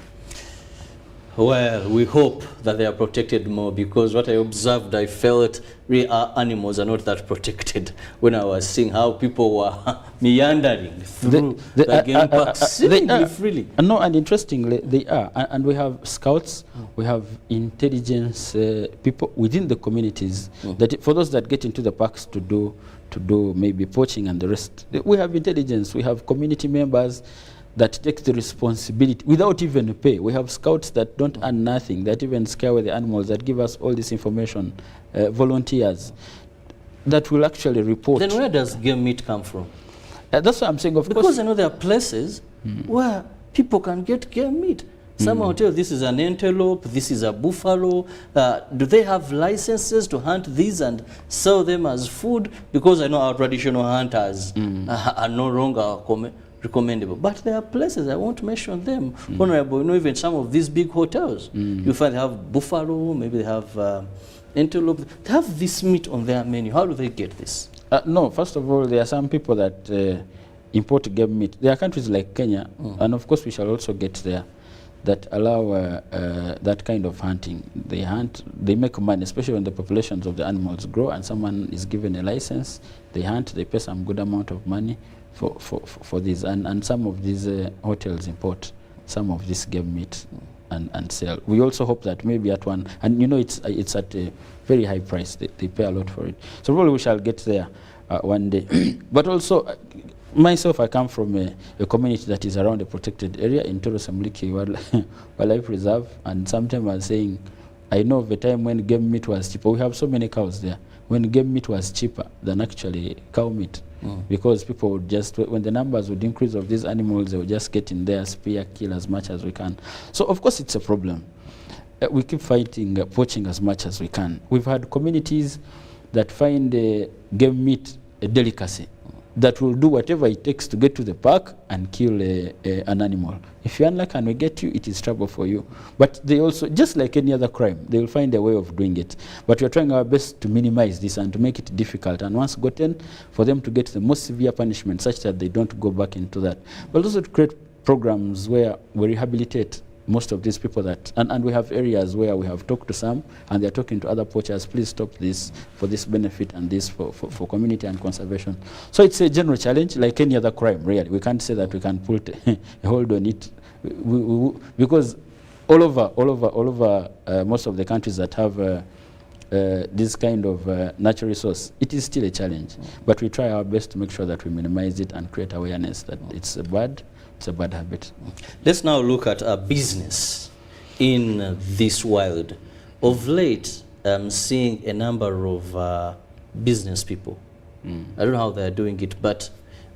Well, we hope that they are protected more, because what I observed, I felt really our animals are not that protected when I was seeing how people were meandering through the game park seemingly freely. No, and interestingly, they are. And we have scouts, we have intelligence people within the communities, that for those that get into the parks to do maybe poaching and the rest. We have intelligence, we have community members that take the responsibility without even pay. We have scouts that don't earn nothing, that even scare away the animals, that give us all this information, volunteers that will actually report. Then where does game meat come from? That's what I'm saying, of course. Because I know there are places where people can get game meat. Some will tell you this is an antelope, this is a buffalo. Do they have licenses to hunt these and sell them as food? Because I know our traditional hunters are no longer recommendable. But there are places, I won't mention them, Honorable, even some of these big hotels, you find they have buffalo, maybe they have antelope. They have this meat on their menu. How do they get this? No, first of all, there are some people that import game meat. There are countries like Kenya, and of course we shall also get there, that allow that kind of hunting. They hunt, they make money, especially when the populations of the animals grow and someone is given a license. They hunt, they pay some good amount of money for this, and some of these hotels import some of this game meat and sell. We also hope that maybe at one, and it's at a very high price, they pay a lot for it. So probably we shall get there one day. But also, myself, I come from a community that is around a protected area in Toro Samliki Wildlife Reserve, and sometimes I was saying, I know of a time when game meat was cheaper. We have so many cows there. When game meat was cheaper than actually cow meat. Because people would just, when the numbers would increase of these animals, they would just get in there, spear, kill as much as we can. So of course it's a problem. We keep fighting poaching as much as we can. We've had communities that find game meat a delicacy, that will do whatever it takes to get to the park and kill an animal. If you're unlucky and we get you, it is trouble for you. But they also, just like any other crime, they will find a way of doing it. But we're trying our best to minimize this and to make it difficult. And once gotten, for them to get the most severe punishment such that they don't go back into that. But also to create programs where we rehabilitate most of these people that, and we have areas where we have talked to some and they're talking to other poachers, please stop this for this benefit and this for community and conservation. So it's a general challenge like any other crime, really. We can't say that we can put a hold on it because all over most of the countries that have this kind of natural resource, it is still a challenge. But we try our best to make sure that we minimize it and create awareness that it's a bad habit. Let's now look at business in this wild. Of late, I'm seeing a number of business people. I don't know how they're doing it, but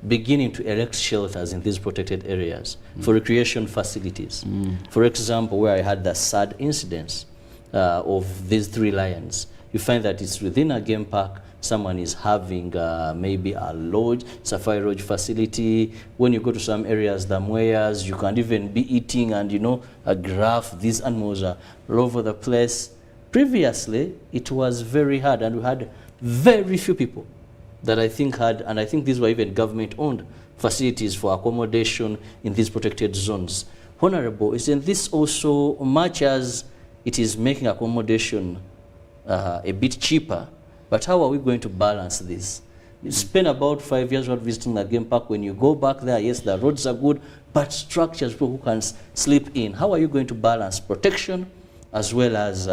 beginning to erect shelters in these protected areas for recreation facilities. For example, where I had the sad incidents of these 3 lions, you find that it's within a game park. Someone is having maybe a lodge, safari lodge facility. When you go to some areas, the mwayas, you can't even be eating and a graph. These animals are all over the place. Previously, it was very hard, and we had very few people that I think had, and I think these were even government-owned facilities for accommodation in these protected zones. Honorable, isn't this also, much as it is making accommodation a bit cheaper, but how are we going to balance this? You spend about 5 years not visiting the game park. When you go back there, yes, the roads are good, but structures, people who can sleep in. How are you going to balance protection as well as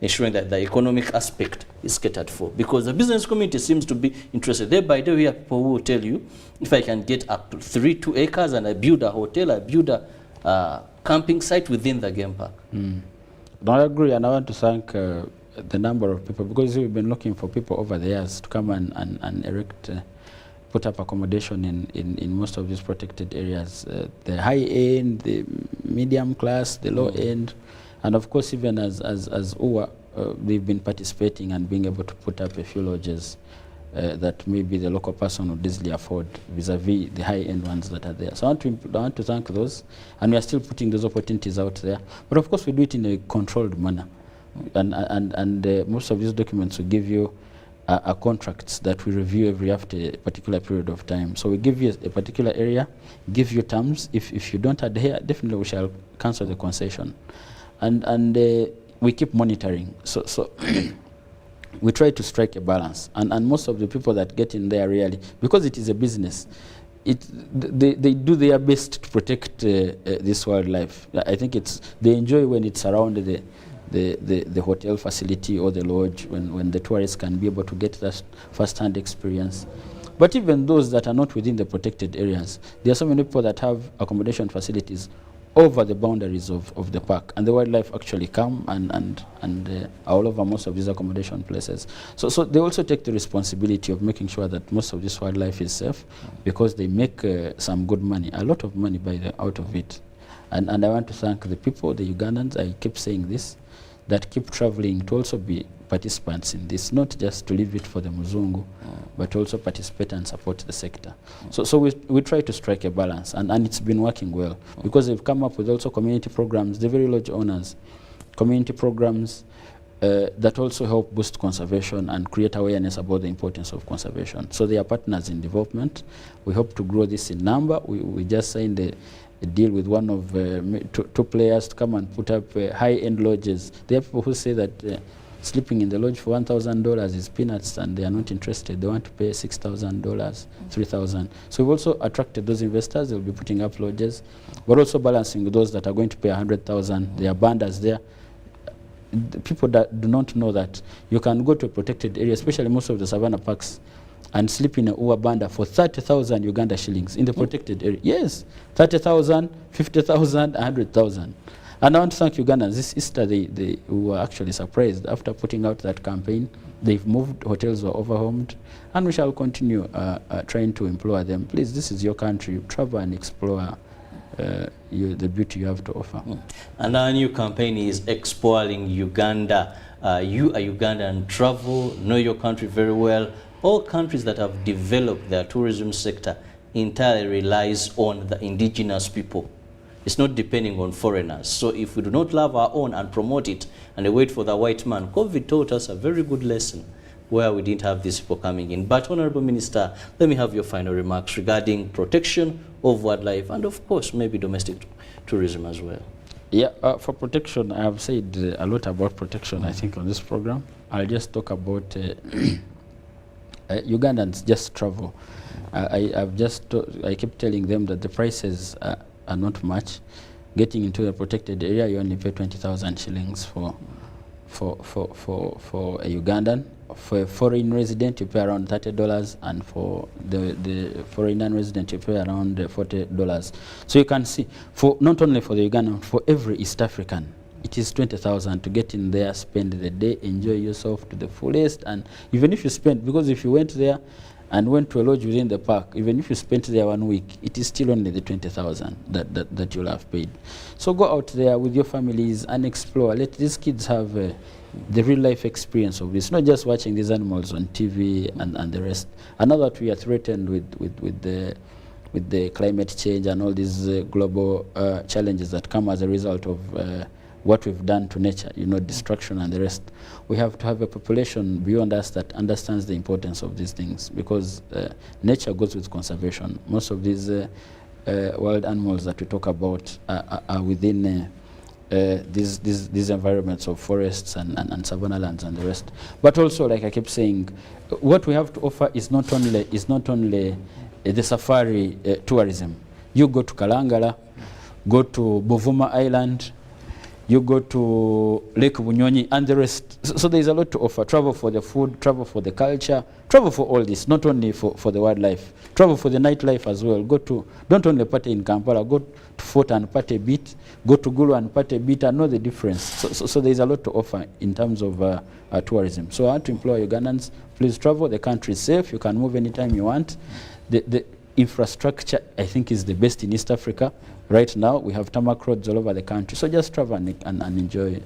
ensuring that the economic aspect is catered for? Because the business community seems to be interested. Day by day, we have people who will tell you, if I can get up to 2 acres and I build a hotel, I build a camping site within the game park. I agree, and I want to thank the number of people, because we've been looking for people over the years to come and erect put up accommodation in most of these protected areas, the high end, the medium class, the low end, and of course even as UWA, they've been participating and being able to put up a few lodges that maybe the local person would easily afford vis-a-vis the high-end ones that are there. So I want to thank those, and we are still putting those opportunities out there. But of course we do it in a controlled manner, and most of these documents will give you contracts that we review every after a particular period of time. So we give you a particular area, give you terms. If you don't adhere, definitely we shall cancel the concession, and we keep monitoring. So we try to strike a balance, and most of the people that get in there really, because it is a business, they do their best to protect this wildlife. I think they enjoy when it's around the hotel facility or the lodge, when the tourists can be able to get that first-hand experience. But even those that are not within the protected areas, there are so many people that have accommodation facilities over the boundaries of the park, and the wildlife actually come and all over most of these accommodation places. So they also take the responsibility of making sure that most of this wildlife is safe, because they make some good money, a lot of money out of it. And I want to thank the people, the Ugandans, I keep saying this, that keep traveling to also be participants in this, not just to leave it for the Muzungu, but also participate and support the sector. So we try to strike a balance, and it's been working well, because they've come up with also community programs, the very lodge owners, community programs that also help boost conservation and create awareness about the importance of conservation. So they are partners in development. We hope to grow this in number. We just signed a deal with one of two players to come and put up high-end lodges. There are people who say that sleeping in the lodge for $1,000 is peanuts, and they are not interested. They want to pay $6,000, $3,000. So we've also attracted those investors. They'll be putting up lodges, but also balancing with those that are going to pay $100,000. There are banders there. The people that do not know that you can go to a protected area, especially most of the savannah parks, and sleep in a UWA banda for 30,000 Uganda shillings in the protected area. Yes, 30,000, 50,000, 100,000. And I want to thank Ugandans. This Easter, they were actually surprised. After putting out that campaign, they've moved, hotels were overwhelmed, and we shall continue trying to implore them. Please, this is your country. Travel and explore the beauty you have to offer. And our new campaign is Exploring Uganda. You are Ugandan, travel, know your country very well. All countries that have developed their tourism sector entirely relies on the indigenous people. It's not depending on foreigners. So if we do not love our own and promote it and wait for the white man, COVID taught us a very good lesson where we didn't have these people coming in. But Honorable Minister, let me have your final remarks regarding protection of wildlife and of course maybe domestic tourism as well. Yeah, for protection, I have said a lot about protection, I think, on this program. I'll just talk about Ugandans just travel. I keep telling them that the prices are not much. Getting into a protected area, you only pay 20,000 shillings for a Ugandan. For a foreign resident, you pay around $30, and for the foreign non-resident, you pay around $40. So you can see, for not only for the Ugandan, for every East African, it is 20,000 to get in there, spend the day, enjoy yourself to the fullest. And even if you spend, because if you went there and went to a lodge within the park, even if you spent there 1 week, it is still only the 20,000 that you'll have paid. So go out there with your families and explore. Let these kids have the real life experience of this, not just watching these animals on TV and the rest. And now that we are threatened with the climate change and all these global challenges that come as a result of what we've done to nature, destruction and the rest, we have to have a population beyond us that understands the importance of these things, because nature goes with conservation. Most of these wild animals that we talk about are within these environments of forests and savanna lands and the rest. But also, like I keep saying, what we have to offer is not only the safari tourism. You go to Kalangala, go to Bovuma Island, you go to Lake Bunyonyi and the rest. So there's a lot to offer. Travel for the food, travel for the culture, travel for all this, not only for the wildlife. Travel for the nightlife as well. Don't only party in Kampala, go to Fort and party a bit, go to Gulu and party a bit and know the difference. So there's a lot to offer in terms of tourism. So I want to implore Ugandans, please travel. The country is safe. You can move anytime you want. the infrastructure, I think, is the best in East Africa. Right now, we have tarmac roads all over the country. So just travel and enjoy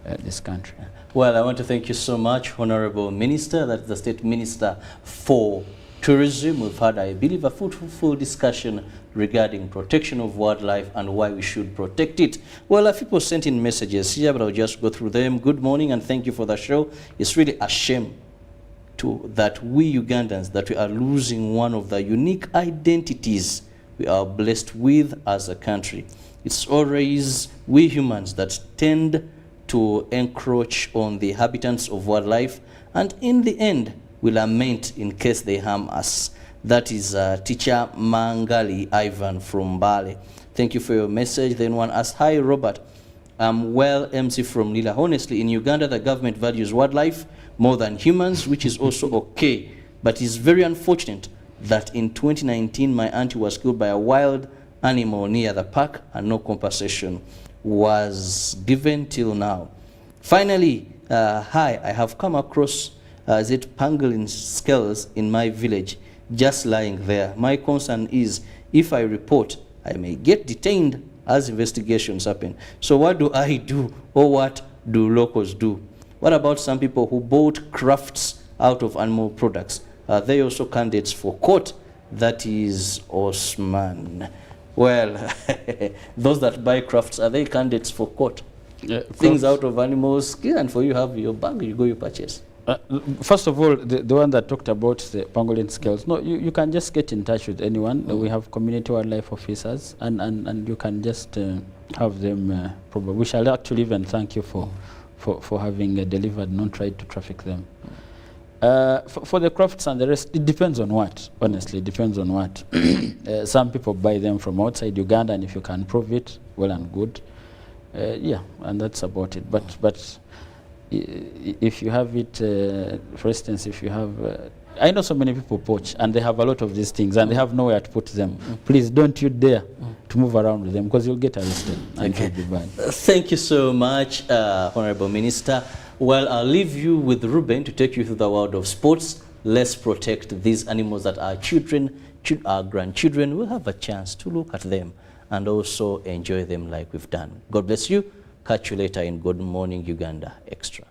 this country. Well, I want to thank you so much, Honorable Minister. That's the State Minister for Tourism. We've had, I believe, a fruitful discussion regarding protection of wildlife and why we should protect it. Well, a few people sent in messages here, but I'll just go through them. Good morning and thank you for the show. It's really a shame that we Ugandans, that we are losing one of the unique identities we are blessed with as a country. It's always we humans that tend to encroach on the habitats of wildlife, and in the end, we lament in case they harm us. That is teacher Mangali Ivan from Bale. Thank you for your message. Then one asked, hi Robert, I'm well MC from Lila. Honestly, in Uganda, the government values wildlife more than humans, which is also okay. But it's very unfortunate that in 2019, my auntie was killed by a wild animal near the park and no compensation was given till now. Finally, hi, I have come across pangolin scales in my village, just lying there. My concern is if I report, I may get detained as investigations happen. So what do I do, or what do locals do? What about some people who bought crafts out of animal products? Are they also candidates for court? That is Osman. Well, those that buy crafts, are they candidates for court? Yeah, things out of animals skin, and for you have your bag, you go, you purchase. First of all, the one that talked about the pangolin scales, no, you can just get in touch with anyone. We have community wildlife officers, and you can just have them probably. We shall actually even thank you for having delivered, not tried to traffic them. For the crafts and the rest, it depends on what, honestly, it depends on what. Some people buy them from outside Uganda, and if you can prove it, well and good. Yeah, and that's about it. But if you have it, for instance, if you have, I know so many people poach, and they have a lot of these things, and they have nowhere to put them. Please don't you dare to move around with them, because you'll get arrested and it will be bad. Thank you so much, Honorable Minister. Well, I'll leave you with Ruben to take you through the world of sports. Let's protect these animals that our children, our grandchildren will have a chance to look at them and also enjoy them like we've done. God bless you. Catch you later in Good Morning Uganda Extra.